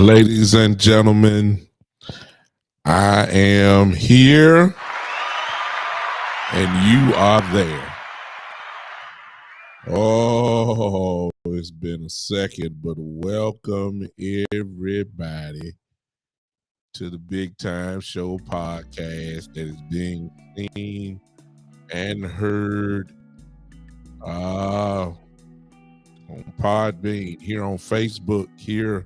Ladies and gentlemen, I am here and you are there. Oh, it's been a second, but welcome everybody to the Big Time Show podcast that is being seen and heard on Podbean, here on Facebook, here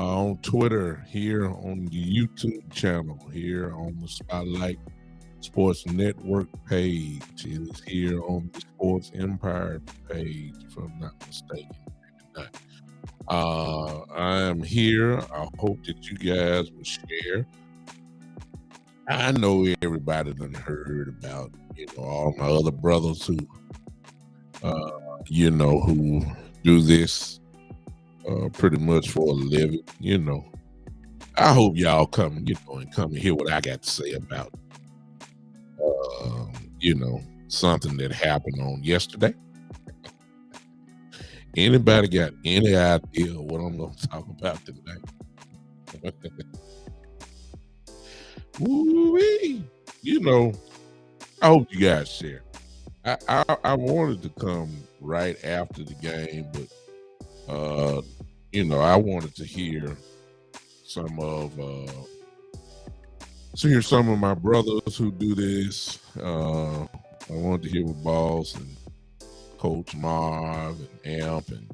on Twitter, here on the YouTube channel, here on the Spotlight Sports Network page. It is here on the Sports Empire page, if I'm not mistaken. I am here. I hope that you guys will share. I know everybody done heard about, all my other brothers who, who do this pretty much for a living. I hope y'all come, and come and hear what I got to say about, something that happened on yesterday. Anybody got any idea what I'm going to talk about tonight? Woo-wee. I hope you guys share. I wanted to come right after the game, but I wanted to hear some of my brothers who do this. I wanted to hear what Boss and Coach Marv and Amp and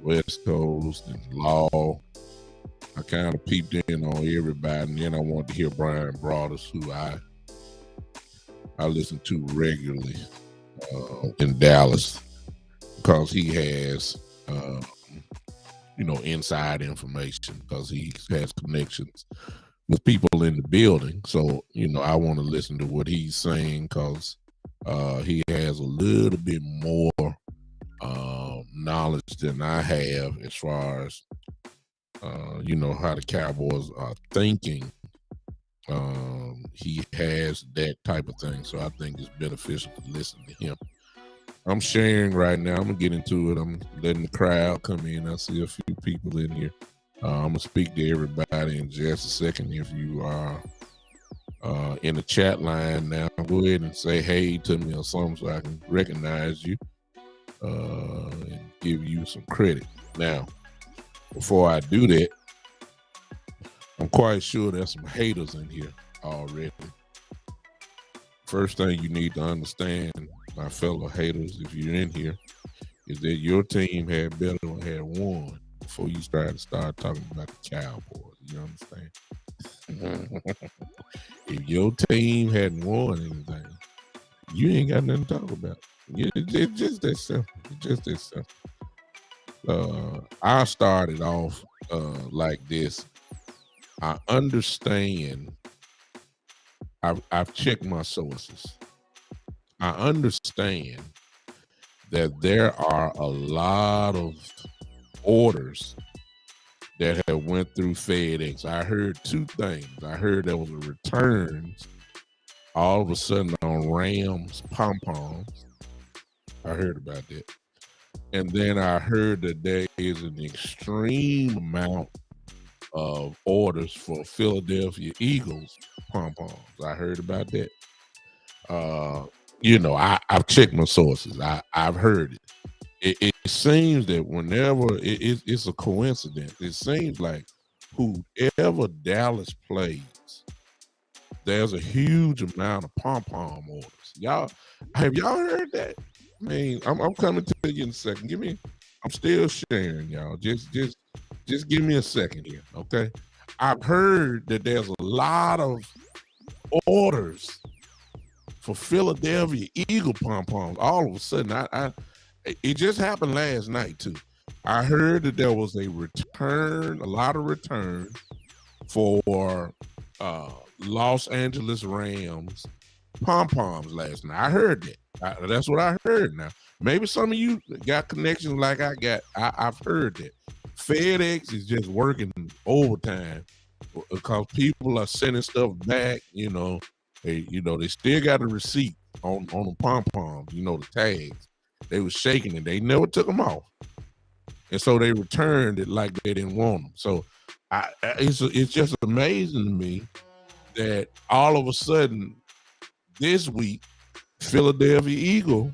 West Coast and Law. I kind of peeped in on everybody, and then I wanted to hear Brian Broadus, who I listen to regularly in Dallas, because he has inside information, because he has connections with people in the building. So, I want to listen to what he's saying, because he has a little bit more knowledge than I have as far as, how the Cowboys are thinking. He has that type of thing. So I think it's beneficial to listen to him. I'm sharing right now. I'm going to get into it. I'm letting the crowd come in. I see a few people in here. I'm going to speak to everybody in just a second. If you are in the chat line now, go ahead and say hey to me or something so I can recognize you and give you some credit. Now, before I do that, I'm quite sure there's some haters in here already. First thing you need to understand, my fellow haters, if you're in here, is that your team had better had won before you start talking about the Cowboys. You understand? If your team hadn't won anything, you ain't got nothing to talk about. It's just that simple. It's just that simple. I started off like this. I understand. I've checked my sources. I understand that there are a lot of orders that have went through FedEx. I heard two things. I heard there was a returns all of a sudden on Rams pom-poms. I heard about that. And then I heard that there is an extreme amount of orders for Philadelphia Eagles pom-poms. I heard about that. I've checked my sources. I've heard it. It seems that whenever it's a coincidence, it seems like whoever Dallas plays, there's a huge amount of pom-pom orders. Have y'all heard that? I mean, I'm coming to you in a second. I'm still sharing, y'all. Just give me a second here, okay? I've heard that there's a lot of orders for Philadelphia Eagle pom-poms. All of a sudden, it just happened last night too. I heard that there was a lot of return for Los Angeles Rams pom-poms last night. I heard that. That's what I heard. Now, maybe some of you got connections like I got. I've heard that. FedEx is just working overtime because people are sending stuff back. They still got a receipt on the pom-poms. The tags. They was shaking it. They never took them off, and so they returned it like they didn't want them. So It's just amazing to me that all of a sudden this week, Philadelphia Eagle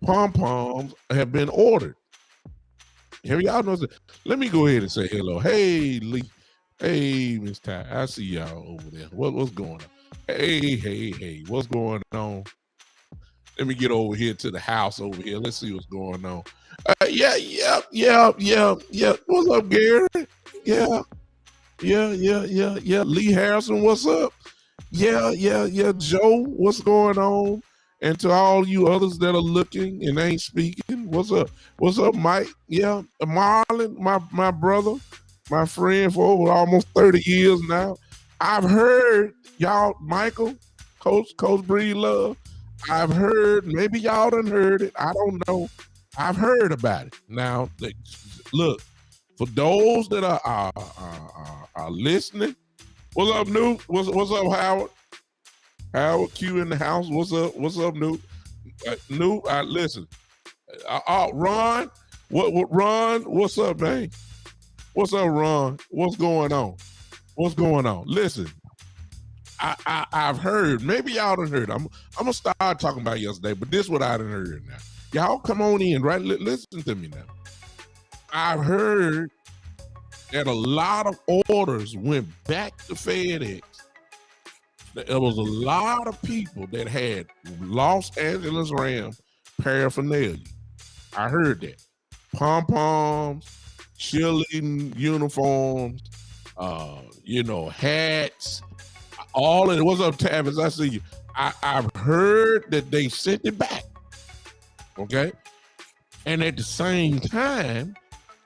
pom-poms have been ordered. Have y'all noticed? Let me go ahead and say hello. Hey, Lee. Hey, Miss Ty. I see y'all over there. What's going on? Hey. What's going on? Let me get over here to the house over here. Let's see what's going on. Yeah. What's up, Gary? Yeah. Lee Harrison, what's up? Yeah. Joe, what's going on? And to all you others that are looking and ain't speaking, what's up? What's up, Mike? Yeah, Marlon, my brother, my friend for over almost 30 years now. I've heard y'all, Michael, Coach Breedlove. I've heard, maybe y'all done heard it. I don't know. I've heard about it. Now, look, for those that are listening, what's up, Newt? What's up, Howard? Howard Q in the house. What's up, Newt? Newt, listen. Ron, Ron? What's up, man? What's up, Ron? What's going on? Listen, I've heard. Maybe y'all done heard. I'm gonna start talking about yesterday, but this is what I done heard now. Y'all come on in, right? Listen to me now. I've heard that a lot of orders went back to FedEx. There was a lot of people that had Los Angeles Rams paraphernalia. I heard that. Pom-poms, cheerleading uniforms, hats, all of it. What's up, Tavis? I see you. I've heard that they sent it back. Okay? And at the same time,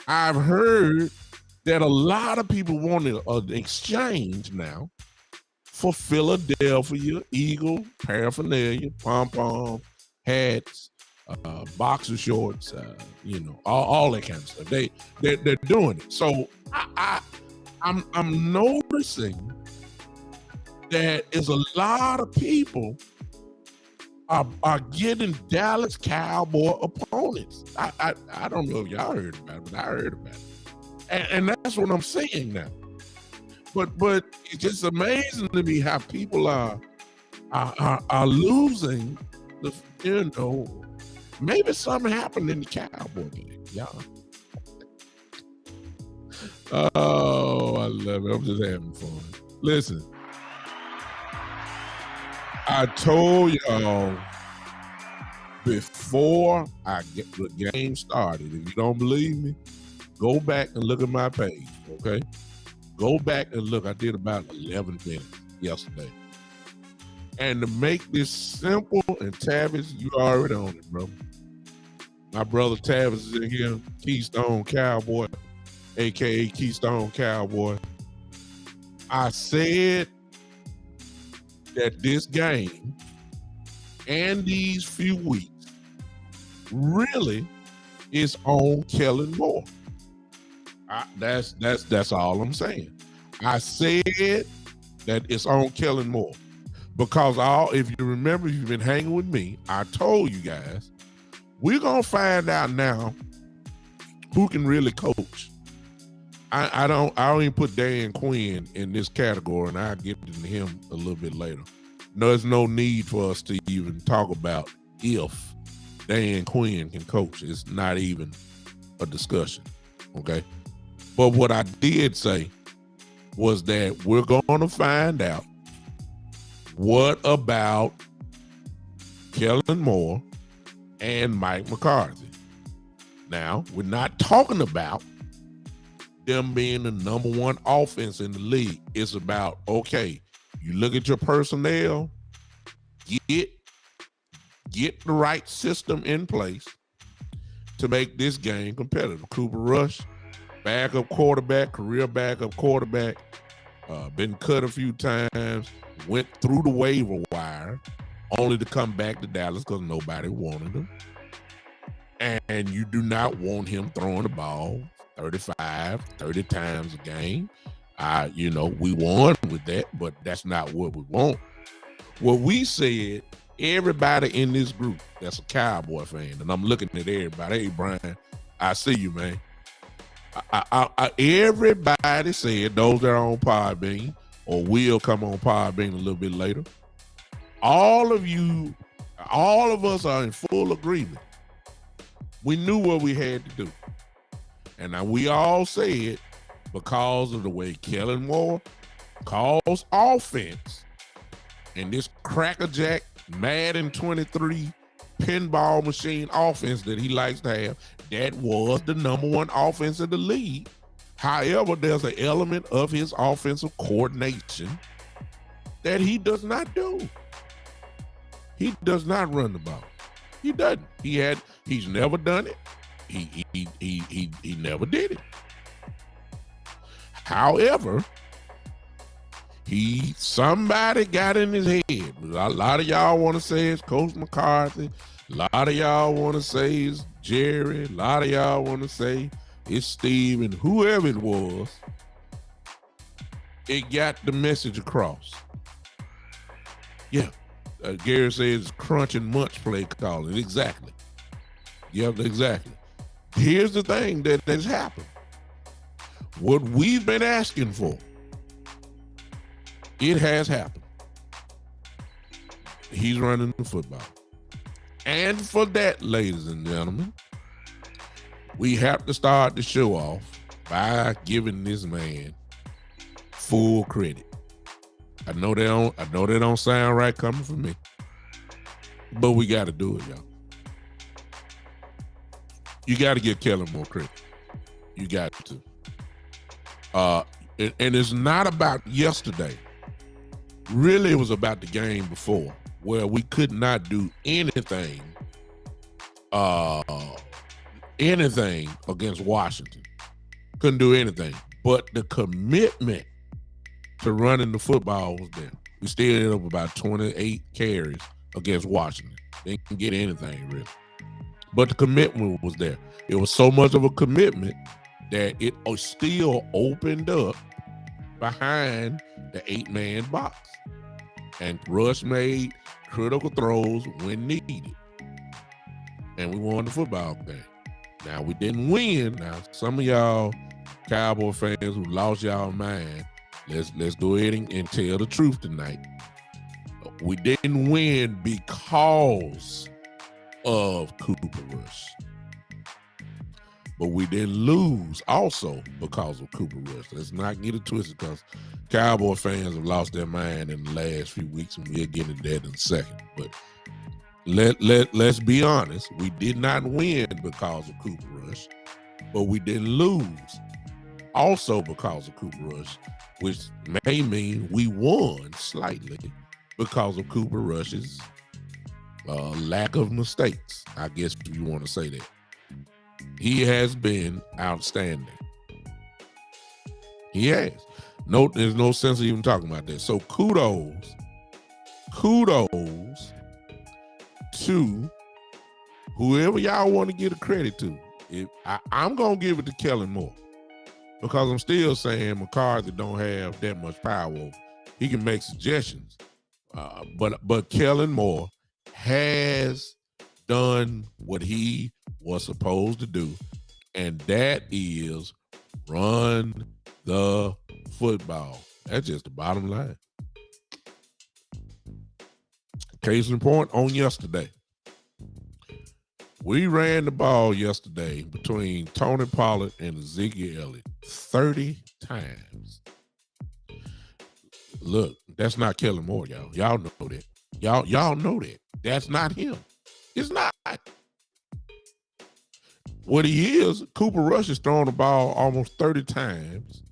I've heard that a lot of people wanted an exchange now for Philadelphia Eagle paraphernalia, pom-pom, hats, boxer shorts, all that kind of stuff. They're doing it. So I'm noticing that is a lot of people are getting Dallas Cowboy opponents. I don't know if y'all heard about it, but I heard about it. And that's what I'm saying now. But it's just amazing to me how people are losing maybe something happened in the Cowboy game, y'all. Oh, I love it. I'm just having fun. Listen, I told y'all before I get the game started, if you don't believe me, go back and look at my page, okay? Go back and look. I did about 11 minutes yesterday. And to make this simple, and Tavis, you already on it, bro. My brother Tavis is in here, Keystone Cowboy, a.k.a. Keystone Cowboy. I said that this game and these few weeks really is on Kellen Moore. That's all I'm saying. I said that it's on Kellen Moore because if you remember, if you've been hanging with me, I told you guys we're gonna find out now who can really coach. I don't even put Dan Quinn in this category, and I'll get into him a little bit later. There's no need for us to even talk about if Dan Quinn can coach. It's not even a discussion, okay? But what I did say was that we're going to find out what about Kellen Moore and Mike McCarthy. Now, we're not talking about them being the number one offense in the league. It's about, okay, you look at your personnel, get the right system in place to make this game competitive. Cooper Rush, backup quarterback, career backup quarterback, been cut a few times, went through the waiver wire, only to come back to Dallas because nobody wanted him. And you do not want him throwing the ball 35, 30 times a game. We won with that, but that's not what we want. What we said, everybody in this group that's a Cowboy fan, and I'm looking at everybody. Hey, Brian, I see you, man. Everybody said, those that are on Podbean or will come on Podbean a little bit later, all of us are in full agreement. We knew what we had to do. And now we all said, because of the way Kellen Moore calls offense and this crackerjack Madden 23 pinball machine offense that he likes to have, that was the number one offense in the league. However, there's an element of his offensive coordination that he does not do. He does not run the ball. He doesn't. He's never done it. He never did it. However, somebody got in his head. A lot of y'all want to say it's Coach McCarthy. A lot of y'all want to say it's Jerry. A lot of y'all want to say it's Steve, and whoever it was, it got the message across. Yeah. Gary says crunch and munch play calling. Exactly. Yep, exactly. Here's the thing that has happened. What we've been asking for, it has happened. He's running the football. And for that, ladies and gentlemen, we have to start the show off by giving this man full credit. I know they don't sound right coming from me, but we got to do it, y'all. You got to give Kellen more credit. You got to. And it's not about yesterday. Really, it was about the game before, where we could not do anything against Washington. Couldn't do anything. But the commitment to running the football was there. We still ended up about 28 carries against Washington. They didn't get anything, really. But the commitment was there. It was so much of a commitment that it still opened up behind the 8-man box. And Rush made critical throws when needed. And we won the football game. Now, we didn't win. Now, some of y'all Cowboy fans who lost y'all mind, let's go ahead and tell the truth tonight. We didn't win because of Cooper Rush. But we didn't lose also because of Cooper Rush. Let's not get it twisted, because Cowboy fans have lost their mind in the last few weeks, and we'll get into that in a second. But let's be honest. We did not win because of Cooper Rush, but we didn't lose also because of Cooper Rush, which may mean we won slightly because of Cooper Rush's lack of mistakes, I guess if you want to say that. He has been outstanding. He has. No, there's no sense of even talking about that. So kudos to whoever y'all want to give the credit to. I'm going to give it to Kellen Moore, because I'm still saying McCarthy don't have that much power. He can make suggestions. But Kellen Moore has done what he was supposed to do, and that is run the football. That's just the bottom line. Case in point, on yesterday, we ran the ball yesterday between Tony Pollard and Ezekiel Elliott 30 times. Look, that's not Kellen Moore, y'all. Y'all know that. Y'all know that. That's not him. It's not. What he is, Cooper Rush has thrown the ball almost 30 times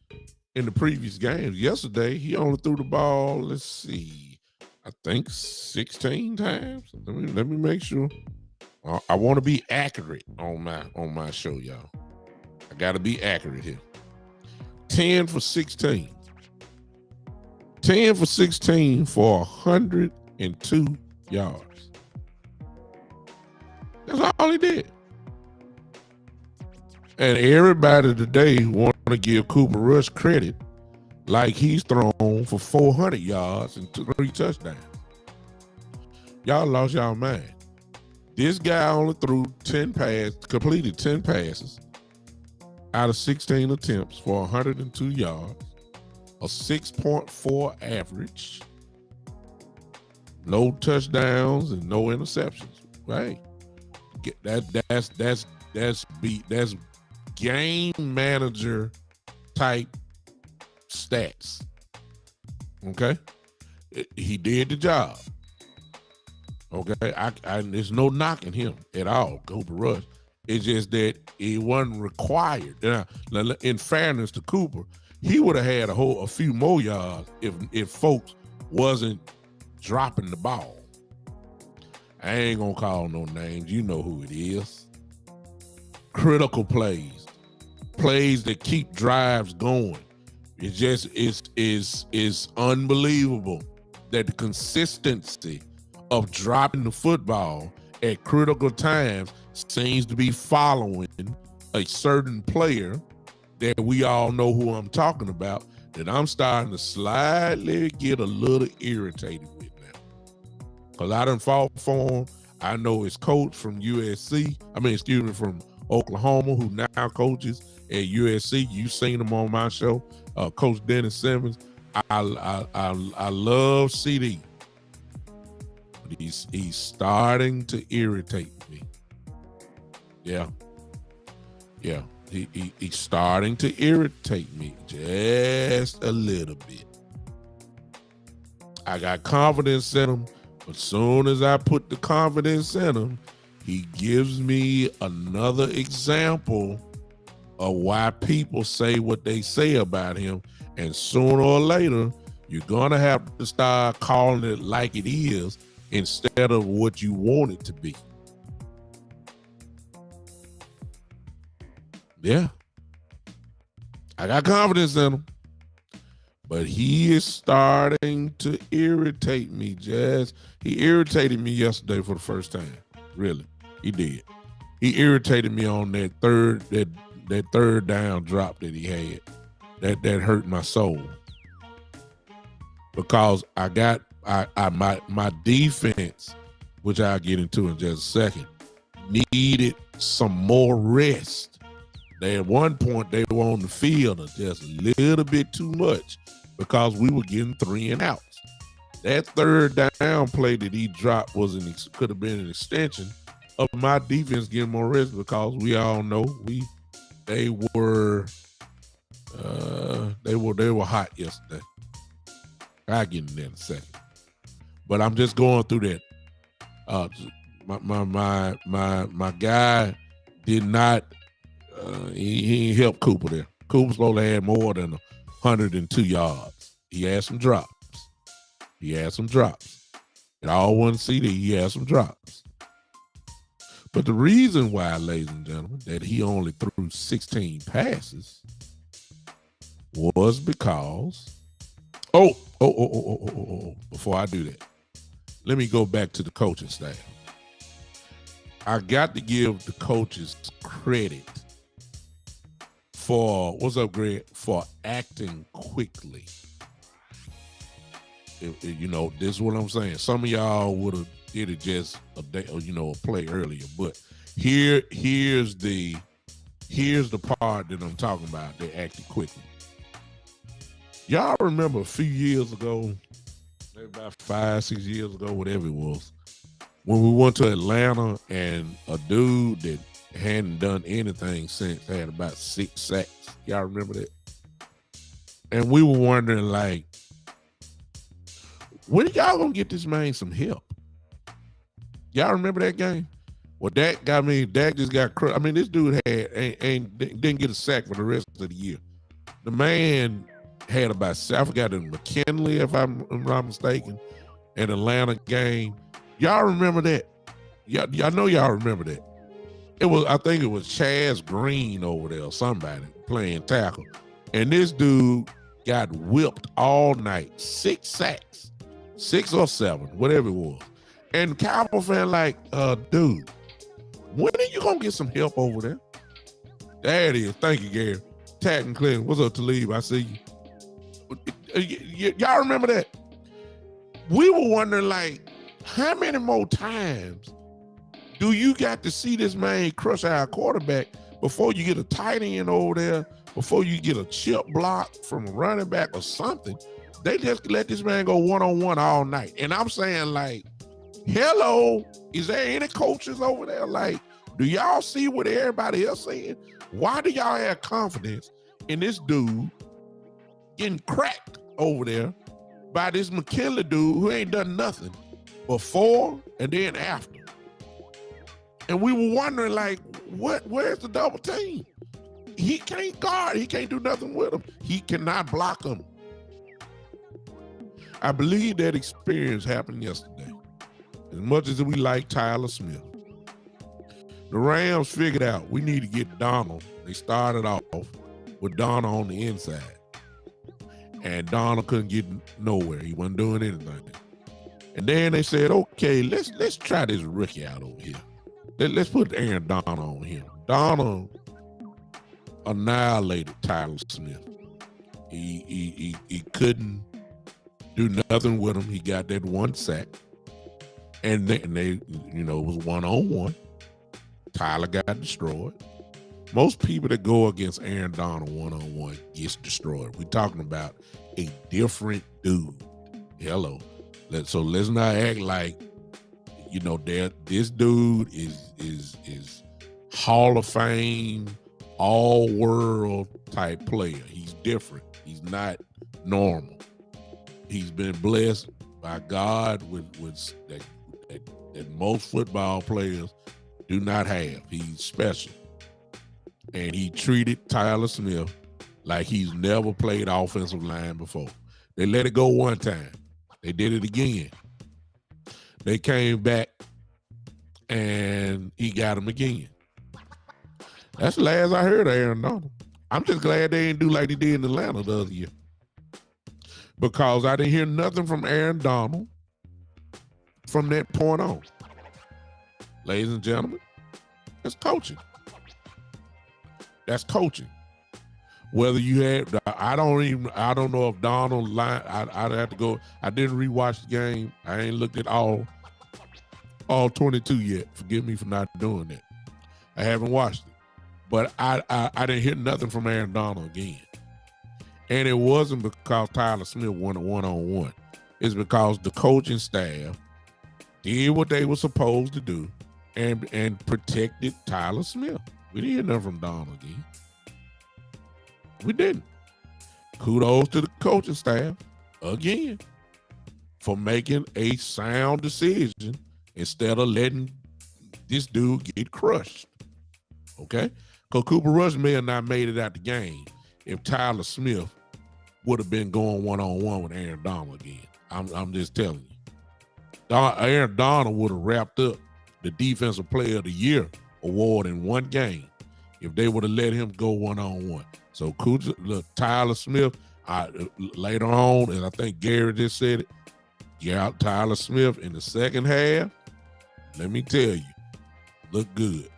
in the previous games. Yesterday, he only threw the ball, let's see, I think 16 times. Let me make sure. I want to be accurate on my show, y'all. I got to be accurate here. 10 for 16. 10 for 16 for 102 yards. That's all he did. And everybody today want to give Cooper Rush credit like he's thrown for 400 yards and 3 touchdowns. Y'all lost y'all mind. This guy only threw 10 passes, completed 10 passes out of 16 attempts for 102 yards, a 6.4 average, no touchdowns and no interceptions. Right? That's game manager type stats. Okay, he did the job. Okay, there's no knocking him at all, Cooper Rush. It's just that it wasn't required. Now, in fairness to Cooper, he would have had a few more yards if folks wasn't dropping the ball. I ain't gonna call no names. You know who it is. Critical plays that keep drives going. It just is unbelievable that the consistency of dropping the football at critical times seems to be following a certain player that we all know who I'm talking about, that I'm starting to slightly get a little irritated with now. Because I done fought for him. I know his coach from from Oklahoma, who now coaches at USC. You've seen him on my show, Coach Dennis Simmons. I love CD. But he's starting to irritate me. Yeah. He's starting to irritate me just a little bit. I got confidence in him, but soon as I put the confidence in him, he gives me another example of why people say what they say about him. And sooner or later, you're going to have to start calling it like it is instead of what you want it to be. Yeah. I got confidence in him. But he is starting to irritate me, Jazz. He irritated me yesterday for the first time. Really. He did. He irritated me on that third down drop that he had. That hurt my soul. Because my defense, which I'll get into in just a second, needed some more rest. At one point, they were on the field just a little bit too much because we were getting 3 and outs. That third down play that he dropped could have been an extension of my defense getting more rest, because we all know they were hot yesterday. I'll get in there in a second. But I'm just going through that. My guy did not. He ain't helped Cooper there. Cooper's supposed to have more than 102 yards. He had some drops. It all wasn't CD. He had some drops. But the reason why, ladies and gentlemen, that he only threw 16 passes was because. Before I do that, let me go back to the coaching staff. I got to give the coaches credit for, what's up, Greg, for acting quickly. This is what I'm saying. Some of y'all would have did it just a day, or a play earlier. But here's the part that I'm talking about. They acted quickly. Y'all remember a few years ago, maybe about 5-6 years ago, whatever it was, when we went to Atlanta and a dude that hadn't done anything since had about 6 sacks. Y'all remember that? And we were wondering, like, when are y'all gonna get this man some help? Y'all remember that game? Well, Dak just got crushed. I mean, this dude didn't get a sack for the rest of the year. The man had about, I forgot, in McKinley, if I'm not mistaken, an Atlanta game. Y'all remember that? Y'all know y'all remember that. I think it was Chaz Green over there or somebody playing tackle. And this dude got whipped all night. 6 sacks. 6 or 7, whatever it was. And Cowboy fan like, dude, when are you going to get some help over there? There it is. Thank you, Gary. Tatton Clinton. What's up, Talib? I see you. Y'all remember that? We were wondering, like, how many more times do you got to see this man crush our quarterback before you get a tight end over there, before you get a chip block from a running back or something, they just let this man go one-on-one all night. And I'm saying, like, hello, is there any coaches over there? Like, do y'all see what everybody else saying? Why do y'all have confidence in this dude getting cracked over there by this McKinley dude who ain't done nothing before and then after? And we were wondering, like, where's the double team? He can't guard. He can't do nothing with him. He cannot block him. I believe that experience happened yesterday. As much as we like Tyler Smith, the Rams figured out we need to get Donald. They started off with Donald on the inside. And Donald couldn't get nowhere. He wasn't doing anything. And then they said, okay, let's try this rookie out over here. Let's put Aaron Donald on him. Donald annihilated Tyler Smith. He couldn't do nothing with him. He got that one sack. And they it was one-on-one. Tyler got destroyed. Most people that go against Aaron Donald one-on-one gets destroyed. We're talking about a different dude. Hello. So let's not act like, this dude is Hall of Fame, all-world type player. He's different. He's not normal. He's been blessed by God with that most football players do not have. He's special. And he treated Tyler Smith like he's never played offensive line before. They let it go one time. They did it again. They came back and he got him again. That's the last I heard of Aaron Donald. I'm just glad they didn't do like they did in Atlanta the other year, because I didn't hear nothing from Aaron Donald from that point on. Ladies and gentlemen, that's coaching. That's coaching. Whether you had, I don't know if Donald line. I'd have to go. I didn't rewatch the game. I ain't looked at all 22 yet. Forgive me for not doing that. I haven't watched it, but I didn't hear nothing from Aaron Donald again. And it wasn't because Tyler Smith won a one-on-one. It's because the coaching staff did what they were supposed to do and protected Tyler Smith. We didn't hear nothing from Donald again. We didn't. Kudos to the coaching staff, again, for making a sound decision instead of letting this dude get crushed. Okay? Because Cooper Rush may have not made it out the game if Tyler Smith would have been going one-on-one with Aaron Donald again. I'm just telling you. Aaron Donald would have wrapped up the Defensive Player of the Year award in one game if they would have let him go one-on-one. So Tyler Smith, later on, and I think Gary just said it, Tyler Smith in the second half, let me tell you, look good.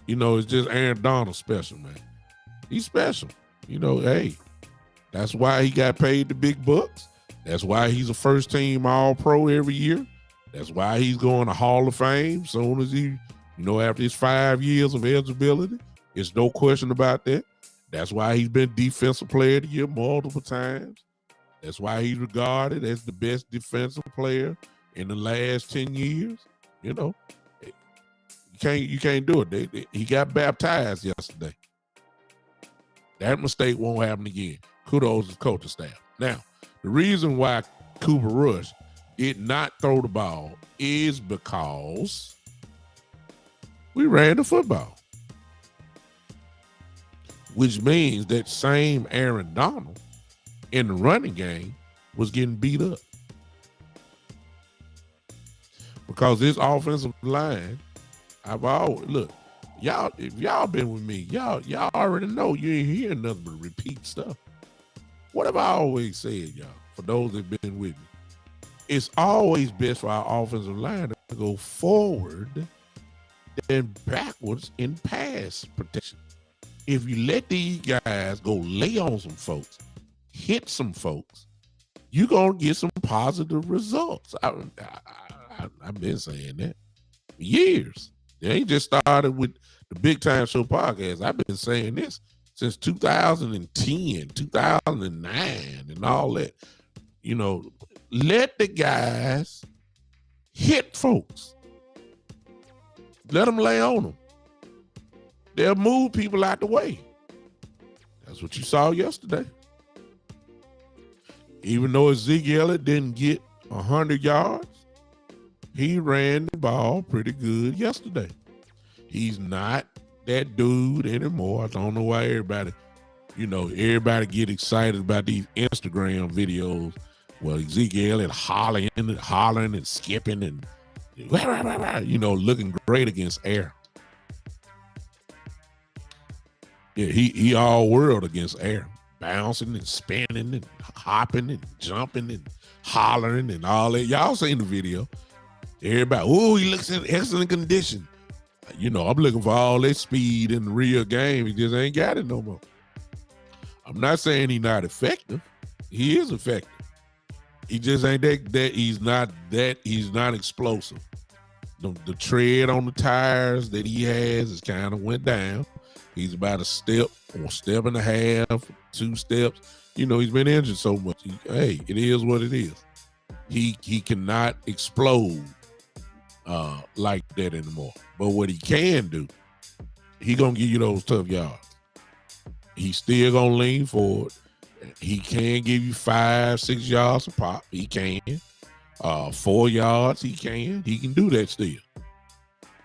It's just Aaron Donald special, man. He's special. Hey, that's why he got paid the big bucks. That's why he's a first-team All-Pro every year. That's why he's going to Hall of Fame soon as he, after his 5 years of eligibility. It's no question about that. That's why he's been Defensive Player of the Year multiple times. That's why he's regarded as the best defensive player in the last 10 years. You can't do it. He got baptized yesterday. That mistake won't happen again. Kudos to coaching staff. Now, the reason why Cooper Rush did not throw the ball is because we ran the football, which means that same Aaron Donald in the running game was getting beat up because this offensive line, y'all, if y'all been with me, y'all already know you ain't hearing nothing but repeat stuff. What have I always said, y'all, for those that been with me? It's always best for our offensive line to go forward than backwards in pass protection. If you let these guys go lay on some folks, hit some folks, you're going to get some positive results. I've been saying that for years. They ain't just started with the Big Time Show podcast. I've been saying this since 2010, 2009, and all that. You know, let the guys hit folks. Let them lay on them. They'll move people out the way. That's what you saw yesterday. Even though Ezekiel Elliott didn't get 100 yards, he ran the ball pretty good yesterday. He's not that dude anymore. I don't know why everybody get excited about these Instagram videos. Well, Ezekiel Elliott hollering and skipping and, looking great against air. Yeah, he all world against air, bouncing and spinning and hopping and jumping and hollering and all that. Y'all seen the video. Everybody, he looks in excellent condition. I'm looking for all that speed in the real game. He just ain't got it no more. I'm not saying he's not effective. He is effective. He just ain't that he's not explosive. The tread on the tires that he has is kind of went down. He's about a step or step and a half, 2 steps. He's been injured so much. It is what it is. He cannot explode like that anymore. But what he can do, he gonna give you those tough yards. He's still gonna lean forward. He can give you 5-6 yards a pop. He can. 4 yards, he can. He can do that still.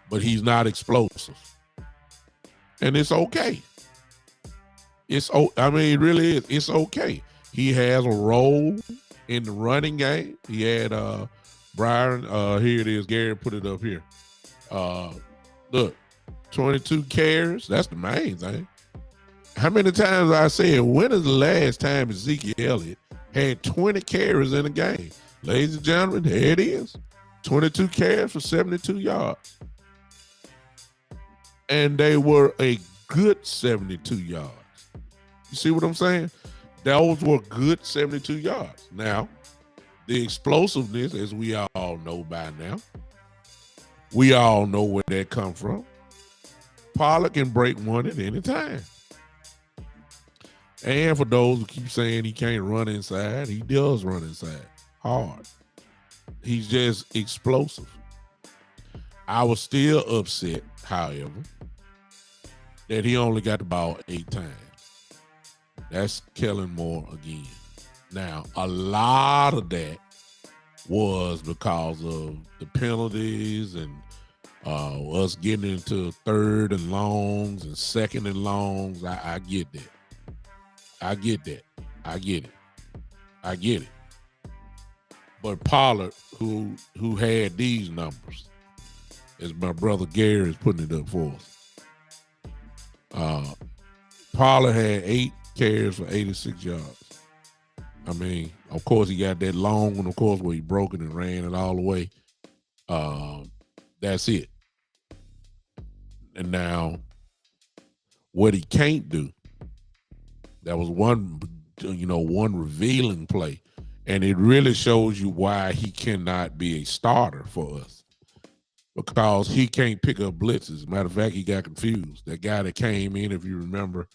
But he's not explosive. And it's okay. It really is. It's okay. He has a role in the running game. He had Brian, here it is. Gary put it up here. Look, 22 carries. That's the main thing. How many times I said, when is the last time Ezekiel Elliott had 20 carries in a game? Ladies and gentlemen, there it is. 22 carries for 72 yards. And they were a good 72 yards. You see what I'm saying? Those were good 72 yards. Now, the explosiveness, as we all know by now, we all know where that comes from. Pollard can break one at any time. And for those who keep saying he can't run inside, he does run inside hard. He's just explosive. I was still upset, however, that he only got the ball 8 times. That's Kellen Moore again. Now, a lot of that was because of the penalties and us getting into 3rd and longs and 2nd and longs. I get that. I get it. But Pollard, who had these numbers, as my brother Gary is putting it up for us. Pollard had 8 carries for 86 yards. I mean, of course, he got that long one, of course, where he broke it and ran it all the way. That's it. And now, what he can't do, that was one revealing play. And it really shows you why he cannot be a starter for us. Because he can't pick up blitzes. Matter of fact, he got confused. That guy that came in, if you remember,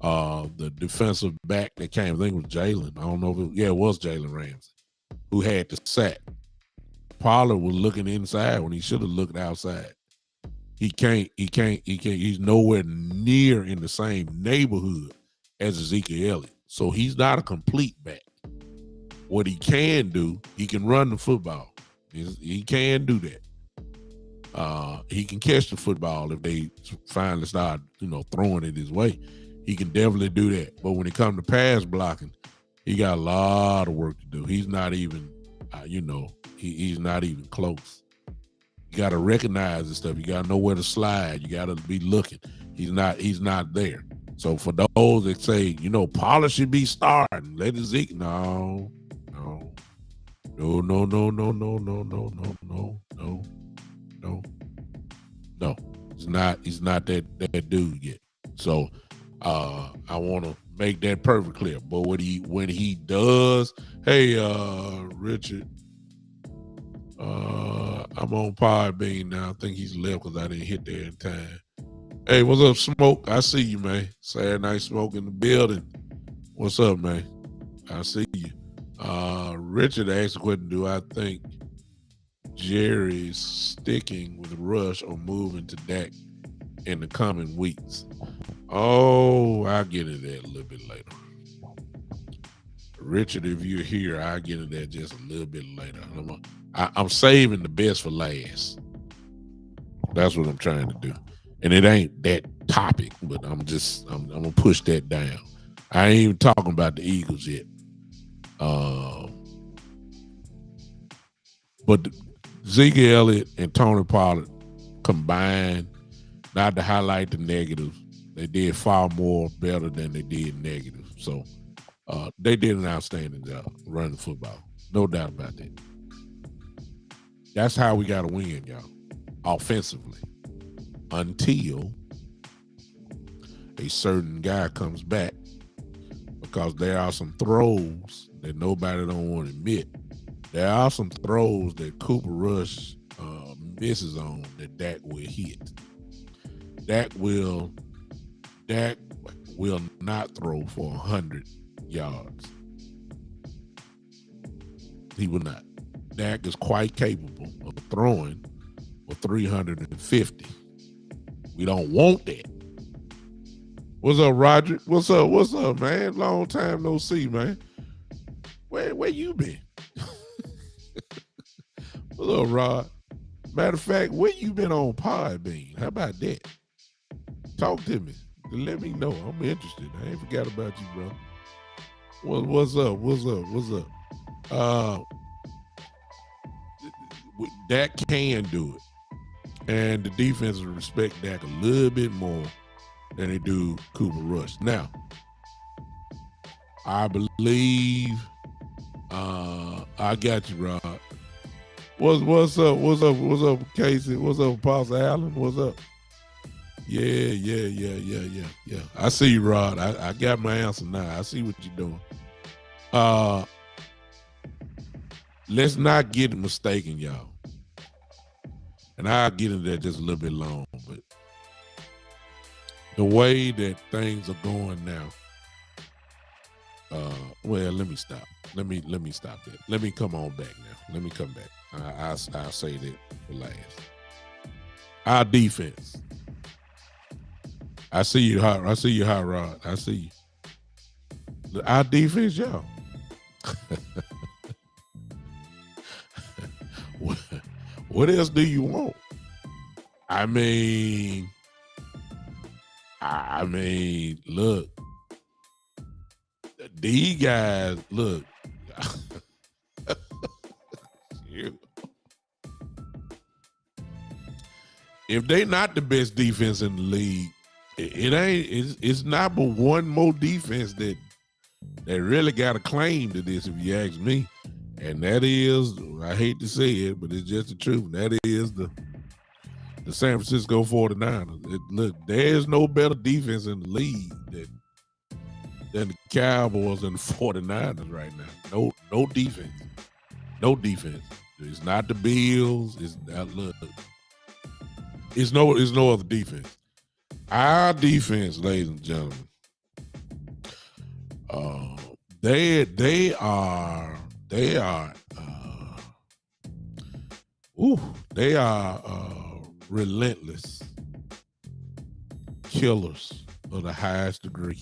the defensive back that came, I think it was Jalen. I don't know if it was Jalen Ramsey, who had the sack. Pollard was looking inside when he should have looked outside. He can't. He's nowhere near in the same neighborhood as Ezekiel Elliott. So he's not a complete back. What he can do, he can run the football. He can do that. He can catch the football if they finally start, throwing it his way. He can definitely do that. But when it comes to pass blocking, he got a lot of work to do. He's not even, he's not even close. You got to recognize this stuff. You got to know where to slide. You got to be looking. He's not there. So for those that say, Pollard should be starting, let Zeke. No. He's not that dude yet. So I want to make that perfect clear. But when he does, hey Richard, I'm on Podbean now. I think he's left because I didn't hit there in time. Hey, what's up, Smoke? I see you, man. Saturday Night Smoke in the building. What's up, man? I see you. Richard asked a question, do I think Jerry's sticking with Rush or moving to Dak in the coming weeks? Oh, I'll get into that a little bit later. Richard, if you're here, I'll get into that just a little bit later. I'm saving the best for last. That's what I'm trying to do. And it ain't that topic, but I'm gonna push that down. I ain't even talking about the Eagles yet. But Zeke Elliott and Tony Pollard combined, not to highlight the negatives, they did far more better than they did negative. So they did an outstanding job running the football. No doubt about that. That's how we got to win, y'all, offensively. Until a certain guy comes back, because there are some throws that nobody don't want to admit. There are some throws that Cooper Rush misses on that Dak will hit. Dak will not throw for 100 yards. He will not. Dak is quite capable of throwing for 350. We don't want that. What's up, Roger? What's up, man? Long time no see, man. Where you been? What's up, Rod? Matter of fact, where you been on Podbean? How about that? Talk to me. Let me know. I'm interested. I ain't forgot about you, bro. What's up? Dak can do it. And the defense will respect Dak a little bit more than they do Cooper Rush. Now, I believe I got you, Rod. What's up, Casey? What's up, Apostle Allen? What's up? Yeah. I see you, Rod. I got my answer now. I see what you're doing. Let's not get it mistaken, y'all. And I'll get into that just a little bit long, but the way that things are going now, well, let me stop. Let me stop that. Let me come on back now. Let me come back. I'll say that for last. Our defense. I see you, Hot Rod. I see you. Our defense, y'all. What else do you want? I mean, look, these guys, look. If they not the best defense in the league, it's not but one more defense that really got a claim to this, if you ask me. And that is, I hate to say it, but it's just the truth. That is the San Francisco 49ers. Look, there's no better defense in the league than the Cowboys and the 49ers right now. No defense. No defense. It's not the Bills. It's not, look. It's no other defense. Our defense, ladies and gentlemen, they are relentless killers of the highest degree.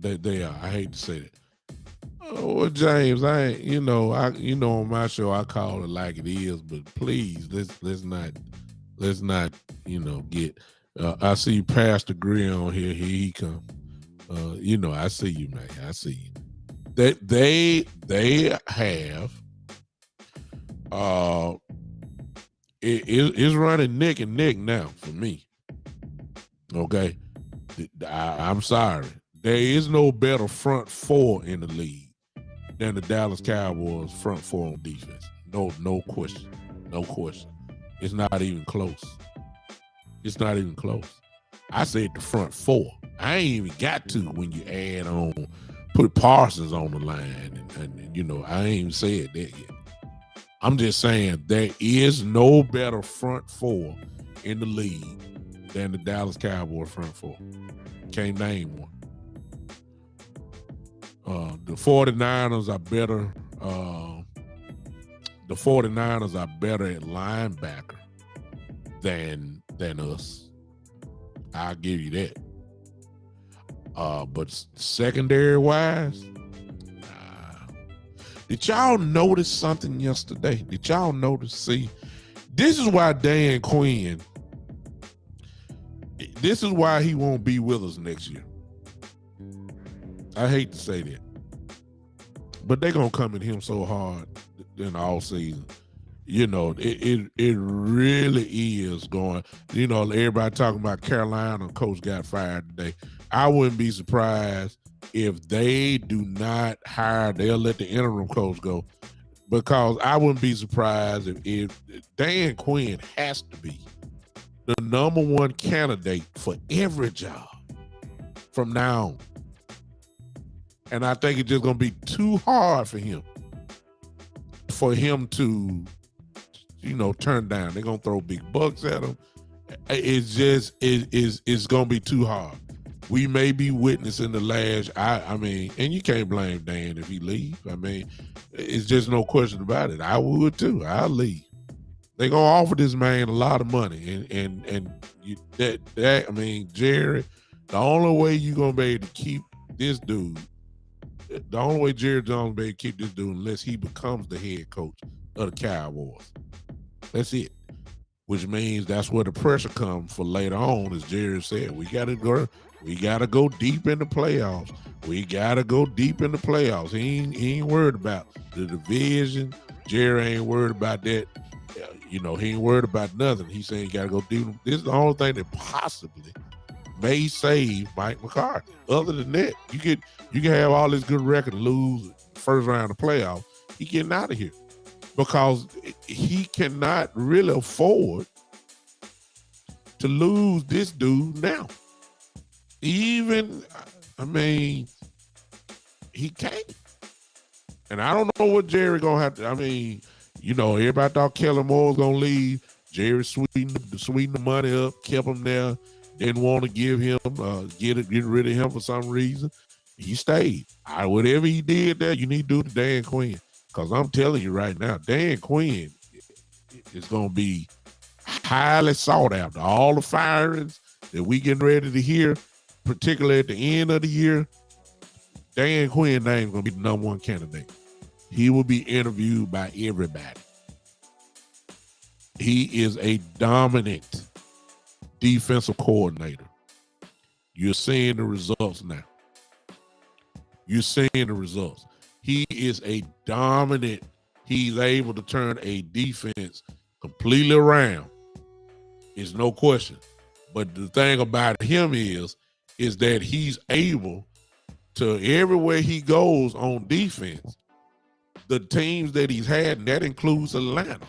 They are. I hate to say that. Oh, well, James, on my show I call it like it is, but please let's not get. I see Pastor Gray on here. Here he come. I see you, man. I see you. They have it's running neck and neck now for me. Okay, I'm sorry. There is no better front four in the league than the Dallas Cowboys front four on defense. No question. No question. It's not even close. It's not even close. I said the front four. I ain't even got to when you add on, put Parsons on the line, and I ain't even said that yet. I'm just saying there is no better front four in the league than the Dallas Cowboys front four. Can't name one. The 49ers are better. The 49ers are better at linebacker than us. I'll give you that. But secondary wise, did y'all notice something yesterday? Did y'all notice? See, this is why Dan Quinn, this is why he won't be with us next year. I hate to say that, but they're going to come at him so hard in the all season. You know, it really is going, you know, everybody talking about Carolina coach got fired today. I wouldn't be surprised if they do not hire, they'll let the interim coach go, because I wouldn't be surprised if Dan Quinn has to be the number one candidate for every job from now on. And I think it's just going to be too hard for him to, you know, turn down. They're going to throw big bucks at him. It's just, it's going to be too hard. We may be witnessing the last, I mean, and you can't blame Dan if he leaves. I mean, it's just no question about it. I would too. I'll leave. They're going to offer this man a lot of money. And I mean, Jerry, the only way you're going to be able to keep this dude, the only way Jerry Jones will be able to keep this dude unless he becomes the head coach of the Cowboys. That's it. Which means that's where the pressure comes for later on, as Jerry said. We gotta go deep in the playoffs. We gotta go deep in the playoffs. He ain't worried about the division. Jerry ain't worried about that. You know, he ain't worried about nothing. He's saying you gotta go deep. This is the only thing that possibly may save Mike McCarthy. Other than that, you can have all this good record, lose first round of playoffs. He getting out of here because he cannot really afford to lose this dude now. Even, I mean, he can't. And I don't know what Jerry gonna have to. I mean, you know, everybody thought Kellen Moore was gonna leave. Jerry sweetened the money up, kept him there. Didn't want to give him, get rid of him for some reason. He stayed. Whatever he did there, you need to do to Dan Quinn. Because I'm telling you right now, Dan Quinn is going to be highly sought after. All the firings that we getting ready to hear, particularly at the end of the year, Dan Quinn's name is going to be the number one candidate. He will be interviewed by everybody. He is a dominant defensive coordinator. You're seeing the results now. You're seeing the results. He is a dominant. He's able to turn a defense completely around. There's no question. But the thing about him is that he's able to, everywhere he goes on defense, the teams that he's had, and that includes Atlanta.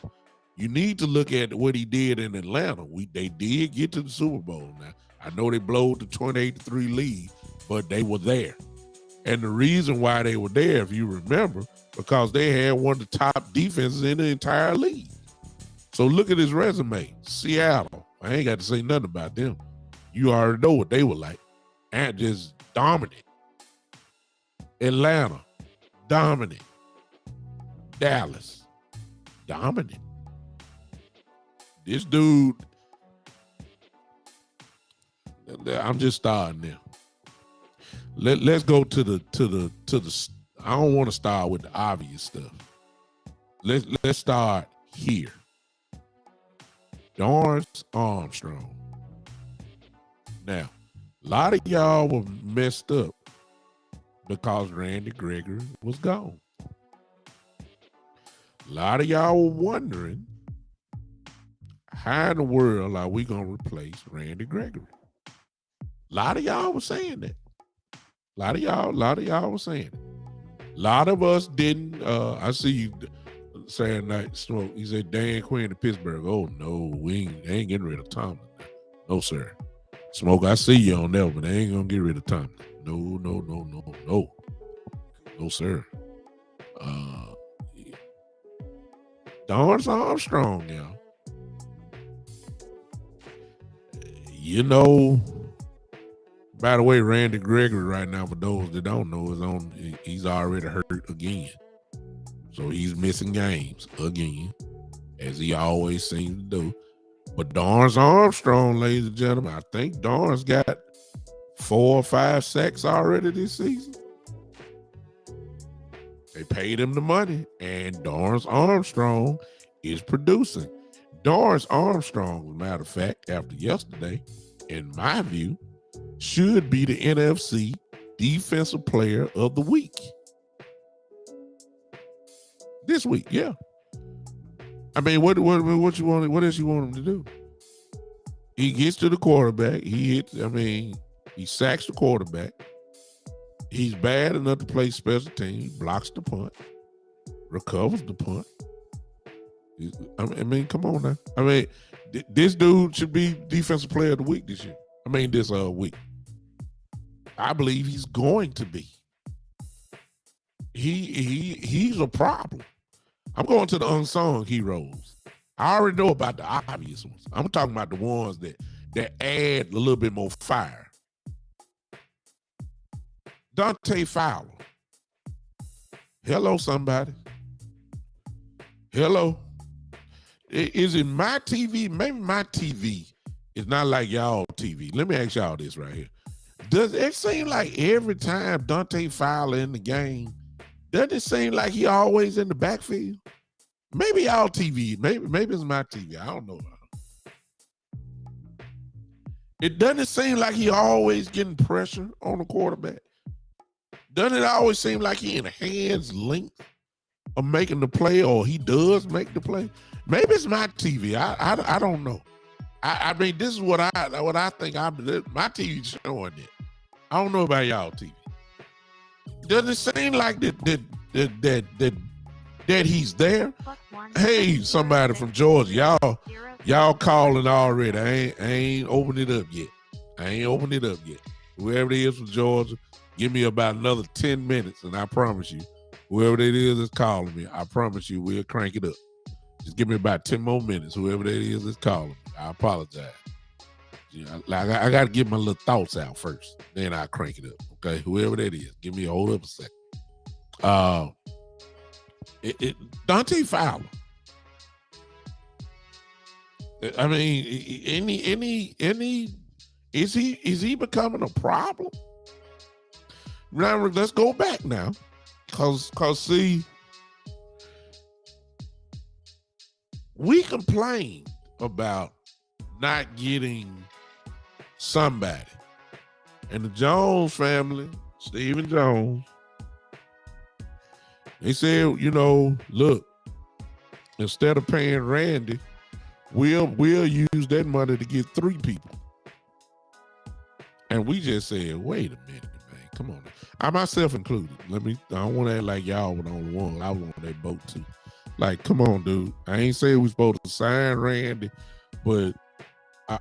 You need to look at what he did in Atlanta. They did get to the Super Bowl now. I know they blowed the 28-3 lead, but they were there. And the reason why they were there, if you remember, because they had one of the top defenses in the entire league. So look at his resume. Seattle, I ain't got to say nothing about them. You already know what they were like. And just dominant. Atlanta, dominant. Dallas, dominant. This dude, I'm just starting now. Let's go to the. I don't want to start with the obvious stuff. Let's start here. Dorrance Armstrong. Now, a lot of y'all were messed up because Randy Gregory was gone. A lot of y'all were wondering, how in the world are we going to replace Randy Gregory? A lot of y'all were saying that. A lot of y'all were saying it. A lot of us didn't. I see you saying that Smoke. He said Dan Quinn to Pittsburgh. Oh no, they ain't getting rid of Tomlin. No, sir. Smoke, I see you on that, but they ain't gonna get rid of Tomlin. No, sir. Dorrance Armstrong, y'all. You know, by the way, Randy Gregory right now, for those that don't know, he's already hurt again. So he's missing games again, as he always seems to do. But Dorrance Armstrong, ladies and gentlemen, I think Dorrance got 4 or 5 sacks already this season. They paid him the money, and Dorrance Armstrong is producing. Dorrance Armstrong, as a matter of fact, after yesterday, in my view, should be the NFC Defensive Player of the Week. This week, yeah. I mean, what you want? What else you want him to do? He gets to the quarterback. He sacks the quarterback. He's bad enough to play special teams. Blocks the punt. Recovers the punt. I mean, come on now. I mean, this dude should be Defensive Player of the Week this year. This week. I believe he's going to be. He's a problem. I'm going to the unsung heroes. I already know about the obvious ones. I'm talking about the ones that add a little bit more fire. Dante Fowler. Hello, somebody. Hello. Is it my TV? Maybe my TV is not like y'all TV. Let me ask y'all this right here. Does it seem like every time Dante Fowler in the game, doesn't it seem like he always in the backfield? Maybe y'all TV. Maybe it's my TV. I don't know. It doesn't seem like he always getting pressure on the quarterback. Doesn't it always seem like he in hands length of making the play, or he does make the play? Maybe it's my TV. I don't know. I mean, this is what I think. My TV's showing it. I don't know about y'all TV. Doesn't it seem like that he's there? Hey, somebody from Georgia, y'all calling already. I ain't opened it up yet. Whoever it is from Georgia, give me about another 10 minutes, and I promise you, whoever it is that's calling me, I promise you we'll crank it up. Just give me about 10 more minutes, whoever that is that's calling me. I apologize. I got to get my little thoughts out first. Then I'll crank it up, okay? Whoever that is, give me a hold up a second. Dante Fowler. I mean, any is he becoming a problem? Now let's go back now, cause see, we complained about not getting somebody, and the Jones family, Stephen Jones, they said, look, instead of paying Randy, we'll use that money to get 3 people. And we just said, wait a minute, man, come on. I myself included. I don't want to act like y'all were the only one. I want that boat too. Like, come on, dude. I ain't saying we supposed to sign Randy, but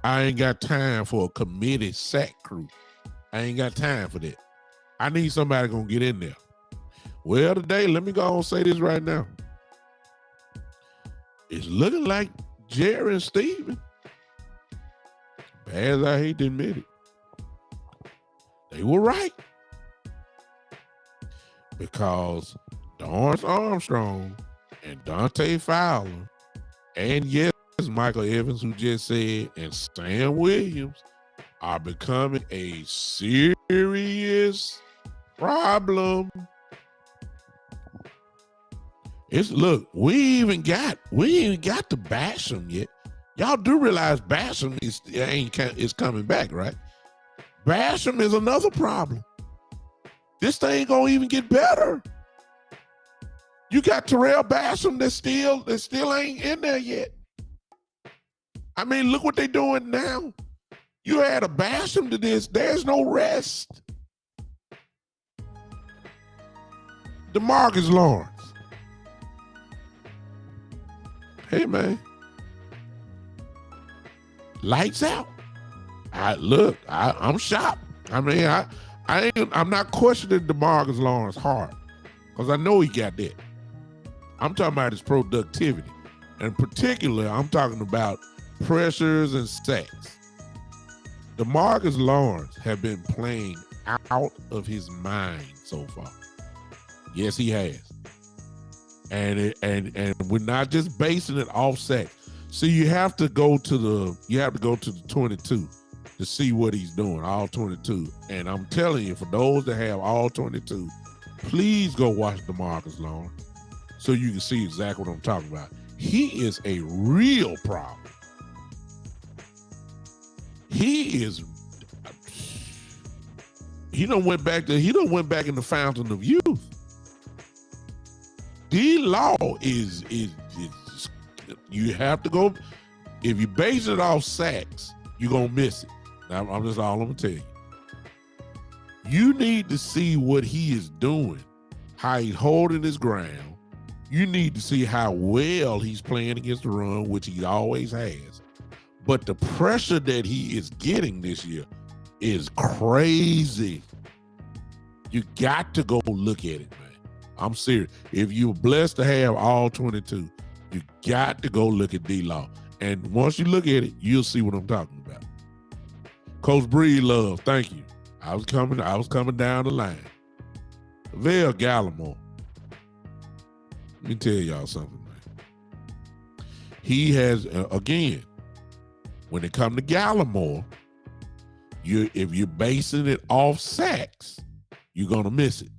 I ain't got time for a committed sack crew. I ain't got time for that. I need somebody gonna get in there. Well, today, let me go and say this right now. It's looking like Jerry and Steven, bad as I hate to admit it, they were right. Because Dorrance Armstrong and Dante Fowler, and yes, Michael Evans, who just said, and Sam Williams are becoming a serious problem. Look, we ain't even got to Basham yet. Y'all do realize Basham is coming back, right? Basham is another problem. This thing ain't gonna even get better. You got Terrell Basham that still ain't in there yet. I mean, look what they doing now. You add a Basham to this, there's no rest. DeMarcus Lawrence. Hey, man. Lights out. I'm shocked. I mean, I'm not questioning DeMarcus Lawrence's heart, because I know he got that. I'm talking about his productivity. And particularly, I'm talking about pressures and sacks. DeMarcus Lawrence have been playing out of his mind so far. Yes, he has. And we're not just basing it off sacks. See, you have to go to the 22 to see what he's doing, all 22. And I'm telling you, for those that have all 22, please go watch DeMarcus Lawrence so you can see exactly what I'm talking about. He is a real problem. He done went back in the fountain of youth. D-Law is you have to go. If you base it off sacks, you're gonna miss it. I'm just all I'm gonna tell you. You need to see what he is doing, how he's holding his ground. You need to see how well he's playing against the run, which he always has. But the pressure that he is getting this year is crazy. You got to go look at it, man. I'm serious. If you're blessed to have all 22, you got to go look at D-Law. And once you look at it, you'll see what I'm talking about. Coach Breed Love, thank you. I was coming down the line. Vale Gallimore. Let me tell y'all something, man. He has, again, when it comes to Gallimore, if you're basing it off sacks, you're going to miss it.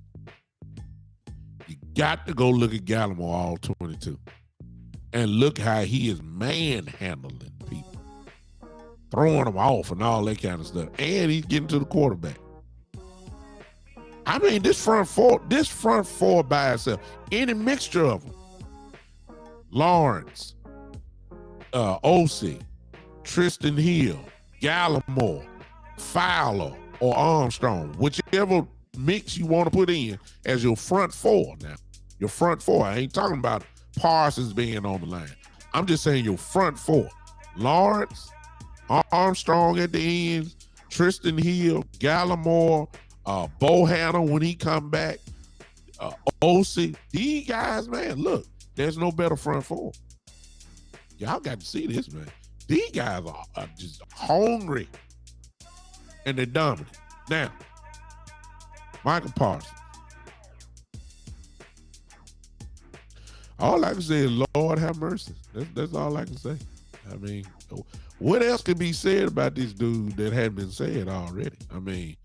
You got to go look at Gallimore all 22 and look how he is manhandling people, throwing them off and all that kind of stuff. And he's getting to the quarterback. I mean, this front four by itself, any mixture of them, Lawrence, Osei, Tristan Hill, Gallimore, Fowler, or Armstrong, whichever mix you want to put in as your front four. Now, your front four, I ain't talking about Parsons being on the line. I'm just saying your front four. Lawrence, Armstrong at the ends, Tristan Hill, Gallimore, Bohanna when he come back, Osei. These guys, man, look, there's no better front four. Y'all got to see this, man. These guys are just hungry and they're dominant. Now, Michael Parsons. All I can say is, Lord have mercy. That's all I can say. I mean, what else can be said about this dude that hadn't been said already? I mean,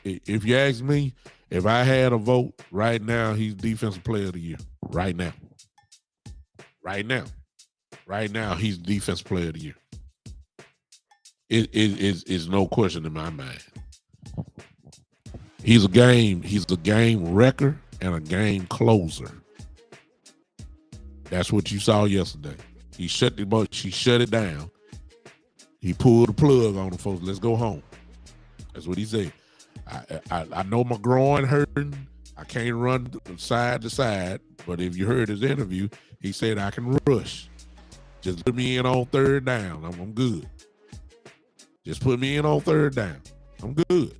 if you ask me, if I had a vote right now, he's Defensive Player of the Year. Right now, he's Defensive Player of the Year. It is no question in my mind. He's a game wrecker and a game closer. That's what you saw yesterday. She shut it down. He pulled the plug on the folks. Let's go home. That's what he said. I know my groin hurting. I can't run side to side. But if you heard his interview, he said I can rush. Just put me in on third down. I'm good. Just put me in on third down. I'm good.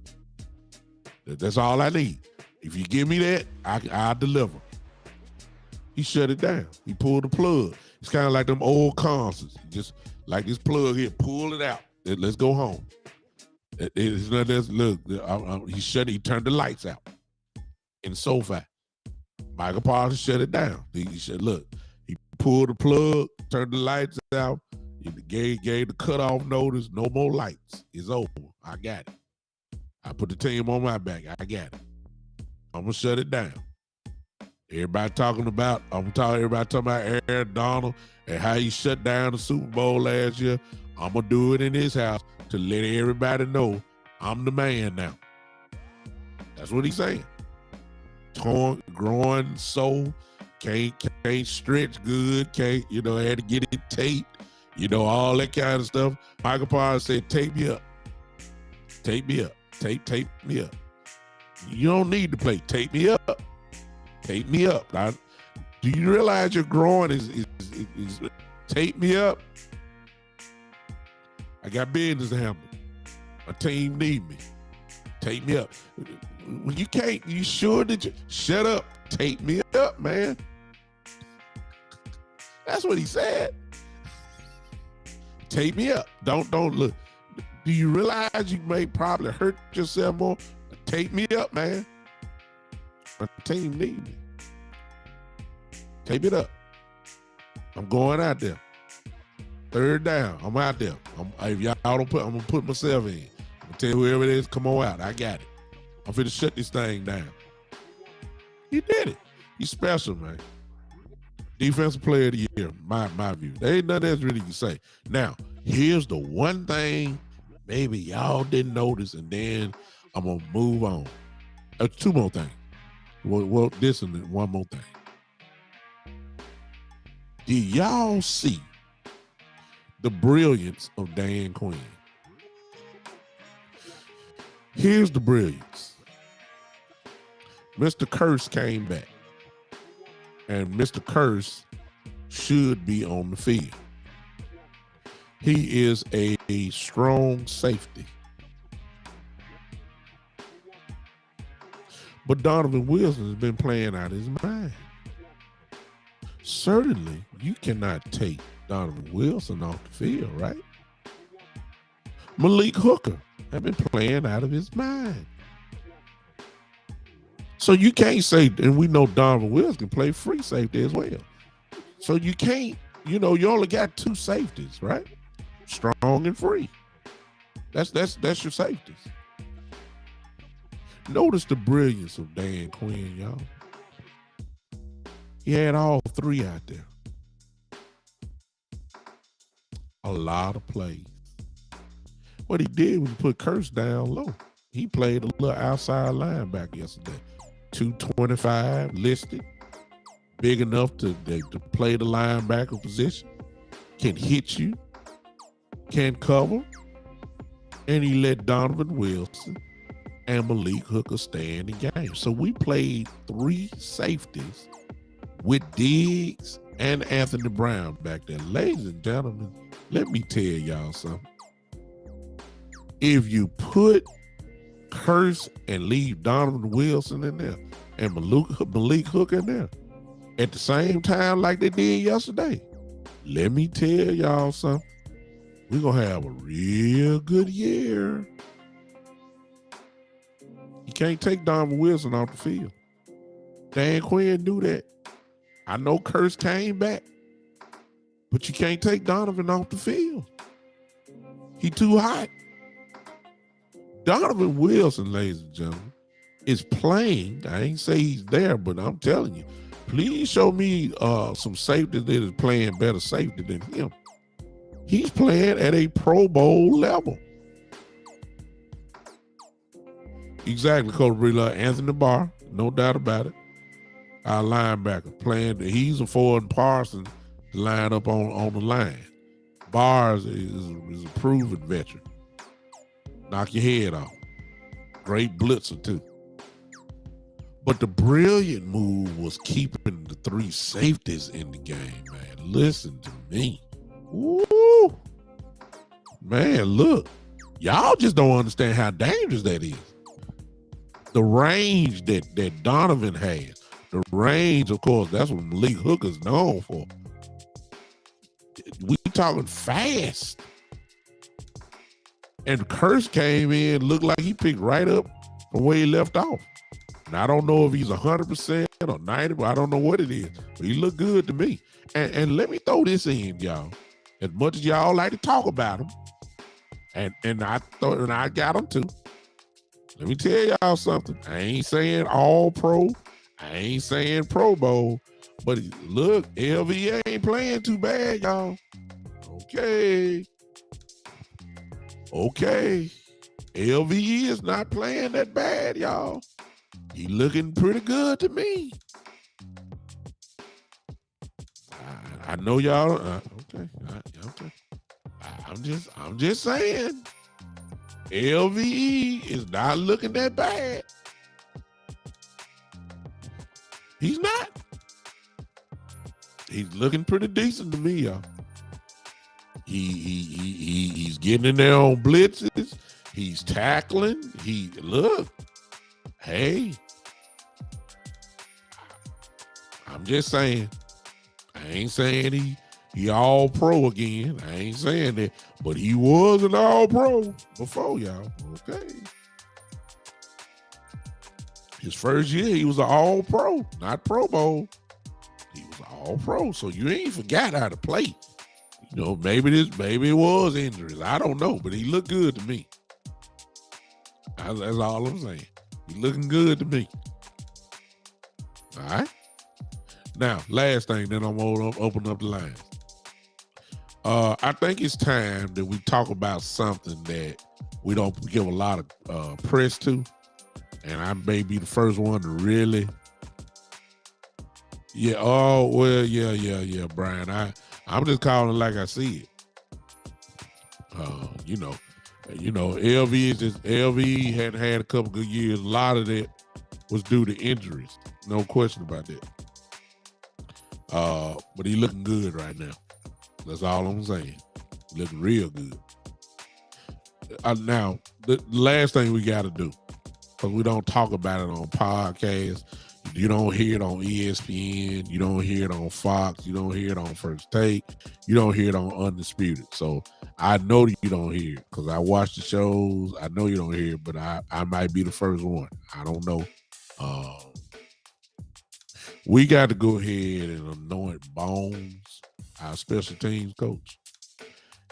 That's all I need. If you give me that, I'll deliver. He shut it down. He pulled the plug. It's kind of like them old concerts. Just like this plug here, pull it out. Let's go home. It's not this. Look, he turned the lights out in SoFi. Michael Parsons shut it down. He said, look, he pulled the plug, turned the lights out, gave the cutoff notice, no more lights. It's over. I got it. I put the team on my back. I got it. I'm going to shut it down. Everybody talking about Aaron Donald and how he shut down the Super Bowl last year. I'm going to do it in his house to let everybody know I'm the man now. That's what he's saying. Growing sore, can't stretch good, had to get it taped, all that kind of stuff. Michael Parsons said, tape me up. Tape me up. Tape me up. You don't need to play. Tape me up. Tape me up. Now, do you realize your groin is tape me up? I got business to handle. My team need me. Tape me up. you can't. You sure that you shut up? Tape me up, man. That's what he said. Tape me up. Don't look. Do you realize you may probably hurt yourself more? Tape me up, man. My team need me. Tape it up. I'm going out there. Third down. I'm out there. If y'all don't put, I'm gonna put myself in. I'm gonna tell whoever it is, come on out. I got it. I'm finna shut this thing down. He did it. He's special, man. Defensive player of the year, my view. There ain't nothing else really you can say. Now, here's the one thing maybe y'all didn't notice, and then I'm gonna move on. Two more things. Well, this and one more thing. Did y'all see the brilliance of Dan Quinn? Here's the brilliance. Mr. Curse came back, and Mr. Curse should be on the field. He is a strong safety. But Donovan Wilson has been playing out of his mind. Certainly, you cannot take Donovan Wilson off the field, right? Malik Hooker has been playing out of his mind. So you can't say, and we know Donovan Wilson can play free safety as well. So you can't, you only got two safeties, right? Strong and free. That's your safeties. Notice the brilliance of Dan Quinn, y'all. He had all three out there. A lot of plays. What he did was he put Curse down low. He played a little outside linebacker yesterday. 225 listed. Big enough to play the linebacker position. Can hit you. Can cover. And he let Donovan Wilson and Malik Hooker stay in the game. So we played three safeties with Diggs and Anthony Brown back there. Ladies and gentlemen, let me tell y'all something. If you put Curse and leave Donovan Wilson in there and Malik Hooker in there at the same time like they did yesterday, let me tell y'all something. We're going to have a real good year. You can't take Donovan Wilson off the field. Dan Quinn knew that. I know Curse came back, but you can't take Donovan off the field. He too hot. Donovan Wilson, ladies and gentlemen, is playing. I ain't say he's there, but I'm telling you, please show me some safety that is playing better safety than him. He's playing at a Pro Bowl level. Exactly, Coach Brewer. Anthony Barr, no doubt about it. Our linebacker playing. He's affording Parsons to line up on the line. Barr is a proven veteran. Knock your head off. Great blitzer too. But the brilliant move was keeping the three safeties in the game, man. Listen to me. Woo! Man, look. Y'all just don't understand how dangerous that is. The range that Donovan has. The range, of course, that's what Malik Hooker's known for. We talking fast. And Curse came in, looked like he picked right up from where he left off. And I don't know if he's 100% or 90%, I don't know what it is. But he looked good to me. And let me throw this in, y'all. As much as y'all like to talk about him, and I got him too. Let me tell y'all something. I ain't saying all pro. I ain't saying Pro Bowl. But look, LV ain't playing too bad, y'all. Okay. LVE is not playing that bad, y'all. He looking pretty good to me. I know y'all. Okay. I'm just saying. LVE is not looking that bad. He's not. He's looking pretty decent to me, y'all. He's getting in there on blitzes. He's tackling. Hey, I'm just saying. I ain't saying he all pro again. I ain't saying that, but he was an all pro before, y'all. Okay. His first year, he was an all pro, not Pro Bowl. He was all pro. So you ain't forgot how to play. You know, maybe it was injuries. I don't know, but he looked good to me. That's all I'm saying. He looking good to me. All right. Now, last thing, then I'm going to open up the lines. I think it's time that we talk about something that we don't give a lot of press to, and I may be the first one to really. Yeah. Oh well. Yeah, Brian. I'm just calling it like I see it. You know, LV hadn't had a couple good years. A lot of that was due to injuries. No question about that. But he looking good right now. That's all I'm saying. He looking real good. Now, the last thing we got to do, because we don't talk about it on podcasts. You don't hear it on ESPN. You don't hear it on Fox. You don't hear it on First Take. You don't hear it on Undisputed. So I know that you don't hear it because I watch the shows. I know you don't hear it, but I might be the first one. I don't know. We got to go ahead and anoint Bones, our special teams coach.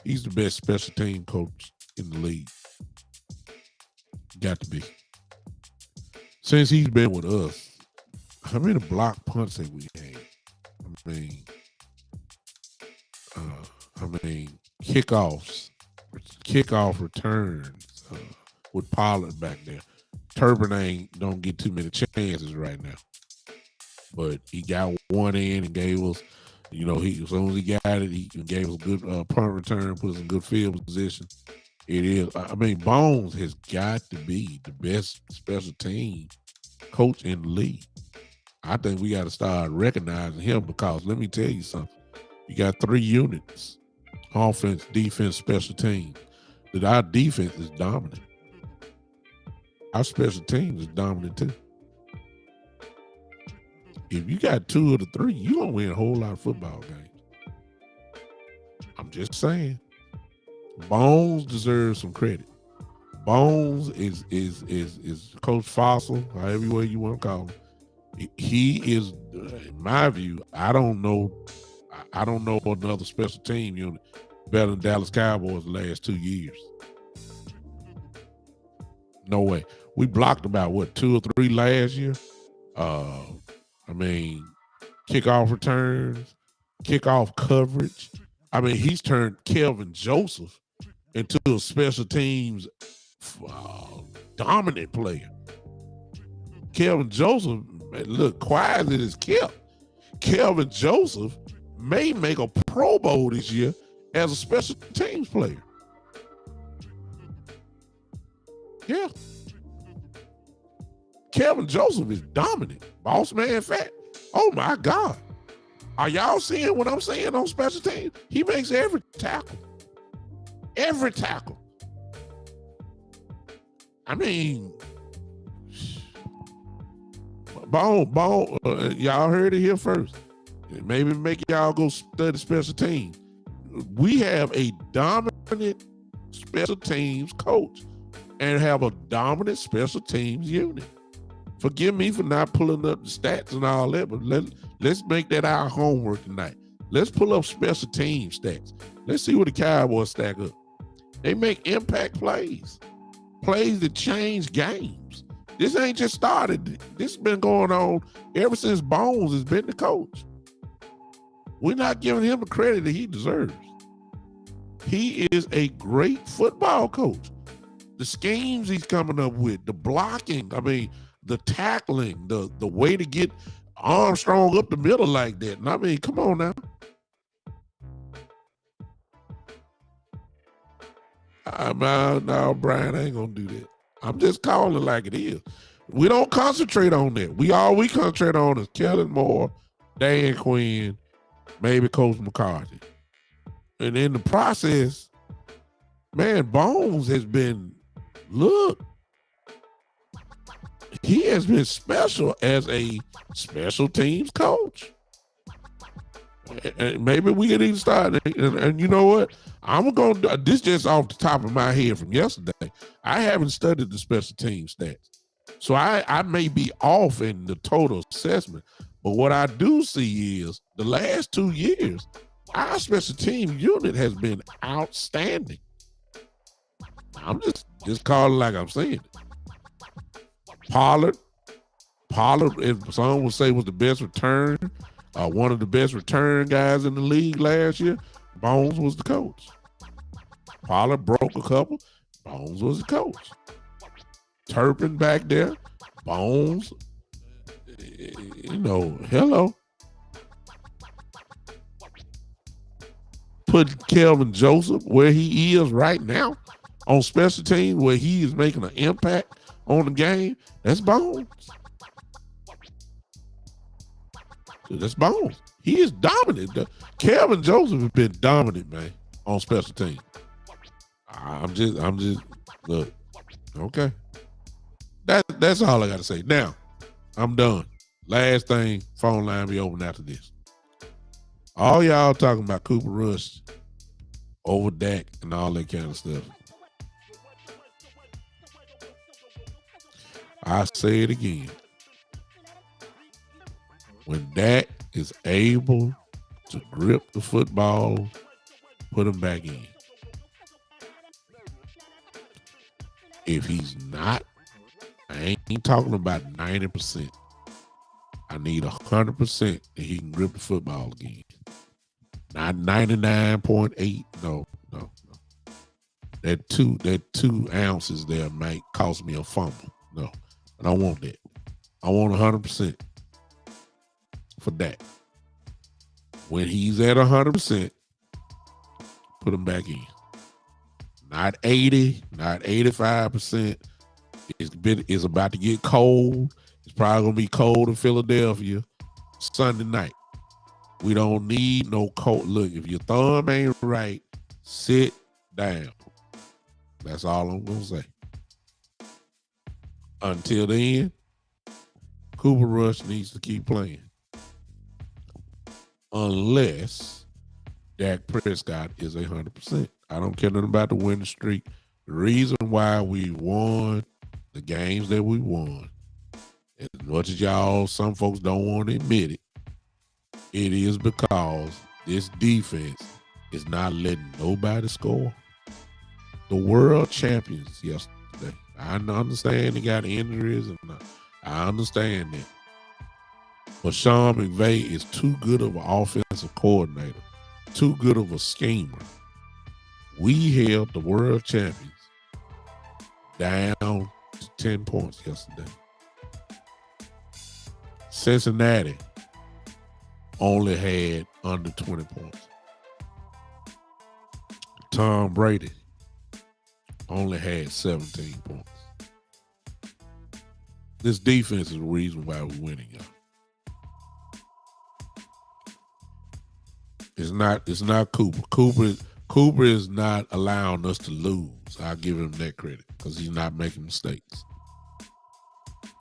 He's the best special team coach in the league. Got to be. Since he's been with us, how many block punts have we had? Kickoffs, kickoff returns with Pollard back there. Turpin don't get too many chances right now, but he got one in and gave us. He as soon as he got it, he gave us a good punt return, put us in good field position. It is. Bones has got to be the best special team coach in the league. I think we got to start recognizing him because let me tell you something. You got 3 units: offense, defense, special teams. That our defense is dominant. Our special teams is dominant too. If you got 2 of the 3, you gonna win a whole lot of football games. I'm just saying. Bones deserves some credit. Bones is Coach Fossil, however way you want to call him. He is, in my view, I don't know another special team unit better than Dallas Cowboys the last 2 years. No way. We blocked about 2 or 3 last year. Kickoff returns, kickoff coverage. He's turned Kelvin Joseph into a special teams dominant player. Kelvin Joseph, look, quiet as it is kept. Kelvin Joseph may make a Pro Bowl this year as a special teams player. Yeah. Kelvin Joseph is dominant. Boss man fat. Oh my God. Are y'all seeing what I'm saying on special teams? He makes every tackle. Every tackle. Bone, y'all heard it here first. Maybe make y'all go study special teams. We have a dominant special teams coach and have a dominant special teams unit. Forgive me for not pulling up the stats and all that, but let's make that our homework tonight. Let's pull up special team stats. Let's see what the Cowboys stack up. They make impact plays that change games. This ain't just started. This has been going on ever since Bones has been the coach. We're not giving him the credit that he deserves. He is a great football coach. The schemes he's coming up with, the blocking, the tackling, the way to get Armstrong up the middle like that. And come on now. No, Brian, I ain't gonna do that. I'm just calling it like it is. We don't concentrate on that. All we concentrate on is Kellen Moore, Dan Quinn, maybe Coach McCarthy. And in the process, man, Bones has been, look, he has been special as a special teams coach. And maybe we can even start. And you know what? I'm going to, this just off the top of my head from yesterday. I haven't studied the special team stats. So I may be off in the total assessment. But what I do see is the last 2 years, our special team unit has been outstanding. I'm just calling like I'm saying it. Pollard, if someone would say was the best return, one of the best return guys in the league last year, Bones was the coach. Pollard broke a couple, Bones was the coach. Turpin back there, Bones, hello. Put Kelvin Joseph where he is right now on special teams, where he is making an impact on the game. That's Bones. That's Bones. He is dominant. Kelvin Joseph has been dominant, man, on special teams. I'm just look. Okay. That's all I got to say. Now, I'm done. Last thing, phone line be open after this. All y'all talking about Cooper Rush over Dak and all that kind of stuff. I say it again. When Dak is able to grip the football, put him back in. If he's not, I ain't talking about 90%. I need 100% that he can grip the football again. Not 99.8. No. That two ounces there might cost me a fumble. No, I don't want that. I want 100% for that. When he's at 100%, put him back in. Not 80, not 85%. It's about to get cold. It's probably going to be cold in Philadelphia Sunday night. We don't need no cold. Look, if your thumb ain't right, sit down. That's all I'm going to say. Until then, Cooper Rush needs to keep playing. Unless Dak Prescott is 100%. I don't care nothing about the winning streak. The reason why we won the games that we won, as much as some folks don't want to admit it, it is because this defense is not letting nobody score. The world champions yesterday. I understand they got injuries, and I understand that. But Sean McVay is too good of an offensive coordinator, too good of a schemer. We held the world champions down to 10 points yesterday. Cincinnati only had under 20 points. Tom Brady only had 17 points. This defense is the reason why we're winning, y'all. It's not Cooper. Cooper is not allowing us to lose. I'll give him that credit because he's not making mistakes.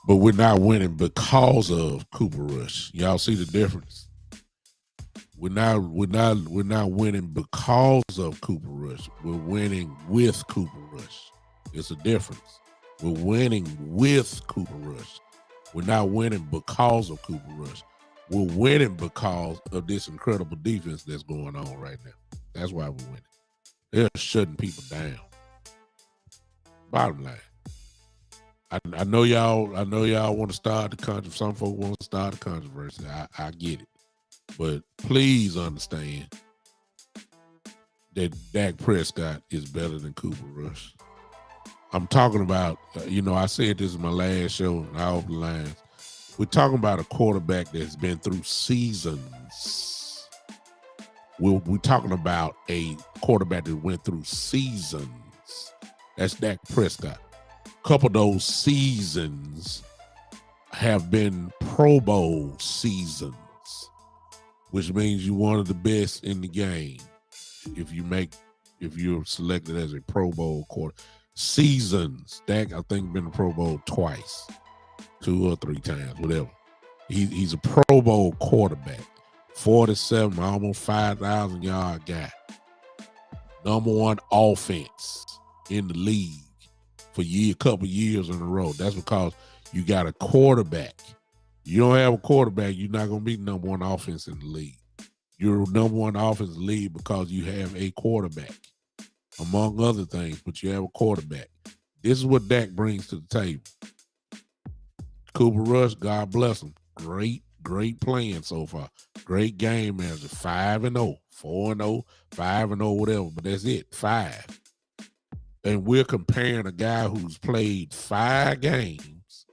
But we're not winning because of Cooper Rush. Y'all see the difference? We're not winning because of Cooper Rush. We're winning with Cooper Rush. It's a difference. We're winning with Cooper Rush. We're not winning because of Cooper Rush. We're winning because of this incredible defense that's going on right now. That's why we're winning. They're shutting people down. Bottom line. I know y'all want to start the controversy. Some folks want to start the controversy. I get it. But please understand that Dak Prescott is better than Cooper Rush. I'm talking about, I said this in my last show, and I opened the lines. We're talking about a quarterback that's been through seasons. We're talking about a quarterback that went through seasons. That's Dak Prescott. A couple of those seasons have been Pro Bowl seasons, which means you're one of the best in the game if you're selected as a Pro Bowl quarterback. Seasons. Dak, I think, been to Pro Bowl twice. 2 or 3 times, whatever. He's a Pro Bowl quarterback, 47, almost 5,000 yard guy, number 1 offense in the league for couple years in a row. That's because you got a quarterback. You don't have a quarterback, you're not going to be number 1 offense in the league. You're number 1 offense in the league because you have a quarterback, among other things, but you have a quarterback. This is what Dak brings to the table. Cooper Rush, God bless him. Great playing so far. Great game manager. 5-0, 4-0, 5-0, whatever, but that's it. 5. And we're comparing a guy who's played 5 games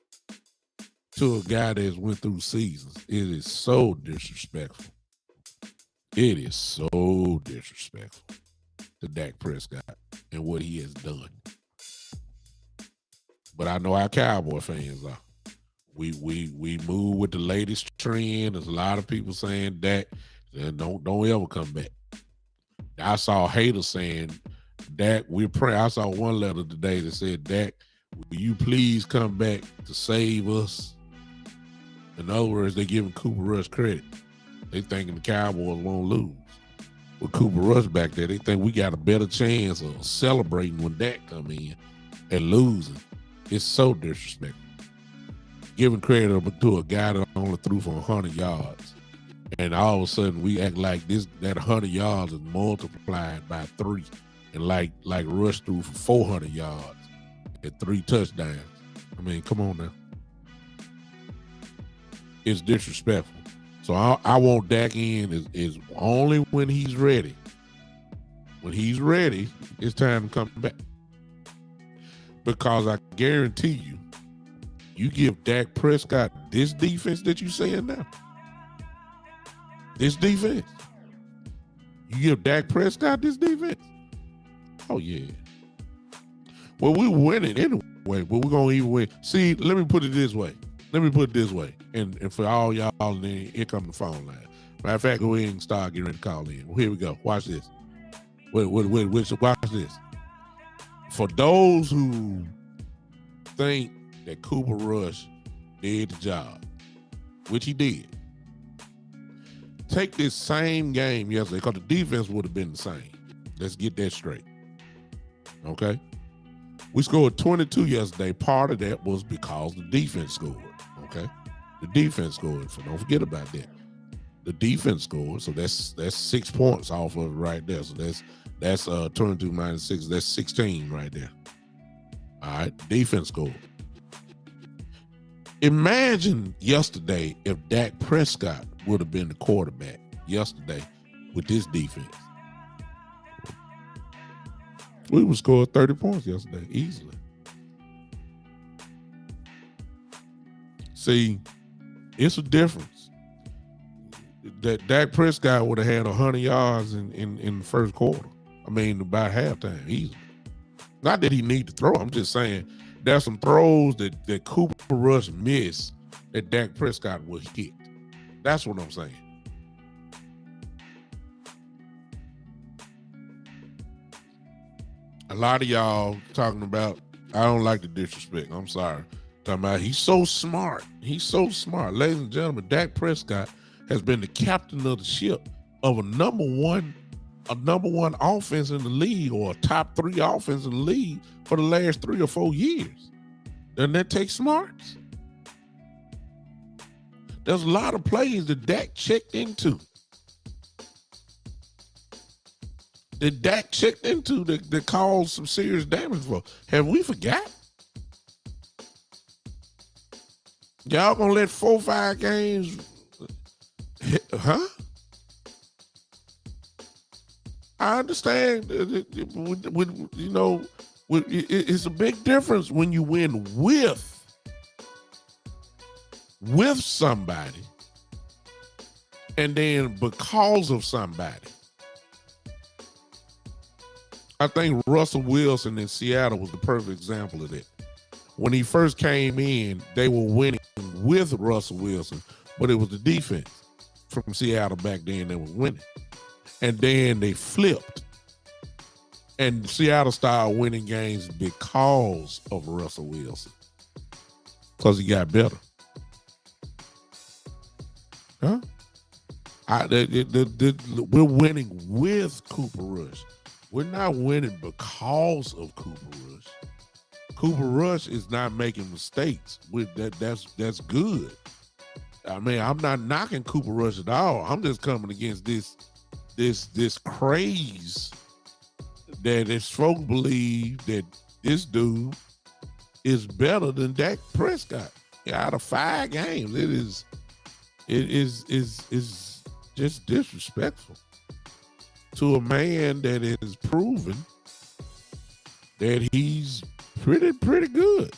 to a guy that's went through seasons. It is so disrespectful. It is so disrespectful to Dak Prescott and what he has done. But I know our Cowboy fans are. We move with the latest trend. There's a lot of people saying Dak, don't ever come back. I saw haters saying, Dak, we're praying. I saw one letter today that said, Dak, will you please come back to save us? In other words, they're giving Cooper Rush credit. They thinking the Cowboys won't lose. With Cooper Rush back there, they think we got a better chance of celebrating when Dak come in and losing. It's so disrespectful. Giving credit to a guy that only threw for 100 yards. And all of a sudden we act like that 100 yards is multiplied by 3. And like Rush threw for 400 yards and 3 touchdowns. I mean, come on now. It's disrespectful. So I want Dak in is only when he's ready. When he's ready, it's time to come back. Because I guarantee you give Dak Prescott this defense that you saying now. This defense. You give Dak Prescott this defense. Oh, yeah. Well, we're winning anyway, but we're going to even win. See, let me put it this way. And for all y'all, and then here come the phone line. Matter of fact, go ahead and start getting ready to call in. Well, here we go. Watch this. Watch this. For those who think that Cooper Rush did the job, which he did, take this same game yesterday, because the defense would have been the same. Let's get that straight. Okay? We scored 22 yesterday. Part of that was because the defense scored. Okay? The defense scored, so don't forget about that. The defense scored, so that's 6 points off of it right there. So that's 22 minus 6, that's 16 right there. All right, defense scored. Imagine yesterday if Dak Prescott would have been the quarterback yesterday with this defense. We would score 30 points yesterday, easily. See, it's a difference. That Dak Prescott would have had 100 yards in the first quarter. I mean, about halftime, easily. Not that he need to throw. I'm just saying there's some throws that Cooper Rush missed that Dak Prescott would hit. That's what I'm saying. A lot of y'all talking about, I don't like the disrespect. I'm sorry. Talking about he's so smart. He's so smart. Ladies and gentlemen, Dak Prescott has been the captain of the ship of a number one offense in the league, or a top 3 offense in the league for the last 3 or 4 years. Doesn't that take smarts? There's a lot of plays that Dak checked into. That caused some serious damage for. Have we forgot? Y'all gonna let 4 or 5 games, huh? I understand, it's a big difference when you win with somebody and then because of somebody. I think Russell Wilson in Seattle was the perfect example of that. When he first came in, they were winning with Russell Wilson, but it was the defense from Seattle back then that was winning. And then they flipped. And Seattle started winning games because of Russell Wilson. because he got better. Huh? We're winning with Cooper Rush. We're not winning because of Cooper Rush. Cooper Rush is not making mistakes. That's good. I mean, I'm not knocking Cooper Rush at all. I'm just coming against this craze that his folks believe that this dude is better than Dak Prescott. Out of 5 games, it is just disrespectful to a man that has proven that he's pretty good.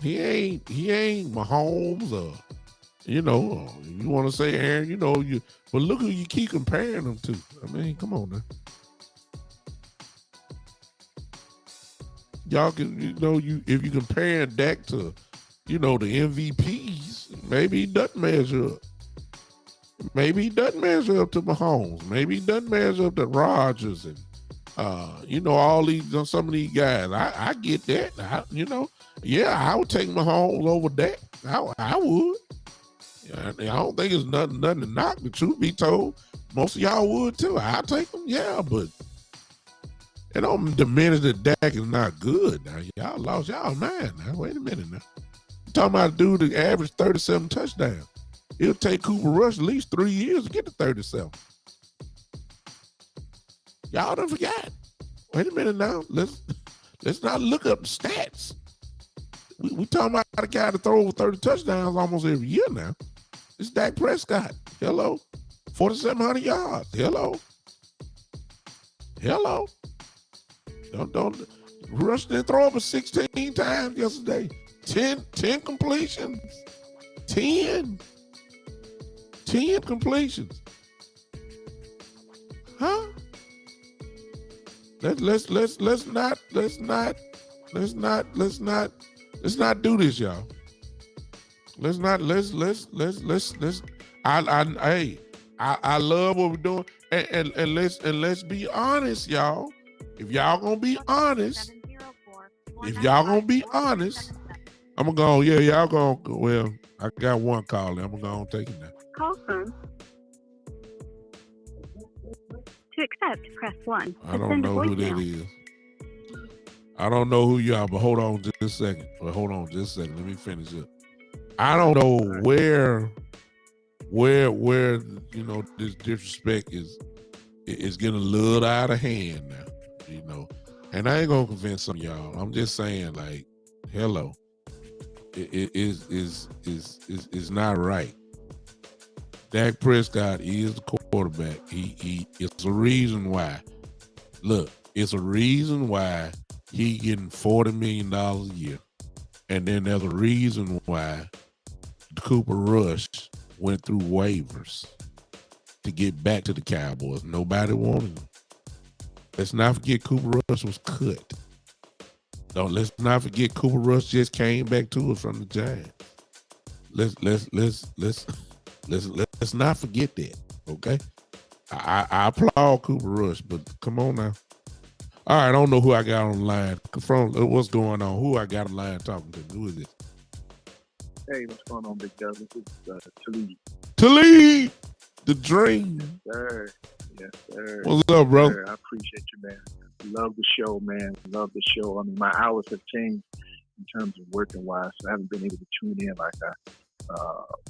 He ain't Mahomes or if you want to say Aaron, but look who you keep comparing him to. I mean, come on now. Y'all can, if you compare Dak to, the MVPs, maybe he doesn't measure up. Maybe he doesn't measure up to Mahomes. Maybe he doesn't measure up to Rodgers and, all these, some of these guys. I get that. I would take Mahomes over Dak. I would. I don't think it's nothing to knock. The truth be told, most of y'all would too. I'll take them, but it don't diminish that Dak is not good. Now y'all lost y'all mind. Now wait a minute. Now you're talking about a dude that averaged 37 touchdowns. It'll take Cooper Rush at least 3 years to get to 37. Y'all done forgot. Wait a minute now. Let's not look up the stats. We talking about a guy to throw over 30 touchdowns almost every year now. It's Dak Prescott. Hello. 4,700 yards. Hello. Don't Rush didn't throw over 16 times yesterday. 10 completions. 10 completions. Huh? Let's not do this, y'all. I love what we're doing. And let's be honest, y'all. If y'all gonna be honest, I'm gonna go, y'all gonna go. Well, I got one call. I'm gonna go and take it now. Call from. To accept, press 1. I don't know who that is. I don't know who you are, but hold on just a second. Let me finish up. I don't know where this disrespect is getting a little out of hand now, And I ain't gonna convince some of y'all. I'm just saying, like, hello. It is not right. Dak Prescott is the quarterback. It's a reason why. Look, it's a reason why he getting $40 million a year. And then there's a reason why Cooper Rush went through waivers to get back to the Cowboys. Nobody wanted him. Let's not forget Cooper Rush was cut. Let's not forget Cooper Rush just came back to us from the Giants. Let's not forget that, okay? I applaud Cooper Rush, but come on now. All right, I don't know who I got on the line. What's going on? Who I got on the line talking to? Who is it? Hey, what's going on, Big Doug? This is Talib. Talib, the dream. Yes, sir. What's up, bro? Sir, I appreciate you, man. Love the show, man. Love the show. I mean, my hours have changed in terms of working wise, so I haven't been able to tune in like I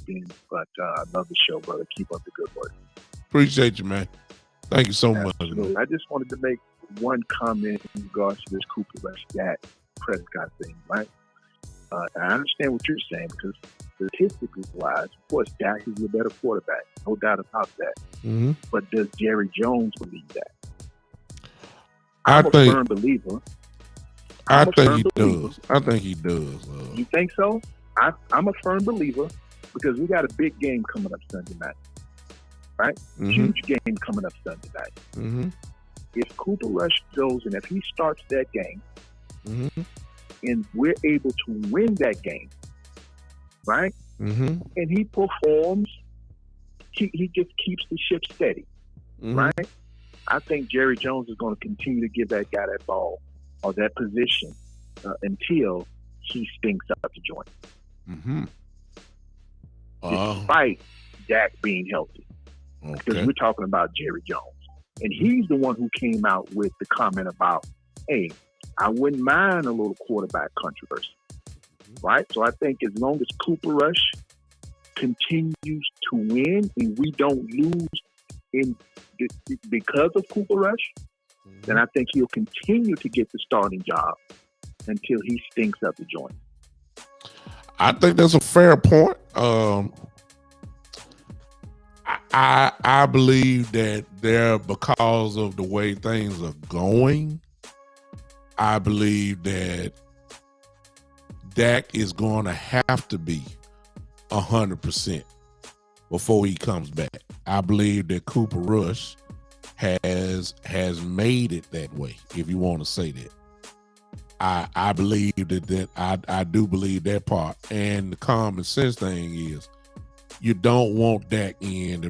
been. But I love the show, brother. Keep up the good work. Appreciate you, man. Thank you so much. Man. I just wanted to make one comment in regards to this Cooper Rush Dak Prescott thing, right? I understand what you're saying because statistically wise, of course, Dak is a better quarterback, no doubt about that. Mm-hmm. But does Jerry Jones believe that? I'm a firm believer. I think he does. You think so? I'm a firm believer because we got a big game coming up Sunday night, right? Mm-hmm. Huge game coming up Sunday night. Mm-hmm. If Cooper Rush goes and if he starts that game, mm-hmm. and we're able to win that game, right? Mm-hmm. And he performs, he just keeps the ship steady, mm-hmm. right? I think Jerry Jones is going to continue to give that guy that ball or that position until he stinks up the joint. Mm-hmm. despite Dak being healthy. Because Okay. we're talking about Jerry Jones. And he's the one who came out with the comment about, hey, I wouldn't mind a little quarterback controversy. Right? So I think as long as Cooper Rush continues to win and we don't lose in because of Cooper Rush, then I think he'll continue to get the starting job until he stinks up the joint. I think that's a fair point. I believe that because of the way things are going, I believe that Dak is going to have to be 100% before he comes back. I believe that Cooper Rush has made it that way, if you want to say that. I believe that I do believe that part. And the common sense thing is you don't want Dak in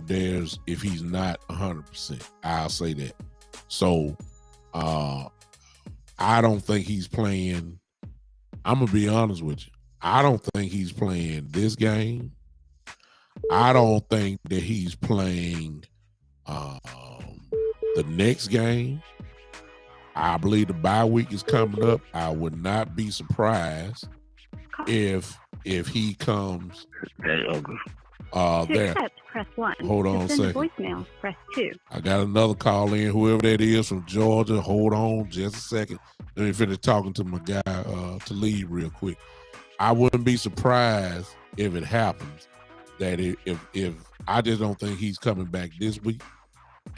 if he's not 100%. I'll say that. So I don't think he's playing. I'm gonna be honest with you. I don't think he's playing this game. I don't think that he's playing the next game. I believe the bye week is coming up. I would not be surprised if he comes To there. accept, press 1. Hold on a to send second. a voicemail, press 2. I got another call in, whoever that is from Georgia. Hold on just a second. Let me finish talking to my guy to leave real quick. I wouldn't be surprised if it happens that if I just don't think he's coming back this week.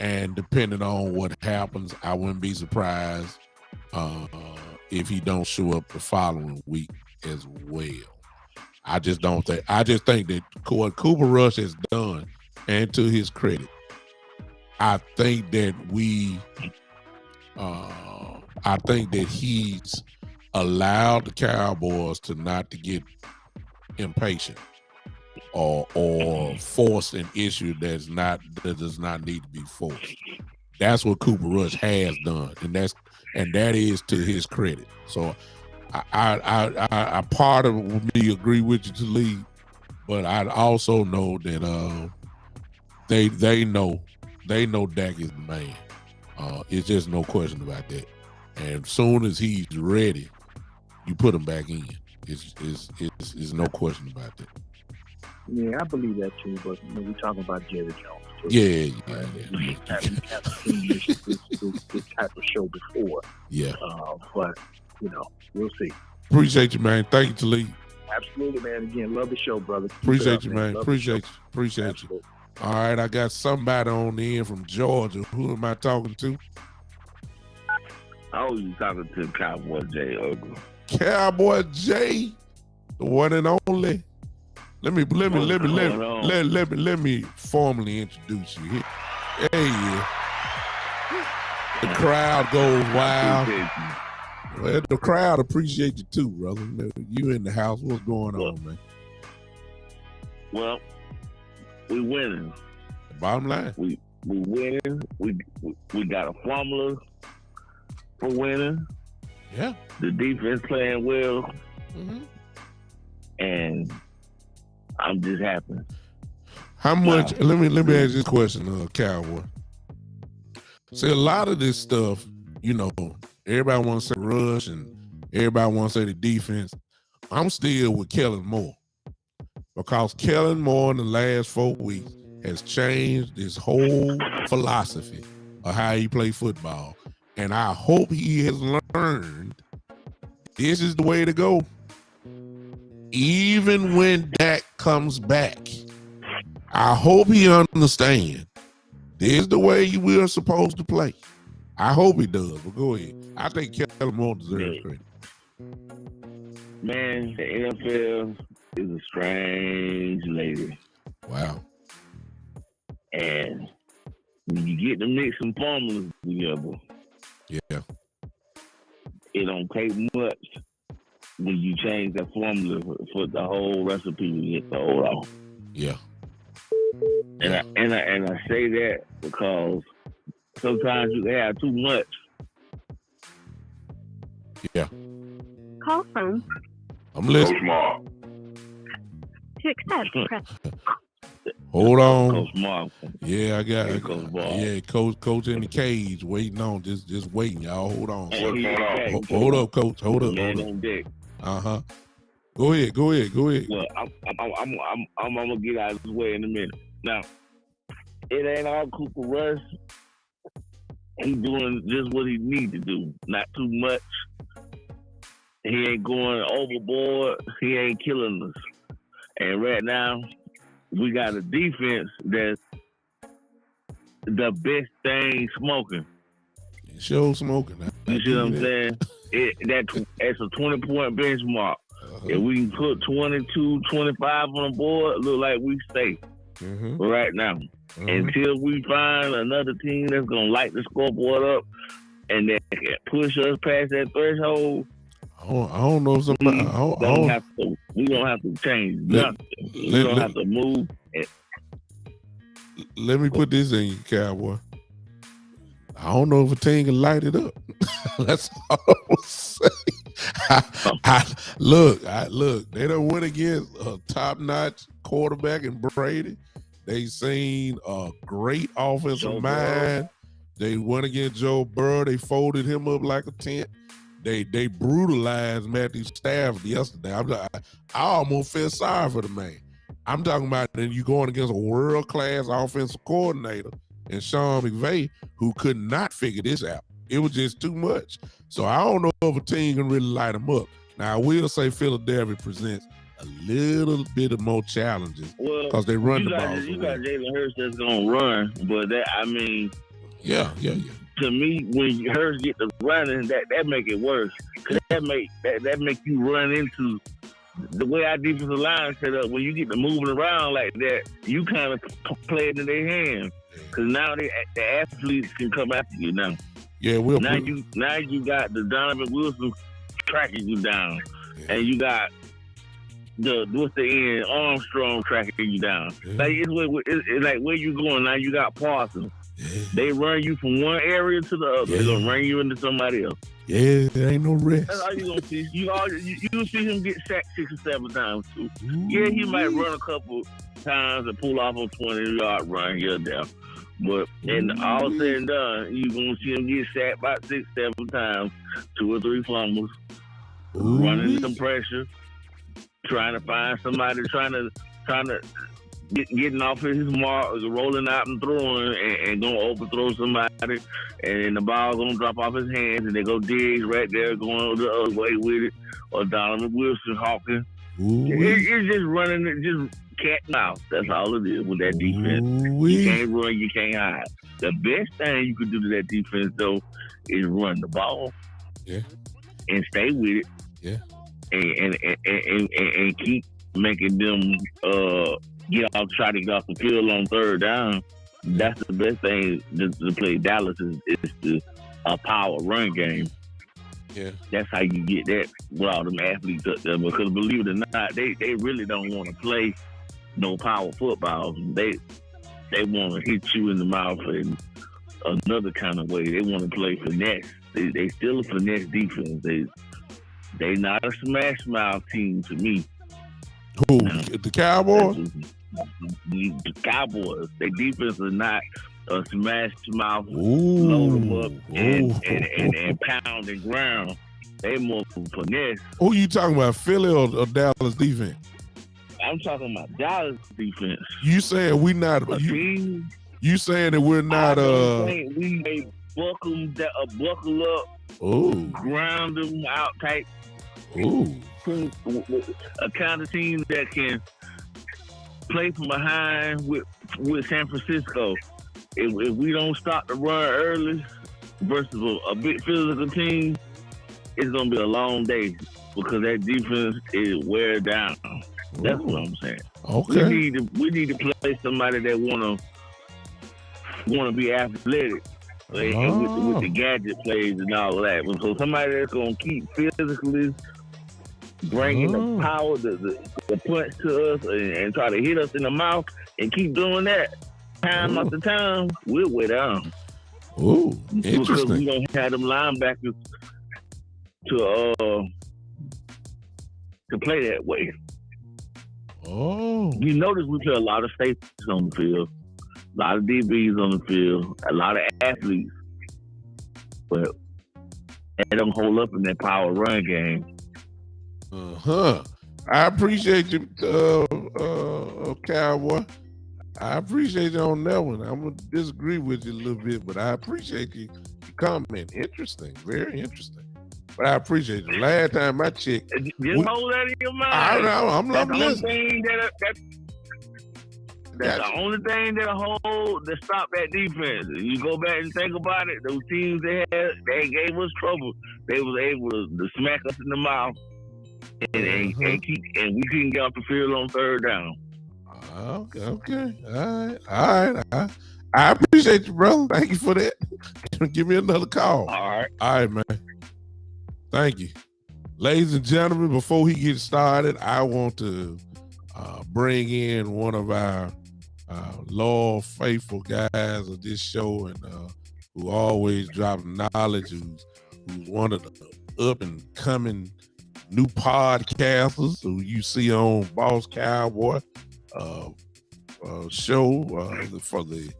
And depending on what happens, I wouldn't be surprised if he don't show up the following week as well. I just think that what Cooper Rush has done, and to his credit, I think that he's allowed the Cowboys not to get impatient or force an issue that does not need to be forced. That's what Cooper Rush has done, and that is to his credit. So I part of me agree with you to lead, but I also know that they know Dak is the man. It's just no question about that. And as soon as he's ready, you put him back in. It's no question about that. Yeah, I believe that too. But we're talking about Jerry Jones too. Yeah. We haven't seen this type of show before. Yeah. But we'll see. Appreciate you, man. Thank you, Talib. Absolutely, man. Again, love the show, brother. Keep Appreciate up, you, man. Appreciate you. All right, I got somebody on the end from Georgia. Who am I talking to? Oh, you talking to Cowboy J. Ogle. Cowboy J, the one and only. Let me formally introduce you. Hey, the crowd goes wild. Well, the crowd appreciate you too, brother. You in the house. What's going on, man? Well, we winning. The bottom line. We winning. We got a formula for winning. Yeah. The defense playing well. Mm-hmm. And I'm just happy. How much? Wow. Let me ask this question, Cowboy. See, a lot of this stuff, everybody wants to say rush and everybody wants to say the defense. I'm still with Kellen Moore because Kellen Moore in the last 4 weeks has changed his whole philosophy of how he plays football. And I hope he has learned this is the way to go. Even when Dak comes back, I hope he understands this is the way we are supposed to play. I hope he does, but go ahead. I think Kellen Moore deserves credit. Man, the NFL is a strange lady. Wow. And when you get to mix some formulas together, yeah, it don't take much when you change that formula for the whole recipe to get the hold on. Yeah. And I say that because sometimes you have too much. Yeah. Call from. I'm listening. To accept, press. Hold on. Coach Mark. Yeah, I got Coach Ball. yeah, coach in the cage waiting on, just waiting, y'all. Hold on. Hold up, coach. Hold up. Man on deck. Uh-huh. Go ahead. Well, I'm gonna get out of his way in a minute. Now, it ain't all Cooper Rush. He doing just what he need to do. Not too much. He ain't going overboard. He ain't killing us. And right now, we got a defense that's the best thing smoking. Show smoking. You see what I'm saying? It's a 20-point benchmark. If we can put 22, 25 on the board, look like we stay right now. Until we find another team that's going to light the scoreboard up and that can push us past that threshold, I don't know if somebody. we don't have to change nothing. We don't have to move. Let me put this in you, Cowboy. I don't know if a team can light it up. That's all I'm saying. Look. They done went against a top-notch quarterback in Brady. They seen a great offensive mind. They went against Joe Burrow. They folded him up like a tent. They brutalized Matthew Stafford yesterday. I almost feel sorry for the man. I'm talking about then you going against a world-class offensive coordinator and Sean McVay, who could not figure this out. It was just too much. So I don't know if a team can really light them up. Now, I will say Philadelphia presents a little bit of more challenges because they run the ball. You got Jalen Hurts that's going to run, but Yeah. To me, when Hurts get to running, that make it worse. Cause that make you run into the way our defensive line set up. When you get to moving around like that, you kind of play it in their hands. Because now the athletes can come after you now. Yeah, now you got the Donovan Wilson tracking you down, and you got the Armstrong tracking you down. Like it's like where you going now? You got Parsons. They run you from one area to the other. They're gonna run you into somebody else. Yeah, there ain't no rest. That's all you gonna see. You see him get sacked 6 or 7 times too. Yeah, he might run a couple times and pull off a 20-yard run here and there. But and all said and done, you gonna see him get sacked about 6, 7 times, 2 or 3 fumbles, running some pressure, trying to find somebody, trying to getting off his mark, rolling out and throwing, and gonna overthrow somebody, and the ball gonna drop off his hands, and they go Diggs right there going the other way with it, or Donovan Wilson hawking. It's just running, just cat and mouse. That's all it is with that defense. You can't run, you can't hide. The best thing you can do to that defense, though, is run the ball, and stay with it, and keep making them try to get off the field on 3rd down. That's the best thing to play Dallas is a power run game. Yeah, that's how you get that with all them athletes up there. Because believe it or not, they really don't want to play no power football. They want to hit you in the mouth in another kind of way. They want to play finesse. They still a finesse defense. They not a smash mouth team to me. Who? The Cowboys? The Cowboys. Their defense is not a smash mouth, load them up and pound and ground. They more finesse. Who you talking about, Philly or Dallas defense? I'm talking about Dallas defense. You saying we not you saying that we're not we may buckle up, ground them out type. A kind of team that can play from behind with San Francisco. If we don't stop the run early versus a big physical team, it's gonna be a long day because that defense is wear down. That's what I'm saying. Okay. We need to play somebody that wanna be athletic. And with the gadget plays and all of that. So somebody that's gonna keep physically bringing the power, the punch to us and try to hit us in the mouth and keep doing that time after time, we're way down. Interesting. Because we don't have them linebackers to play that way. Oh. You notice we put a lot of safeties on the field, a lot of DBs on the field, a lot of athletes, but they don't hold up in that power run game. I appreciate you, Cowboy. I appreciate you on that one. I'm gonna disagree with you a little bit, but I appreciate you comment. Interesting, very interesting. But I appreciate you. Last time I checked, just hold that in your mind. I know. I'm listening. That's the only thing that stop that defense. You go back and think about it. Those teams they gave us trouble. They was able to smack us in the mouth, and we couldn't get off the field on third down. Okay. All right. I appreciate you, brother. Thank you for that. Give me another call. All right, man. Thank you. Ladies and gentlemen, before he gets started, I want to bring in one of our loyal, faithful guys of this show, and who always drop knowledge, who's one of the up and coming new podcasters who you see on Boss Cowboy show for the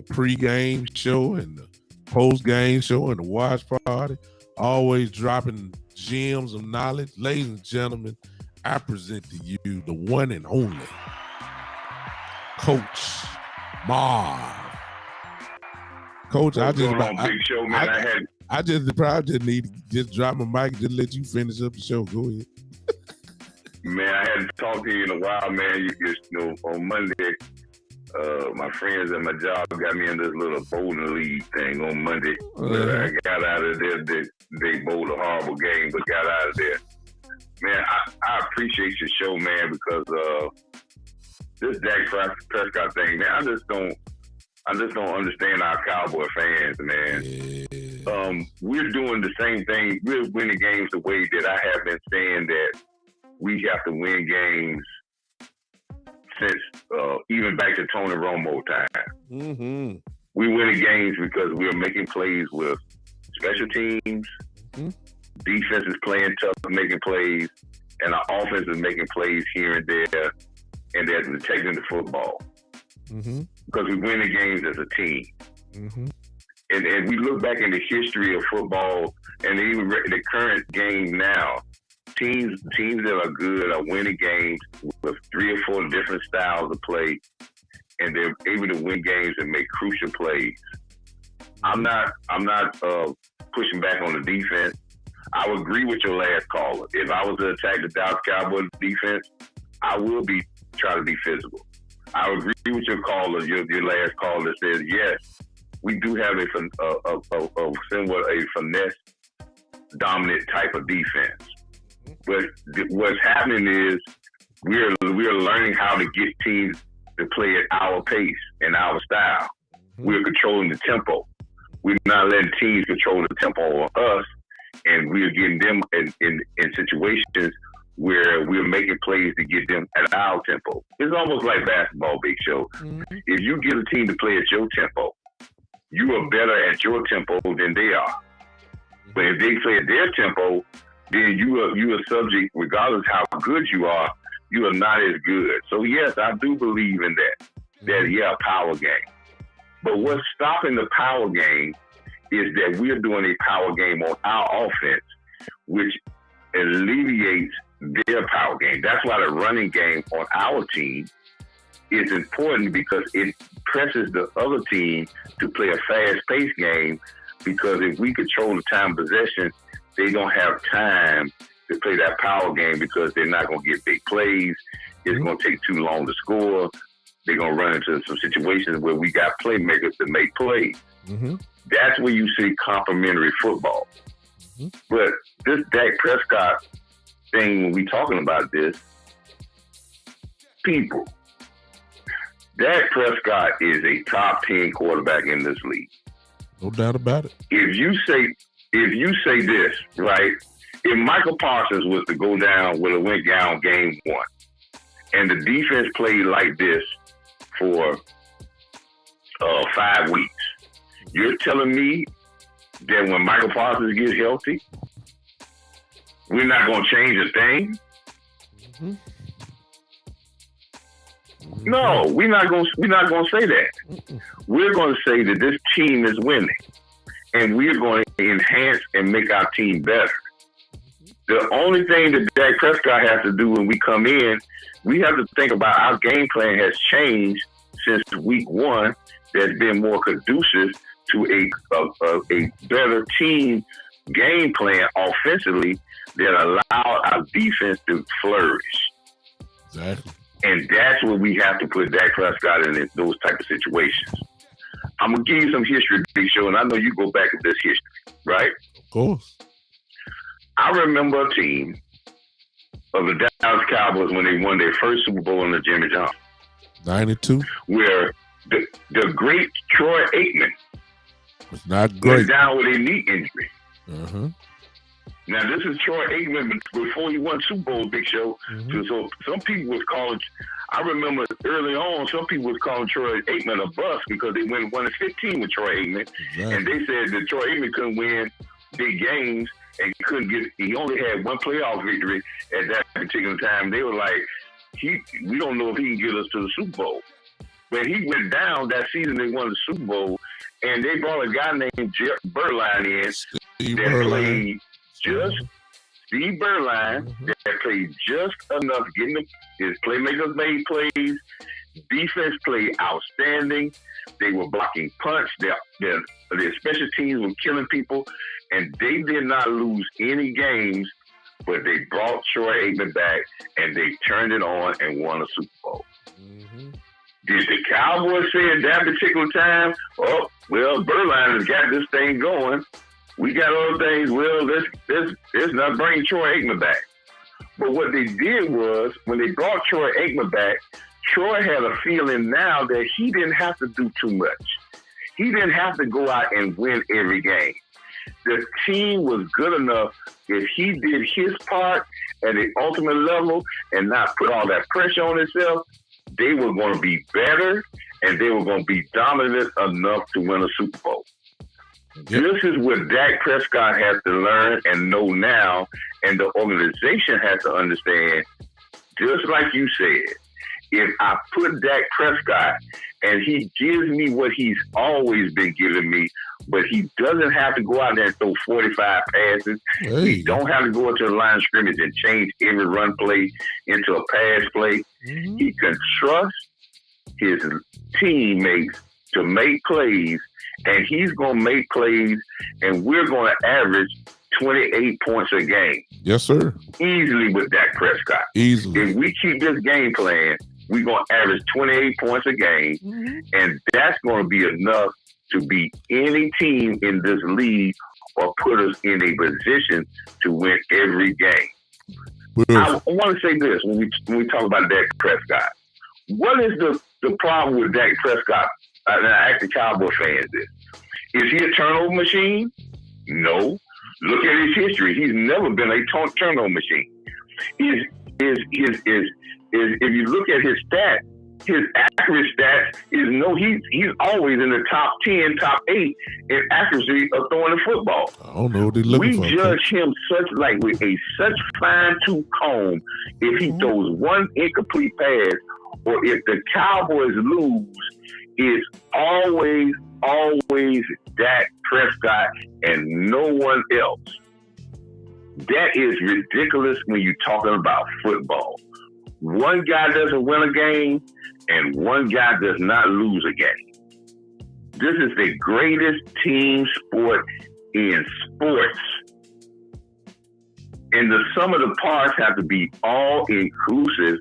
pregame show and the postgame show and the watch party. Always dropping gems of knowledge. Ladies and gentlemen, I present to you the one and only Coach Marv. Coach, I just probably just need to just drop my mic and just let you finish up the show. Go ahead. Man, I hadn't talked to you in a while, man. You know, on Monday, my friends at my job got me in this little bowling league thing on Monday. I got out of there. They bowled a horrible game, but got out of there. Man, I appreciate your show, man, because this Dak Prescott thing, man, I just don't understand our Cowboy fans, man. Yeah. We're doing the same thing. We're winning games the way that I have been saying that we have to win games since even back to Tony Romo time. Mm-hmm. We winning games because we're making plays with special teams. Mm-hmm. Defense is playing tough, making plays, and our offense is making plays here and there, and they're protecting the football. Mm-hmm. Because we win the games as a team. Mm-hmm. And we look back in the history of football and even the current game now, teams that are good are winning games with 3 or 4 different styles of play, and they're able to win games and make crucial plays. I'm not pushing back on the defense. I would agree with your last caller. If I was to attack the Dallas Cowboys defense, I will try to be physical. I would agree with your caller, your last caller that says, yes, we do have somewhat a finesse dominant type of defense. But what's happening is we're learning how to get teams to play at our pace and our style. We're controlling the tempo. We're not letting teams control the tempo on us, and we're getting them in situations where we're making plays to get them at our tempo. It's almost like basketball, Big Show. Mm-hmm. If you get a team to play at your tempo, you are better at your tempo than they are. But if they play at their tempo, then you are subject, regardless how good you are not as good. So yes, I do believe in that power game. But what's stopping the power game is that we're doing a power game on our offense, which alleviates their power game. That's why the running game on our team is important, because it presses the other team to play a fast-paced game, because if we control the time of possession, they don't have time to play that power game because they're not going to get big plays. It's going to take too long to score. They're going to run into some situations where we got playmakers to make plays. Mm-hmm. That's where you see complementary football. Mm-hmm. But this Dak Prescott thing, when we talking about this, people, Dak Prescott is a top 10 quarterback in this league. No doubt about it. If you say this, right, if Michael Parsons was to go down with a went down game 1, and the defense played like this for 5 weeks, you're telling me that when Michael Parsons gets healthy, we're not going to change a thing? Mm-hmm. No, we're not gonna say that. We're gonna say that this team is winning, and we're going to enhance and make our team better. The only thing that Dak Prescott has to do when we come in, we have to think about our game plan has changed since week one. That's been more conducive to a better team game plan offensively that allowed our defense to flourish. Exactly. And that's where we have to put Dak Prescott in those type of situations. I'm going to give you some history, Big Show, and I know you go back to this history, right? Of course. I remember a team of the Dallas Cowboys when they won their first Super Bowl under Jimmy Johnson. 92. Where the great Troy Aikman was not great. Went down with a knee injury. Uh-huh. Now, this is Troy Aikman before he won Super Bowl, Big Show. Mm-hmm. So some people was calling, I remember early on, some people was calling Troy Aikman a bust because they went 1-15 with Troy Aikman. Exactly. And they said that Troy Aikman couldn't win big games and he only had one playoff victory at that particular time. They were like, we don't know if he can get us to the Super Bowl. When he went down that season, they won the Super Bowl, and they brought a guy named Jeff Berline in Steve Berline that played just enough, getting his playmakers made plays, defense played outstanding. They were blocking punts. Their special teams were killing people, and they did not lose any games. But they brought Troy Aikman back, and they turned it on and won a Super Bowl. Mm-hmm. Did the Cowboys say at that particular time, oh, well, Berline has got this thing going. We got other things. Well, let's not bring Troy Aikman back. But what they did was, when they brought Troy Aikman back, Troy had a feeling now that he didn't have to do too much. He didn't have to go out and win every game. The team was good enough if he did his part at the ultimate level and not put all that pressure on himself, they were going to be better and they were going to be dominant enough to win a Super Bowl. Yep. This is what Dak Prescott has to learn and know now, and the organization has to understand, just like you said, if I put Dak Prescott and he gives me what he's always been giving me, but he doesn't have to go out there and throw 45 passes. Hey. He don't have to go into the line of scrimmage and change every run play into a pass play. Mm-hmm. He can trust his teammates to make plays, and he's going to make plays, and we're going to average 28 points a game. Yes, sir. Easily with Dak Prescott. Easily. If we keep this game plan, we're going to average 28 points a game, and that's going to be enough to beat any team in this league or put us in a position to win every game. I want to say this when we talk about Dak Prescott. What is the problem with Dak Prescott? And I ask the Cowboy fans this. Is he a turnover machine? No. Look at his history. He's never been a turnover machine. If you look at his stats, his accurate stats he's always in the top 10, top 8 in accuracy of throwing the football. I don't know what they're looking for. We judge him with such fine-tooth comb if he throws one incomplete pass or if the Cowboys lose. It's always Dak Prescott and no one else. That is ridiculous when you're talking about football. One guy doesn't win a game, and one guy does not lose a game. This is the greatest team sport in sports. And the sum of the parts have to be all inclusive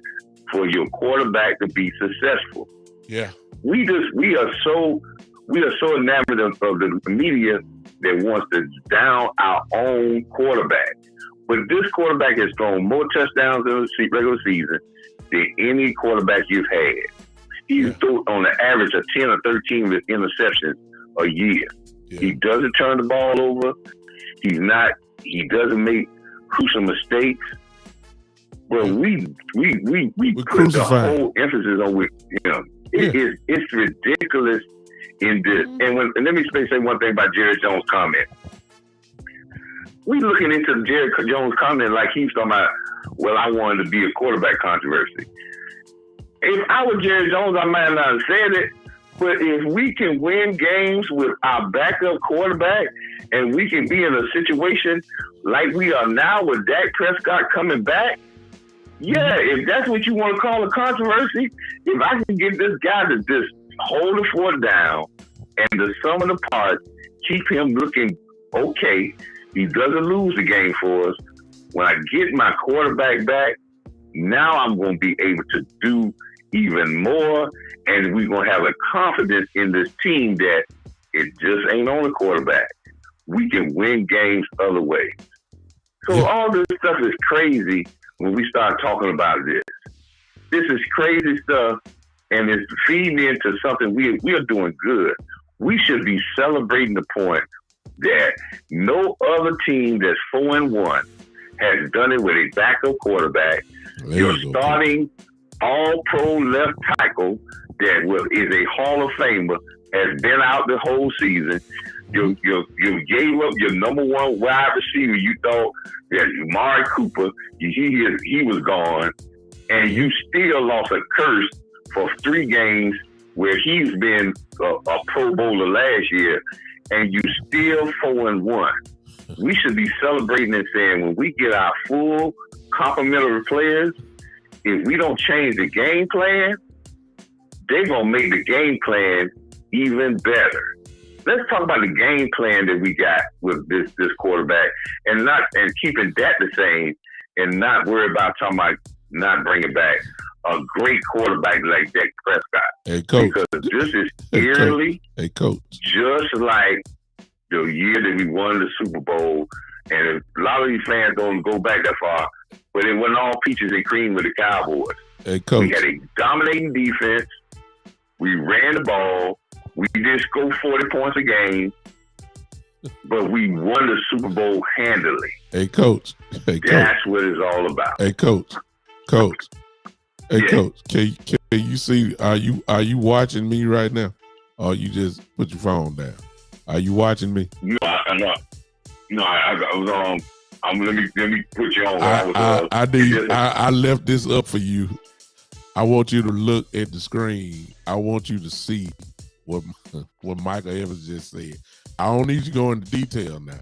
for your quarterback to be successful. Yeah. We are so enamored of the media that wants to down our own quarterback. But this quarterback has thrown more touchdowns in the regular season than any quarterback you've had. He's thrown on the average of 10 or 13 with interceptions a year. Yeah. He doesn't turn the ball over. He doesn't make crucial mistakes. Well, we put the whole emphasis on it's ridiculous in this. And let me say one thing about Jerry Jones' comment. We looking into Jerry Jones' comment like he's talking about, well, I wanted to be a quarterback controversy. If I was Jerry Jones, I might not have said it. But if we can win games with our backup quarterback and we can be in a situation like we are now with Dak Prescott coming back, yeah, if that's what you want to call a controversy, if I can get this guy to just hold the fort down and the sum of the parts, keep him looking okay, he doesn't lose the game for us. When I get my quarterback back, now I'm going to be able to do even more, and we're going to have a confidence in this team that it just ain't on the quarterback. We can win games other ways. So all this stuff is crazy when we start talking about this. This is crazy stuff, and it's feeding into something we are doing good. We should be celebrating the point that no other team that's 4-1 has done it with a backup quarterback. Your starting all-pro left tackle that is a Hall of Famer has been out the whole season. You gave up your number one wide receiver. You thought that Amari Cooper, he was gone, and you still lost a curse for 3 games where he's been a Pro Bowler last year, and you still 4-1. We should be celebrating and saying when we get our full complementary players, if we don't change the game plan, they're going to make the game plan even better. Let's talk about the game plan that we got with this quarterback and keeping that the same and not worry about talking about not bringing back a great quarterback like Dak Prescott. Hey, Coach. Because this is eerily just like the year that we won the Super Bowl, and a lot of these fans don't go back that far, but it wasn't all peaches and cream with the Cowboys. Hey, Coach. We had a dominating defense. We ran the ball. We didn't score 40 points a game, but we won the Super Bowl handily. Hey, Coach. That's what it's all about. Hey, Coach. Hey, Coach. Can you see? Are you watching me right now, or you just put your phone down? Are you watching me? No, I'm not. No, I was on. Let me put you on. I left this up for you. I want you to look at the screen. I want you to see what Michael Evans just said. I don't need you to go into detail now.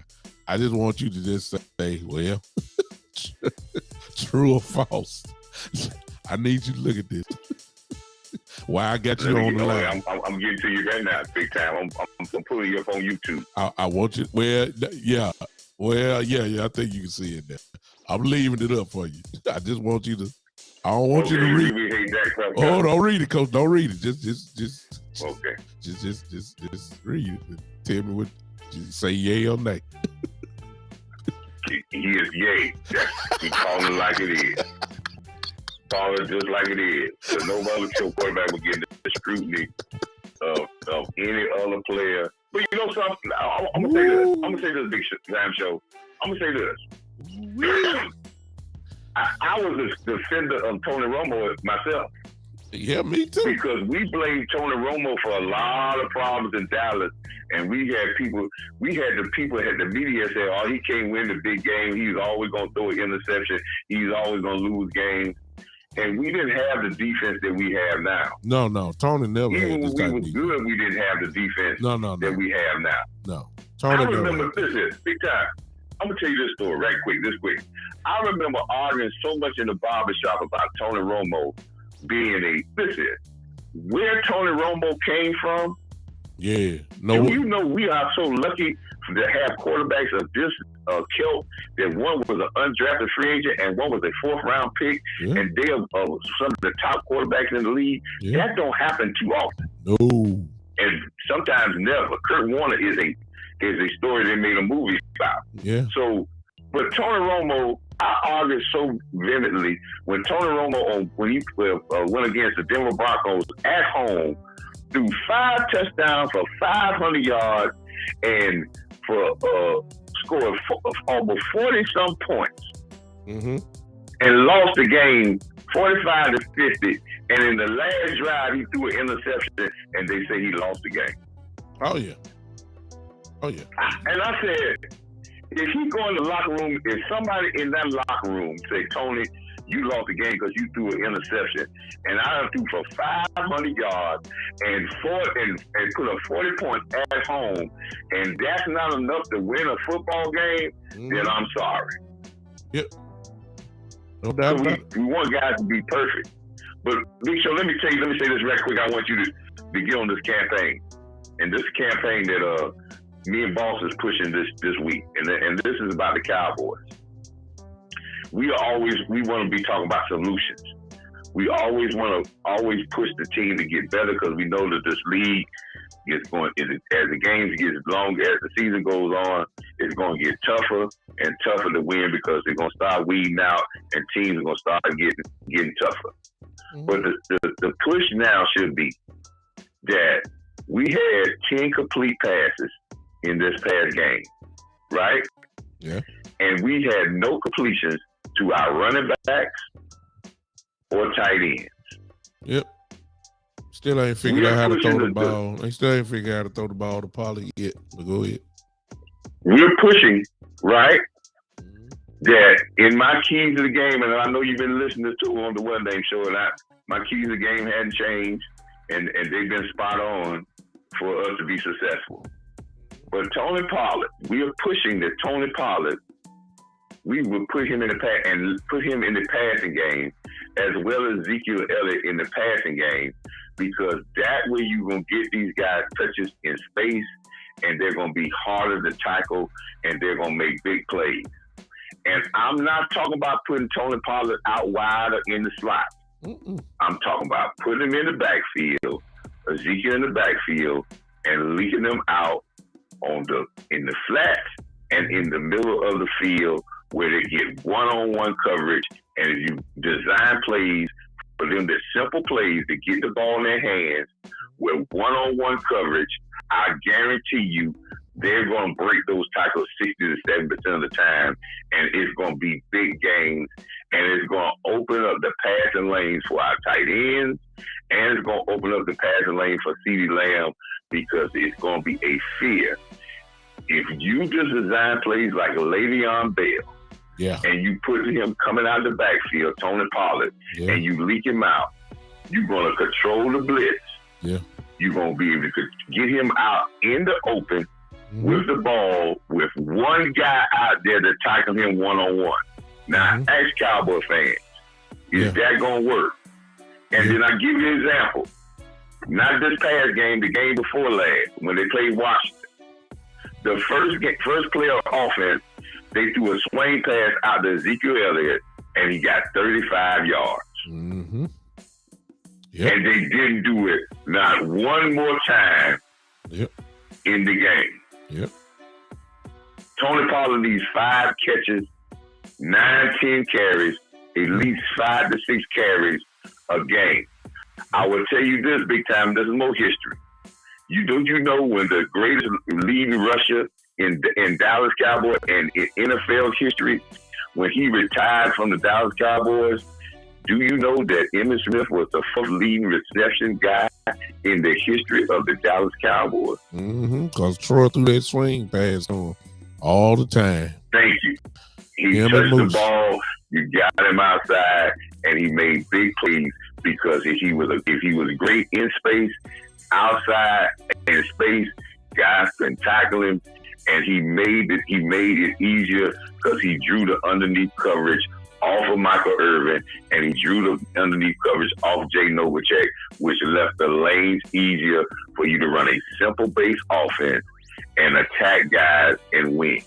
I just want you to just say, well, true or false. I need you to look at this. Why I got you on the line. I'm getting to you right now, big time. I'm pulling you up on YouTube. I want you. Well, yeah. I think you can see it there. I'm leaving it up for you. I just want you to. I don't want you to read. Oh, don't read it, Coach. Don't read it. Just. Okay. Just read it. And tell me what. Just say yay or nay. He is yay. He calling it like it is. Call it just like it is. Because no other quarterback will get the scrutiny of any other player. But you know something? I'm gonna say this. I'm gonna say this, big time show. I'm gonna say this. I was a defender of Tony Romo myself. Yeah, me too. Because we blamed Tony Romo for a lot of problems in Dallas, and we had the media say, "Oh, he can't win the big game. He's always gonna throw an interception. He's always gonna lose games." And we didn't have the defense that we have now. No. Tony never had this type of defense. Even when we were good, we didn't have the defense that we have now. No. Tony I remember this, big time. I'm going to tell you this story right quick, this quick. I remember arguing so much in the barbershop about Tony Romo being where Tony Romo came from. Yeah. No. You know, we are so lucky to have quarterbacks of this kilt, that one was an undrafted free agent and one was a 4th-round pick, and they are some of the top quarterbacks in the league. Yeah. That don't happen too often. No. And sometimes never. Kurt Warner is a story they made a movie about. Yeah. So, but Tony Romo, I argued so vehemently when Tony Romo, when he went against the Denver Broncos at home, threw 5 touchdowns for 500 yards and scored almost 40-some points, and lost the game 45-50. And in the last drive, he threw an interception, and they say he lost the game. Oh yeah. And I said, if he go in the locker room, if somebody in that locker room say, Tony, you lost the game because you threw an interception. And I threw for 500 yards and put a 40 points at home, and that's not enough to win a football game, then I'm sorry. Yep. No doubt So about it. we want guys to be perfect. But Big Show, let me say this right quick. I want you to get on this campaign. And this campaign that me and Boss is pushing this week. And this is about the Cowboys. We want to be talking about solutions. We always want to push the team to get better because we know that this league is going, as the games get longer, as the season goes on, it's going to get tougher and tougher to win because they're going to start weeding out and teams are going to start getting tougher. Mm-hmm. But the push now should be that we had 10 complete passes in this past game, right? Yeah. And we had no completions to our running backs or tight ends. Yep. Still ain't figured out how to throw the ball. They still ain't figured out how to throw the ball to Pollard yet. But go ahead. We're pushing, right? That in my keys of the game, and I know you've been listening to on the One Day Show, and my keys of the game hadn't changed, and they've been spot on for us to be successful. But Tony Pollard, we are pushing that Tony Pollard, we will put him in the passing game, as well as Ezekiel Elliott in the passing game, because that way you're going to get these guys touches in space, and they're going to be harder to tackle, and they're going to make big plays. And I'm not talking about putting Tony Pollard out wide or in the slot. I'm talking about putting him in the backfield, Ezekiel in the backfield, and leaking them out in the flats and in the middle of the field where they get one-on-one coverage. And if you design plays for them, the simple plays to get the ball in their hands with one-on-one coverage, I guarantee you they're going to break those tackles 60 to 70% of the time, and it's going to be big games, and it's going to open up the passing lanes for our tight ends, and it's going to open up the passing lane for CeeDee Lamb because it's going to be a fear. If you just design plays like Le'Veon Bell, and you put him coming out of the backfield, Tony Pollard, and you leak him out, you're going to control the blitz. Yeah. You're going to be able to get him out in the open with the ball, with one guy out there to tackle him one-on-one. Now, ask Cowboy fans, is that going to work? And then I give you an example. Not this past game, the game before last, when they played Washington. The first play of offense, they threw a swing pass out to Ezekiel Elliott, and he got 35 yards. Mm-hmm. Yep. And they didn't do it not one more time in the game. Yep. Tony Pollard needs 5 catches, 9-10 carries, at least 5 to 6 carries a game. I will tell you this, big time, this is more history. Don't you know when the greatest leading rusher in Dallas Cowboys and in NFL history, when he retired from the Dallas Cowboys, do you know that Emmitt Smith was the first leading reception guy in the history of the Dallas Cowboys? Because Troy threw that swing pass on all the time. Thank you. He touched the ball, you got him outside, and he made big plays because if he was great in space, outside in space, guys can tackle him, and he made it easier because he drew the underneath coverage off of Michael Irvin, and he drew the underneath coverage off Jay Novacek, which left the lanes easier for you to run a simple base offense and attack guys and win.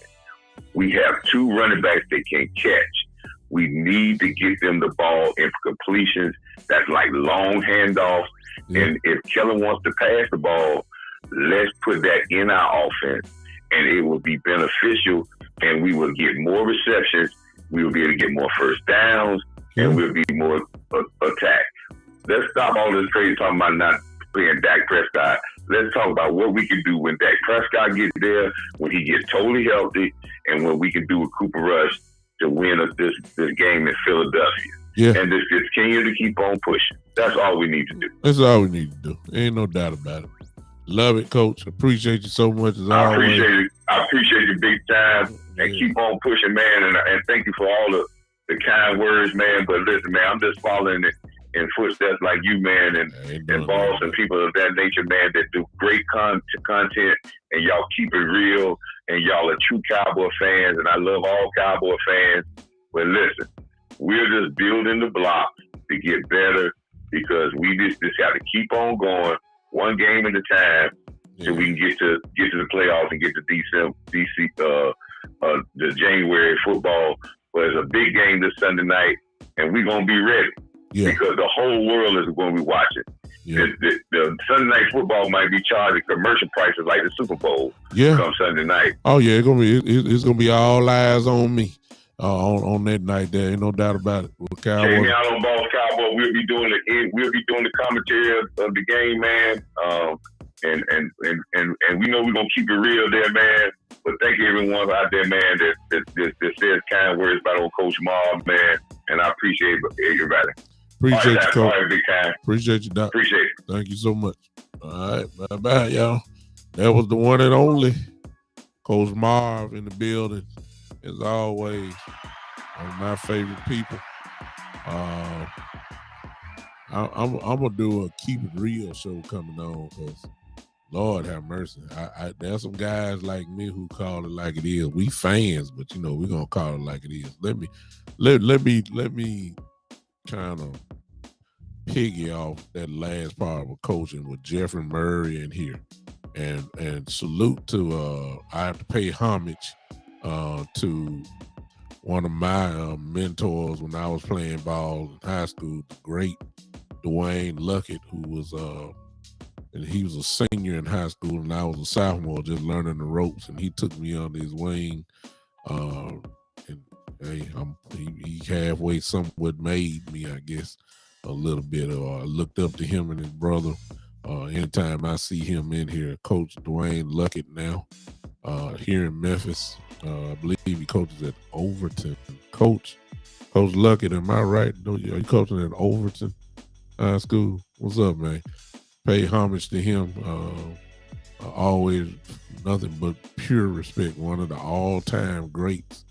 We have 2 running backs that can catch. We need to get them the ball in completions. That's like long handoffs. And if Kellen wants to pass the ball, let's put that in our offense, and it will be beneficial, and we will get more receptions. We will be able to get more first downs, and we'll be more attack. Let's stop all this crazy talking about not playing Dak Prescott. Let's talk about what we can do when Dak Prescott gets there, when he gets totally healthy, and what we can do with Cooper Rush to win this game in Philadelphia. Yeah. And just continue to keep on pushing. That's all we need to do. That's all we need to do. Ain't no doubt about it. Love it, Coach. Appreciate you so much as I always. appreciate you big time. And keep on pushing, man. And thank you for all the kind words, man. But listen, man, I'm just following it in footsteps like you, man, and boss and people of that nature, man, that do great content, and y'all keep it real, and y'all are true Cowboy fans, and I love all Cowboy fans. But listen, we're just building the blocks to get better, because we just got to keep on going, one game at a time, so we can get to the playoffs and get to the January football. But it's a big game this Sunday night, and we're gonna be ready because the whole world is going to be watching. Yeah. The Sunday night football might be charging commercial prices like the Super Bowl. Come Sunday night. Oh yeah, it's gonna be all eyes on me on that night. There ain't no doubt about it. Check me out on Boss Cowboy. We'll be doing the commentary of the game, man. And we know we're gonna keep it real there, man. But thank you everyone out there, man, that says kind words about old Coach Marv, man. And I appreciate everybody. Appreciate you, Coach. Big time. Appreciate you, Doc. Appreciate it. Thank you so much. All right, bye-bye, y'all. That was the one and only Coach Marv in the building, as always. One of my favorite people. I'm gonna do a Keep It Real show coming on, because Lord have mercy. There's some guys like me who call it like it is. We fans, but we're gonna call it like it is. Let me kind of piggy off that last part of coaching with Jeffrey Murray in here, and salute to I have to pay homage to one of my mentors when I was playing ball in high school, the great Dwayne Luckett, who was and he was a senior in high school and I was a sophomore, just learning the ropes, and he took me under his wing. And hey, he halfway somewhat made me, I guess, a little bit. I looked up to him and his brother. Anytime I see him in here, Coach Dwayne Luckett now, here in Memphis. I believe he coaches at Overton. Coach Luckett, am I right? Are you coaching at Overton High School? What's up, man? Pay homage to him. Always nothing but pure respect. One of the all-time greats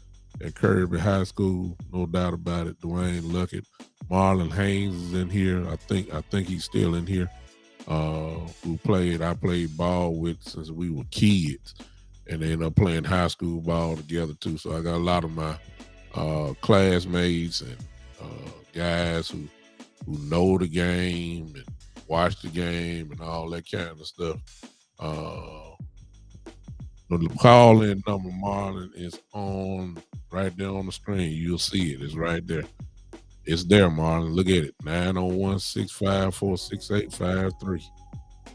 at Kirby High School, no doubt about it. Dwayne Luckett. Marlon Haynes is in here. I think he's still in here. I played ball with since we were kids, and they ended up playing high school ball together too. So I got a lot of my classmates and guys who know the game and watch the game and all that kind of stuff. The call-in number, Marlon, is on right there on the screen. You'll see it. It's right there. It's there, Marlon. Look at it. 901-654-6853.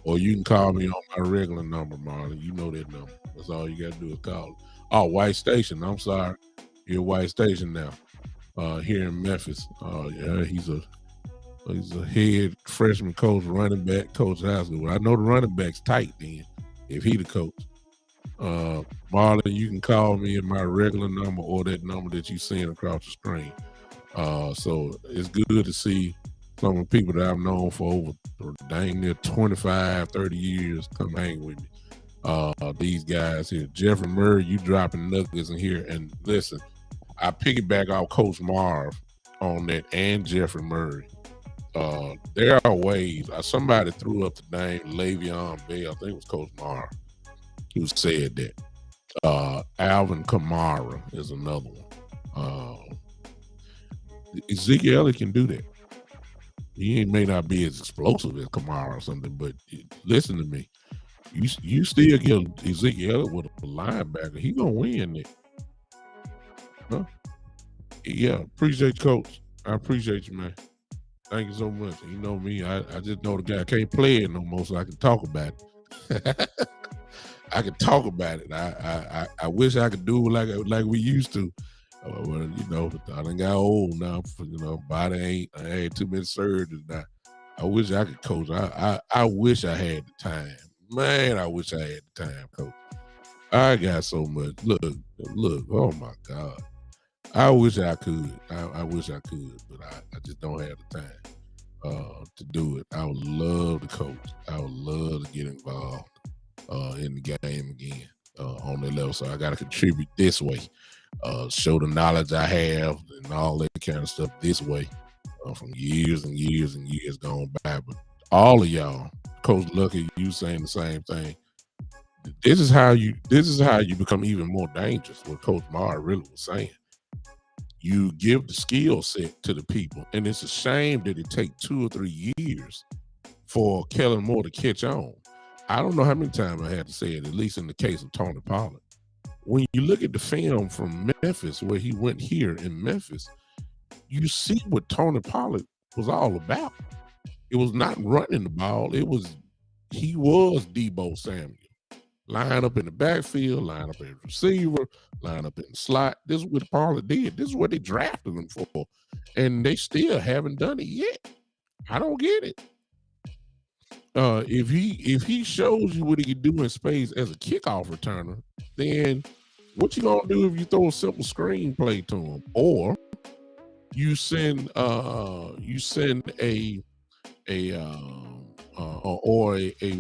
Or you can call me on my regular number, Marlon. You know that number. That's all you got to do is call it. Oh, White Station. I'm sorry. You're White Station now. Here in Memphis. Yeah, he's a head freshman coach, running back coach high school. I know the running back's tight then, if he the coach. Marlon, you can call me at my regular number or that number that you seeing across the screen. So it's good to see some of the people that I've known for over dang near 25, 30 years come hang with me. These guys here. Jeffrey Murray, you dropping nuggets in here. And listen, I piggyback off Coach Marv on that and Jeffrey Murray. There are ways. Somebody threw up the name Le'Veon Bell. I think it was Coach Marv who said that. Alvin Kamara is another one. Ezekiel can do that. He may not be as explosive as Kamara or something, but listen to me. You still get Ezekiel with a linebacker. He gonna win it. Huh? Yeah, appreciate you, Coach. I appreciate you, man. Thank you so much. You know me, I just know the guy can't play it no more, so I can talk about it. I can talk about it. I wish I could do it like we used to. Well, I done got old now. Body I had too many surgeries now. I wish I could coach. I wish I had the time. Man, I wish I had the time, Coach. I got so much. Look, oh my God. I wish I could. I wish I could, but I just don't have the time to do it. I would love to coach. I would love to get involved in the game again on that level. So I got to contribute this way. show the knowledge I have and all that kind of stuff this way from years and years and years gone by. But all of y'all, Coach Lucky, you saying the same thing. This is how you become even more dangerous. What Coach Mara really was saying. You give the skill set to the people, and it's a shame that it take 2 or 3 years for Kellen Moore to catch on. I don't know how many times I had to say it, at least in the case of Tony Pollard. When you look at the film from Memphis, where he went here in Memphis, you see what Tony Pollard was all about. It was not running the ball. He was Deebo Samuel. Line up in the backfield, line up as receiver, line up in the slot. This is what Pollard did. This is what they drafted him for. And they still haven't done it yet. I don't get it. If he shows you what he can do in space as a kickoff returner, then what you gonna do if you throw a simple screenplay to him, or you send a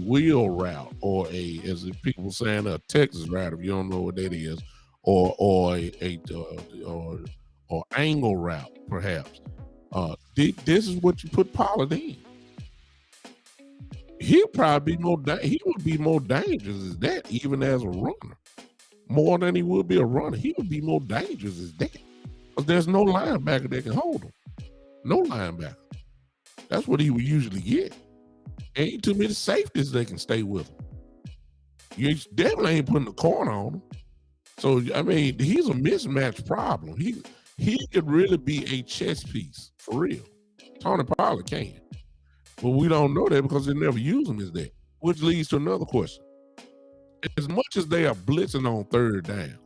wheel route, or as the people saying, a Texas route, if you don't know what that is, or angle route, perhaps. This is what you put Pollard in. He would be more dangerous as that, even as a runner, more than he would be a runner. He would be more dangerous as that, because there's no linebacker that can hold him. No linebacker. That's what he would usually get. Ain't too many safeties that can stay with him. You definitely ain't putting the corner on him. So I mean, he's a mismatch problem. He could really be a chess piece for real. Tony Pollard can. But we don't know that because they never use him as that, which leads to another question. As much as they are blitzing on third down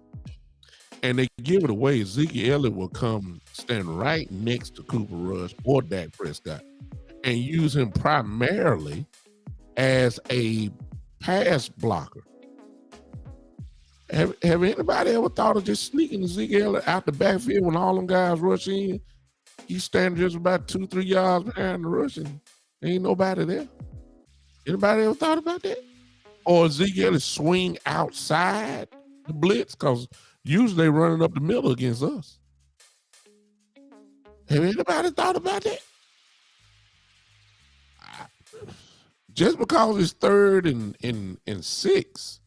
and they give it away, Ezekiel Elliott will come stand right next to Cooper Rush or Dak Prescott and use him primarily as a pass blocker. Have anybody ever thought of just sneaking Ezekiel Elliott out the backfield when all them guys rush in? He's standing just about 2-3 yards behind the rush and ain't nobody there. Anybody ever thought about that? Or Ezekiel is swing outside the blitz, because usually they're running up the middle against us. Have anybody thought about that? Just because it's 3rd and 6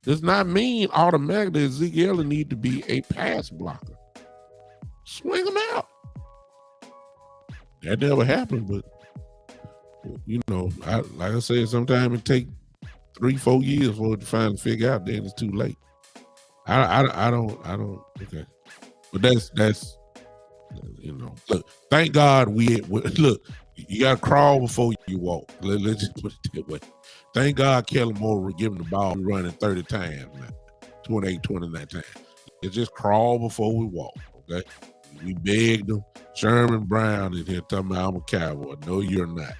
does not mean automatically Ezekiel need to be a pass blocker. Swing him out. That never happened, but you know, like I said, sometimes it take 3-4 years for it to finally figure out. Then it's too late. I don't. Okay, but that's you know. Look, thank God we look. You got to crawl before you walk. Let's just put it that way. Thank God Kellen Moore was giving the ball running 30 times now, 28, 29 times. It's just crawl before we walk. Okay, we begged them. Sherman Brown in here talking about I'm a Cowboy. No, you're not.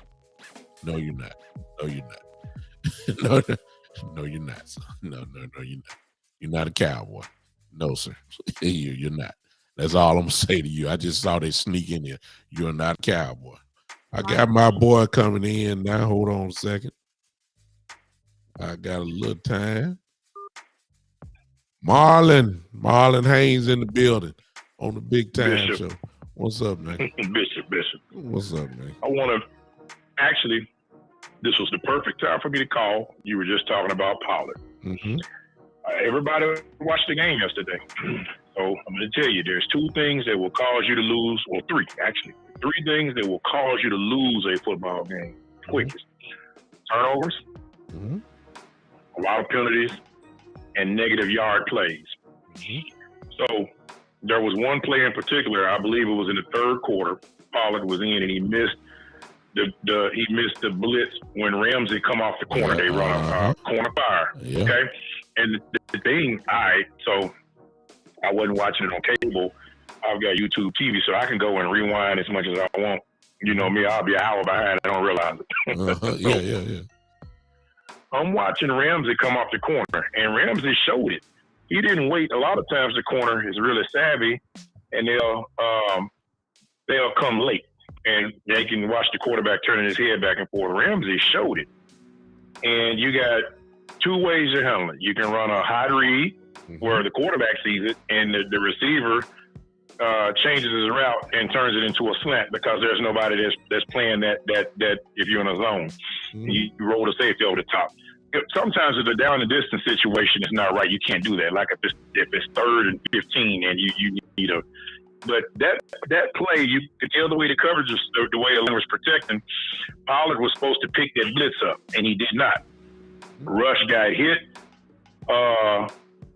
No, you're not. No, you're not. No, you're not, son. No, you're not. You're not a Cowboy. No, sir. You're not. That's all I'm gonna say to you. I just saw they sneak in here. You're not a Cowboy. I got my boy coming in now. Hold on a second. I got a little time. Marlon Haynes in the building on the Big Time Show. What's up, man? Bishop. What's up, man? I want to actually, this was the perfect time for me to call. You were just talking about Pollard. Mm-hmm. Everybody watched the game yesterday. So I'm going to tell you, there's 2 things that will cause you to lose, or 3 actually. 3 things that will cause you to lose a football game quickest. Turnovers, a lot of penalties, and negative yard plays. So there was one play in particular, I believe it was in the 3rd quarter, Pollard was in and he missed the blitz when Ramsey come off the corner. They run a corner fire. Yeah. Okay. And the thing, so I wasn't watching it on cable. I've got YouTube TV, so I can go and rewind as much as I want. You know me, I'll be an hour behind. I don't realize it. Yeah. I'm watching Ramsey come off the corner, and Ramsey showed it. He didn't wait. A lot of times the corner is really savvy, and they'll come late, and they can watch the quarterback turning his head back and forth. Ramsey showed it, and you got 2 ways to handle it. You can run a high read, where the quarterback sees it and the receiver changes his route and turns it into a slant because there's nobody that's playing that if you're in a zone. You roll the safety over the top. Sometimes if the down and distance situation is not right, you can't do that. Like if it's 3rd and 15 and you need a. But that play, you could tell the way the coverage was, the way the line was protecting. Pollard was supposed to pick that blitz up, and he did not. Rush got hit.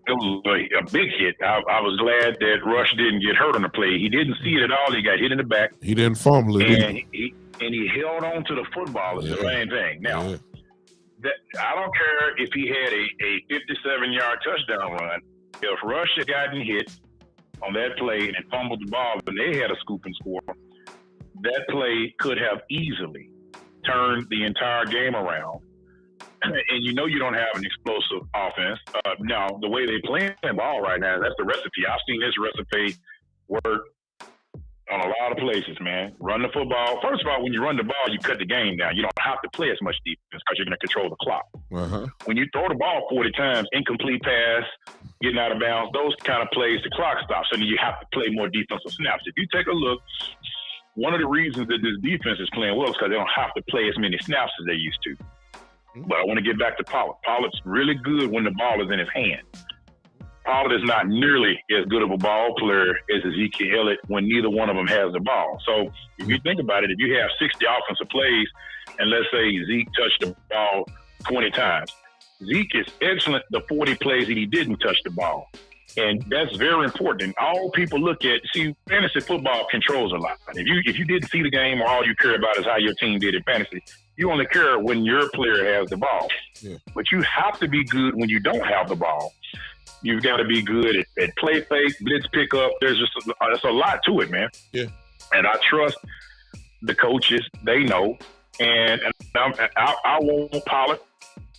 It was a big hit. I was glad that Rush didn't get hurt on the play. He didn't see it at all. He got hit in the back. He didn't fumble it. And he held on to the football. It's the main thing. Now, I don't care if he had a 57-yard touchdown run. If Rush had gotten hit on that play and fumbled the ball and they had a scoop and score, that play could have easily turned the entire game around. And you know you don't have an explosive offense. Now, the way they play the ball right now, that's the recipe. I've seen this recipe work on a lot of places, man. Run the football. First of all, when you run the ball, you cut the game down. You don't have to play as much defense because you're going to control the clock. When you throw the ball 40 times, incomplete pass, getting out of bounds, those kind of plays, the clock stops. So then you have to play more defensive snaps. If you take a look, one of the reasons that this defense is playing well is because they don't have to play as many snaps as they used to. But I want to get back to Pollard. Pollard's really good when the ball is in his hand. Pollard is not nearly as good of a ball player as Ezekiel Elliott when neither one of them has the ball. So if you think about it, if you have 60 offensive plays, and let's say Zeke touched the ball 20 times, Zeke is excellent the 40 plays that he didn't touch the ball. And that's very important. And all people look at, fantasy football controls a lot. If you didn't see the game or all you care about is how your team did in fantasy, you only care when your player has the ball. But you have to be good when you don't have the ball. You've got to be good at play fake, blitz pickup. There's a lot to it, man. And I trust the coaches. They know. And I want Pollard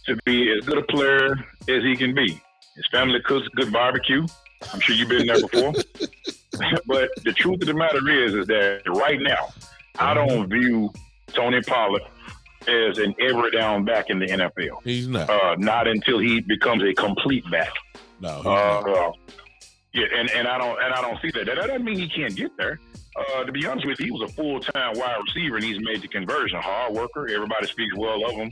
to be as good a player as he can be. His family cooks good barbecue. I'm sure you've been there before. But the truth of the matter is that right now, I don't view Tony Pollard as an every down back in the NFL. He's not. Not until he becomes a complete back. No. And I don't see that. That doesn't mean he can't get there. To be honest with you, he was a full-time wide receiver, and he's made the conversion. Hard worker. Everybody speaks well of him.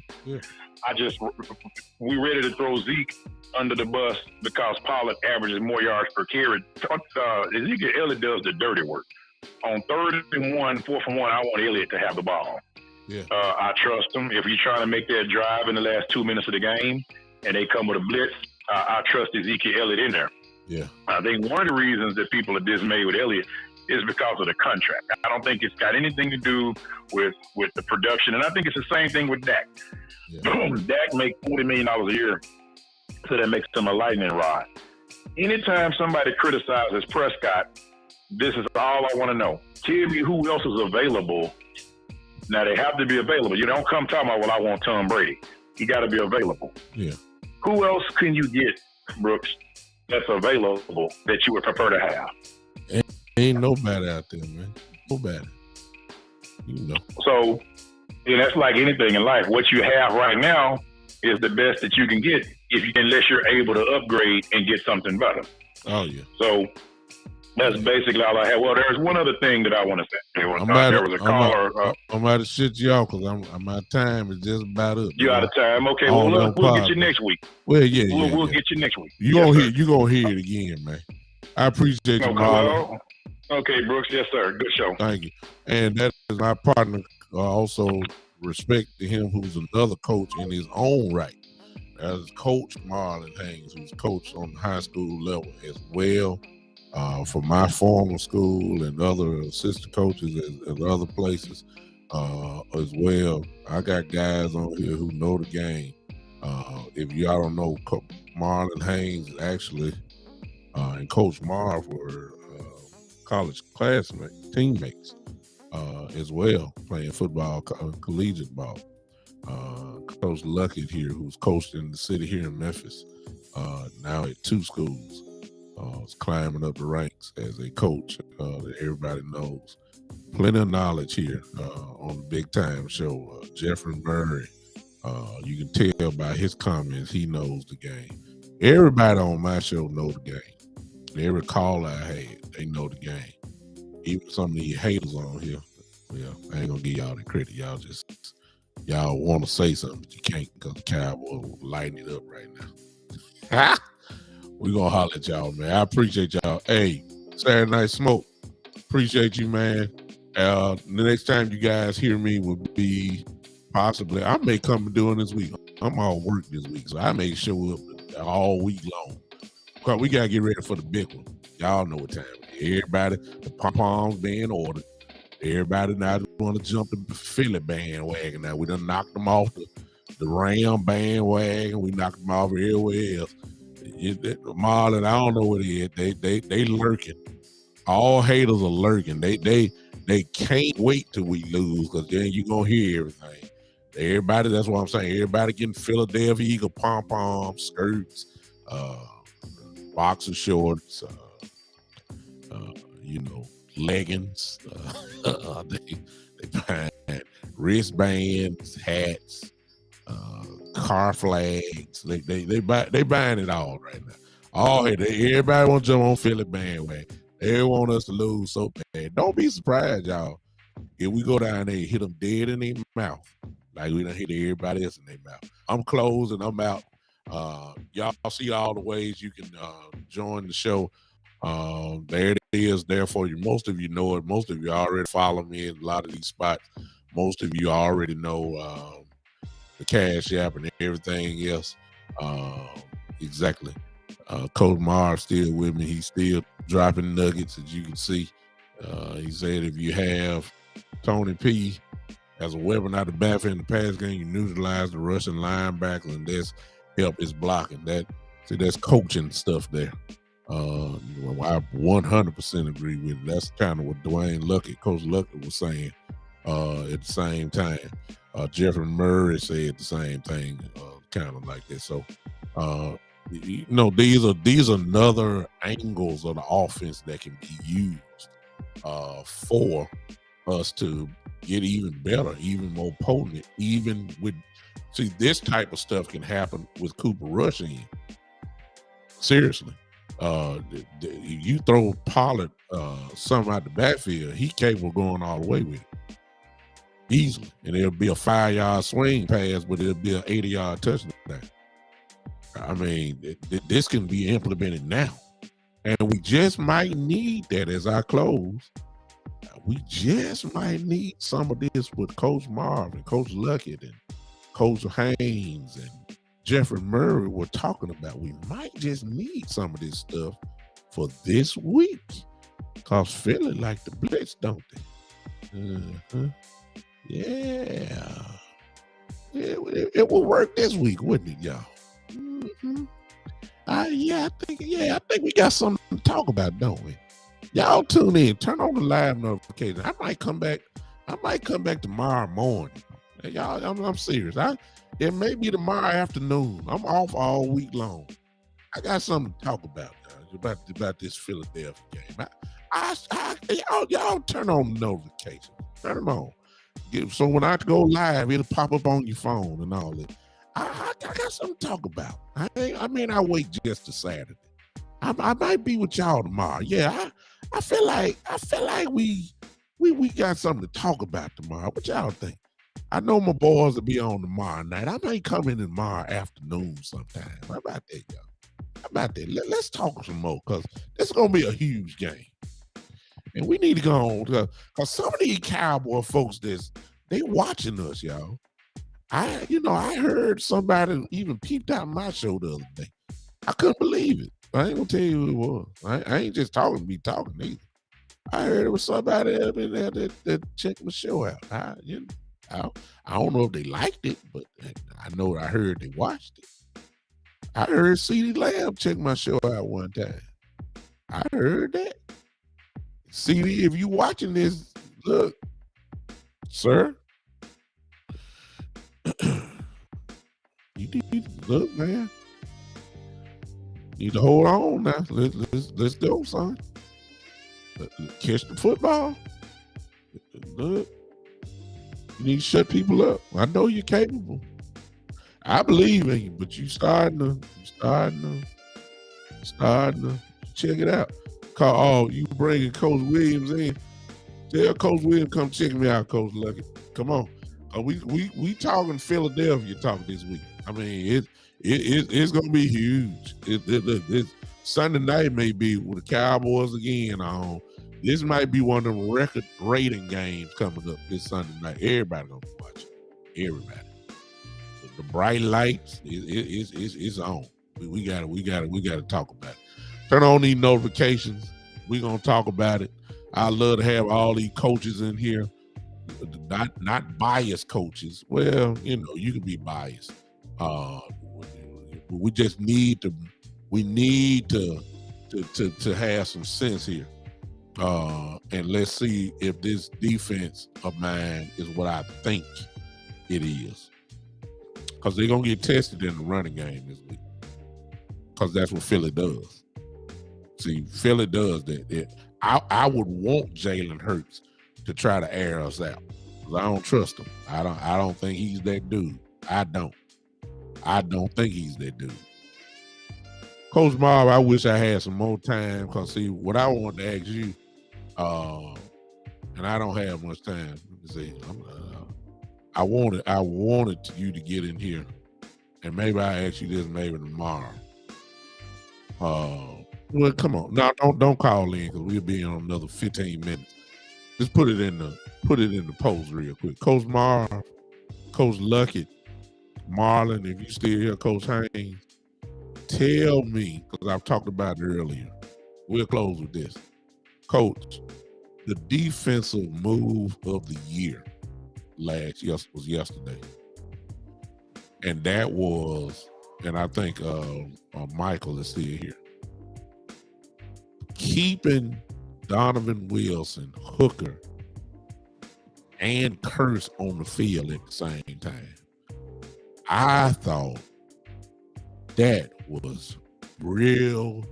We ready to throw Zeke under the bus because Pollard averages more yards per carry. Ezekiel Elliott does the dirty work. On 3rd and 1, 4th and 1, I want Elliott to have the ball. I trust him. If you're trying to make that drive in the last 2 minutes of the game and they come with a blitz, I trust Ezekiel Elliott in there. I think one of the reasons that people are dismayed with Elliott is because of the contract. I don't think it's got anything to do with the production, and I think it's the same thing with Dak. Dak makes $40 million a year, so that makes him a lightning rod. Anytime somebody criticizes Prescott, this is all I want to know. Tell me who else is available. Now, they have to be available. You don't come talking about, well, I want Tom Brady. He got to be available. Who else can you get, Brooks, that's available that you would prefer to have? Ain't nobody out there, man. Nobody. You know. So, that's like anything in life. What you have right now is the best that you can get unless you're able to upgrade and get something better. So, that's basically all I have. Well, there's one other thing that I want to say. There was a caller. I'm out of shit, y'all, because my time is just about up. You out of time? Okay, well, look, we'll get you next week. Well, we'll get you next week. You gonna hear it again, man. I appreciate you, Marlon. Okay, Brooks. Yes, sir. Good show. Thank you. And that is my partner. Also, respect to him, who's another coach in his own right. That is Coach Marlon Haynes, who's coached on the high school level as well. For my former school and other assistant coaches at other places as well. I got guys on here who know the game. If y'all don't know, Marlon Haynes actually and Coach Marv were college teammates as well, playing football, collegiate ball. Coach Luckett here, who's coached in the city here in Memphis, now at 2 schools. Is climbing up the ranks as a coach that everybody knows. Plenty of knowledge here on the Big Time Show. Jeffrey Murray, you can tell by his comments he knows the game. Everybody on my show know the game. Every call I had, they know the game. Even some of these haters on here. Well, I ain't gonna give y'all the credit. Y'all want to say something, but you can't because the Cowboys will lighten it up right now. We gonna holler at y'all, man. I appreciate y'all. Hey, Saturday Night Smoke. Appreciate you, man. The next time you guys hear me will be possibly, I may come doing this week. I'm all work this week, so I may show up all week long. Because we got to get ready for the big one. Y'all know what time it is. Everybody, the pom-poms being ordered. Everybody now want to jump the Philly bandwagon. Now, we done knocked them off the Ram bandwagon. We knocked them off everywhere else. Marlon, I don't know what it is. They lurking. All haters are lurking. They can't wait till we lose because then you're going to hear everything. Everybody, that's what I'm saying. Everybody getting Philadelphia Eagle pom-pom skirts, boxer shorts, leggings. They buying wristbands, hats, car flags. They buying it all right now. Everybody want to jump on Philly bandwagon. They want us to lose so bad. Don't be surprised, y'all. If we go down there and hit them dead in their mouth, like we done hit everybody else in their mouth. I'm closed and I'm out. Y'all see all the ways you can join the show. There it is there for you. Most of you know it. Most of you already follow me in a lot of these spots. Most of you already know the Cash App and everything else. Exactly. Coach Marv still with me. He's still dropping nuggets, as you can see. He said if you have Tony P as a weapon out the backfield in the pass game, you neutralize the Russian linebacker, and that's help is blocking. That's coaching stuff there. I 100% agree with it. That's kind of what Coach Luckett was saying at the same time. Jeffrey Murray said the same thing, kind of like that. So, these are another angles of the offense that can be used for us to get even better, even more potent, even with. See, this type of stuff can happen with Cooper Rush in. Seriously. You throw Pollard something out the backfield, he capable of going all the way with it. Easily. And it'll be a 5-yard swing pass, but it'll be an 80-yard touchdown. I mean, this can be implemented now. And we just might need that as I close. We just might need some of this with Coach Marv and Coach Luckett and Coach Haynes and Jeffrey Murray were talking about. We might just need some of this stuff for this week. Because Philly like the blitz, don't they? Yeah. It will work this week, wouldn't it, y'all? Mm-hmm. I think we got something to talk about, don't we? Y'all tune in, turn on the live notification. I might come back tomorrow morning. Y'all, I'm serious. It may be tomorrow afternoon. I'm off all week long. I got something to talk about about this Philadelphia game. Y'all turn on the notification. Turn them on. So when I go live, it'll pop up on your phone and all that. I got something to talk about. I may not wait just to Saturday. I might be with y'all tomorrow. Yeah, I feel like we got something to talk about tomorrow. What y'all think? I know my boys will be on tomorrow night. I may come in tomorrow afternoon sometime. How about that, y'all? How about that? Let's talk some more, because this is going to be a huge game. And we need to go on, because some of these Cowboy folks, they watching us, y'all. I heard somebody even peeped out my show the other day. I couldn't believe it. I ain't going to tell you who it was. I ain't just talking either. I heard it was somebody up in there that checked my show out. I don't know if they liked it, but I know I heard they watched it. I heard CeeDee Lamb check my show out one time. I heard that. CeeDee, if you watching this, look, sir, you need to look, man. You need to hold on now. Let's go, son. Catch the football. Look. You need to shut people up. I know you're capable. I believe in you, but you starting to check it out. You bringing Coach Williams in. Tell Coach Williams come check me out, Coach Lucky. Come on. We talking Philadelphia talk this week. I mean, it's gonna be huge. It's Sunday night may be with the Cowboys again on. This might be one of them record rating games coming up this Sunday night. Everybody gonna be watching. Everybody. The bright lights is on. We gotta talk about it. Turn on these notifications. We're gonna talk about it. I love to have all these coaches in here. Not biased coaches. Well, you can be biased. We just need to have some sense here. And let's see if this defense of mine is what I think it is. Because they're going to get tested in the running game this week. Because that's what Philly does. See, Philly does that. I would want Jalen Hurts to try to air us out. Because I don't trust him. I don't think he's that dude. I don't think he's that dude. Coach Marv, I wish I had some more time. Because, see, what I want to ask you, and I don't have much time. See, I wanted you to get in here, and maybe I ask you this maybe tomorrow. Well, come on, no, don't call in because we'll be on another 15 minutes. Just put it in the post real quick. Coach Marv, Coach Luckett, Marlon, if you still here, Coach Haynes, tell me, because I've talked about it earlier. We'll close with this. Coach, the defensive move of the year was yesterday. And that was, and I think Michael is still here, keeping Donovan Wilson, Hooker, and Curse on the field at the same time. I thought that was brilliant.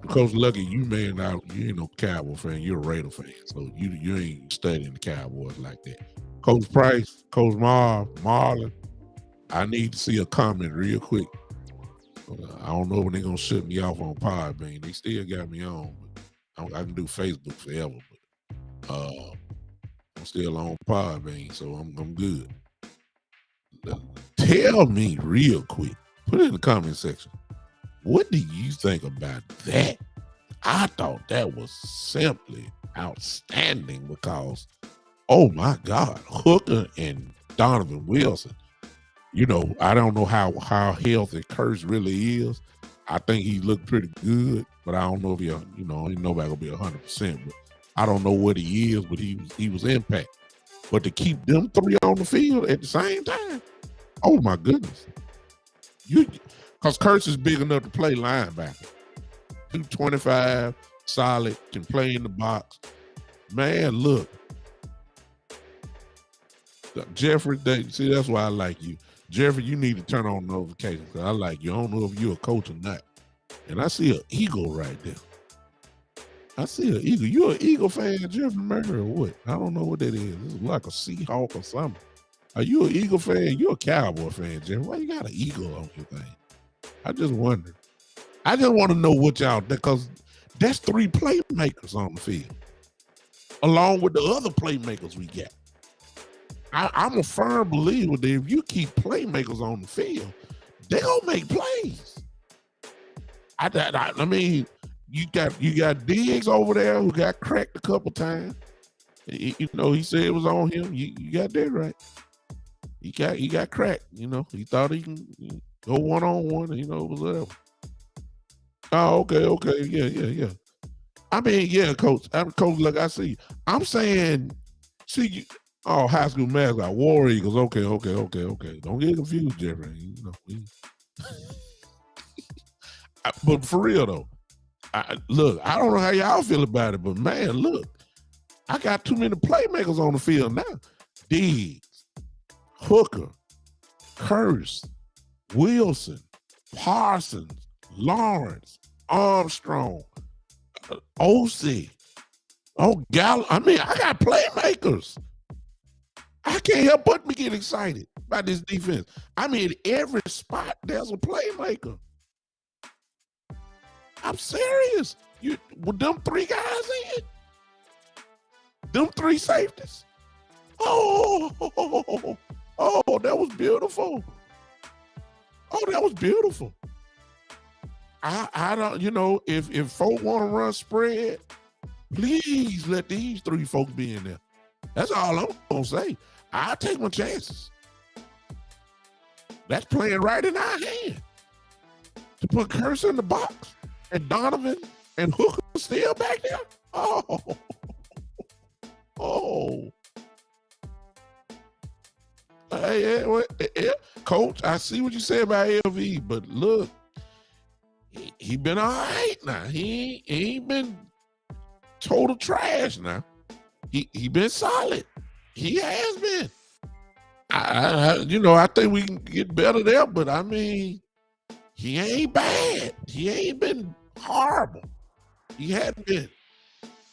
Coach Lucky, you ain't no Cowboy fan, you're a Raider fan, so you ain't studying the Cowboys like that. Coach Price, Coach Marlon, I need to see a comment real quick. I don't know when they're gonna shut me off on Podbean. They still got me on, but I can do Facebook forever. But I'm still on Podbean, so I'm good. Tell me real quick. Put it in the comment section. What do you think about that? I thought that was simply outstanding because, oh my God, Hooker and Donovan Wilson. I don't know how healthy Curse really is. I think he looked pretty good, but I don't know if ain't nobody gonna be 100%. But I don't know what he is, but he was impact. But to keep them three on the field at the same time, oh my goodness, because Curse is big enough to play linebacker, 225, solid, can play in the box. Man, look, Jeffrey, see, that's why I like you. Jeffrey, you need to turn on notifications because I like you. I don't know if you're a coach or not. And I see an eagle right there. I see an eagle. You an Eagle fan, Jeffrey Murray, or what? I don't know what that is. It's like a Seahawk or something. Are you an Eagle fan? You're a Cowboy fan, Jeffrey. Why you got an eagle on your thing? I just wonder. I just want to know what y'all, because that's three playmakers on the field, along with the other playmakers we got. I'm a firm believer that if you keep playmakers on the field, they're gonna make plays. I mean, you got Diggs over there who got cracked a couple times. He said it was on him. You got that right. He got cracked. He thought he can go one-on-one. It was whatever. Oh, okay, yeah. I mean, yeah, Coach. Coach, look, I see you. I'm saying, see you. Oh, high school mascot, War Eagles. Okay. Don't get confused, Jeffrey. But for real though, look, I don't know how y'all feel about it, but man, look, I got too many playmakers on the field now. Diggs, Hooker, Curse, Wilson, Parsons, Lawrence, Armstrong, OC. Oh, I got playmakers. I can't help but get excited about this defense. I mean, every spot there's a playmaker. I'm serious. With them 3 guys in, them 3 safeties. Oh, that was beautiful. Oh, that was beautiful. I don't, if folk want to run spread, please let these 3 folks be in there. That's all I'm gonna say. I'll take my chances. That's playing right in our hand. To put Curse in the box and Donovan and Hooker still back there. Oh. Hey, Coach, I see what you say about LV, but look, he been all right now. He ain't been total trash now. He been solid. He has been. I think we can get better there, but I mean, he ain't bad. He ain't been horrible. He hadn't been.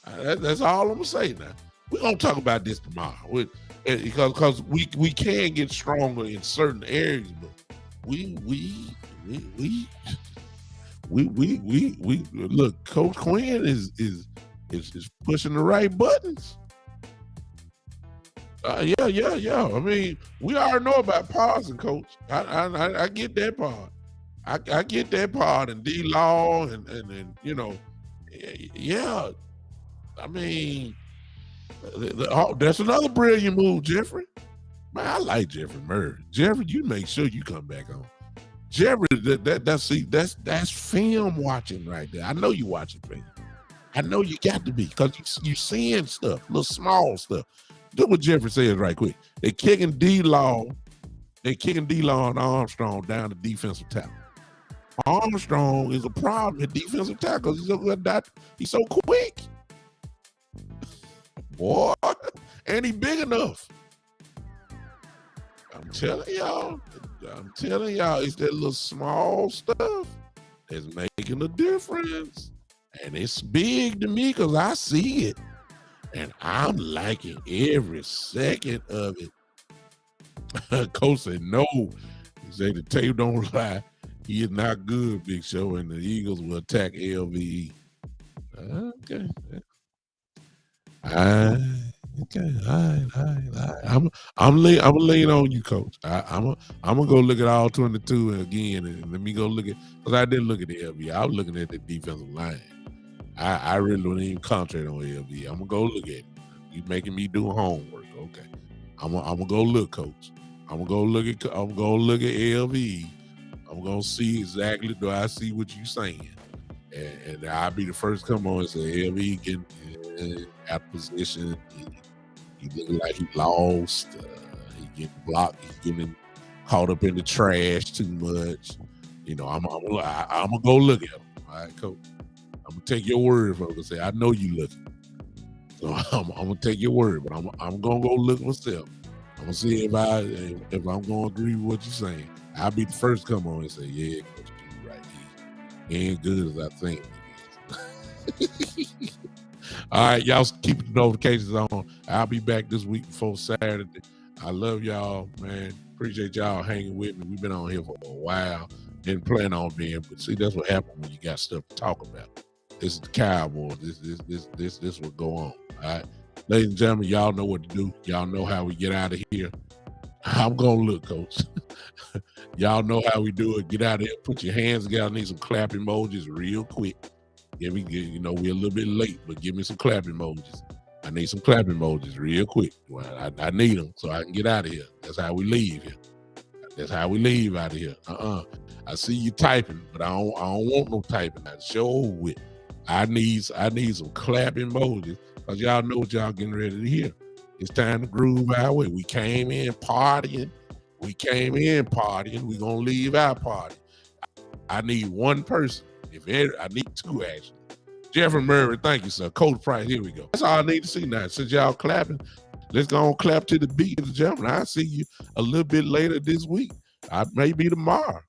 That's all I'm gonna say now. We're gonna talk about this tomorrow, because we can get stronger in certain areas, but we look. Coach Quinn is pushing the right buttons. Yeah. I mean, we already know about pausing, Coach. I get that part. I get that part, and D-Law and yeah. I mean, that's another brilliant move, Jeffrey. Man, I like Jeffrey Murray. Jeffrey, you make sure you come back on. Jeffrey, that's film watching right there. I know you watching film. I know you got to be, because you seeing stuff, little small stuff. Do what Jeffrey says right quick. They kicking D-Law and Armstrong down the defensive tackle. Armstrong is a problem at defensive tackle. He's so quick. Boy, and he big enough. I'm telling y'all, it's that little small stuff that's making a difference. And it's big to me because I see it. And I'm liking every second of it. Coach said no. He said the tape don't lie. He is not good, Big Show, and the Eagles will attack LVE. Okay. All right. I'm laying on you, Coach. I'm gonna go look at all 22 again, and let me go look at, because I didn't look at the LV. I was looking at the defensive line. I really don't even concentrate on LV. I'm gonna go look at it. You making me do homework, okay? I'm gonna go look, Coach. I'm gonna go look at LV. I'm gonna see exactly, do I see what you saying? And I'll be the first to come on and say LV getting out of position. He looking like he lost. He getting blocked. He's getting caught up in the trash too much. I'm gonna go look at him. All right, Coach. I'm gonna take your word for it and say I know you looking. So I'm gonna take your word, but I'm gonna go look myself. I'm gonna see if I'm gonna agree with what you're saying. I'll be the first to come on and say, yeah, Coach, you're right. He ain't good as I think. All right, y'all keep the notifications on. I'll be back this week before Saturday. I love y'all, man. Appreciate y'all hanging with me. We've been on here for a while. Didn't plan on being, but see, that's what happens when you got stuff to talk about. This is the Cowboys. This will go on. All right, ladies and gentlemen, y'all know what to do. Y'all know how we get out of here. I'm gonna look, Coach. Y'all know how we do it. Get out of here. Put your hands together. I need some clap emojis real quick. We're a little bit late, but give me some clap emojis. I need some clap emojis real quick. Well, I need them so I can get out of here. That's how we leave here. That's how we leave out of here. I see you typing, but I don't want no typing. I show with. I need some clap emojis, because y'all know what y'all getting ready to hear. It's time to groove our way. We came in partying. We're going to leave our party. I need one person. I need 2, actually. Jeffrey Murray, thank you, sir. Coach Price, here we go. That's all I need to see now. Since y'all clapping, let's go on clap to the beat, ladies and gentlemen. I'll see you a little bit later this week. Maybe tomorrow.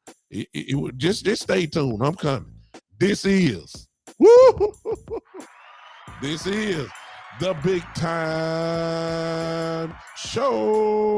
Just stay tuned. I'm coming. This is the Big Time Show.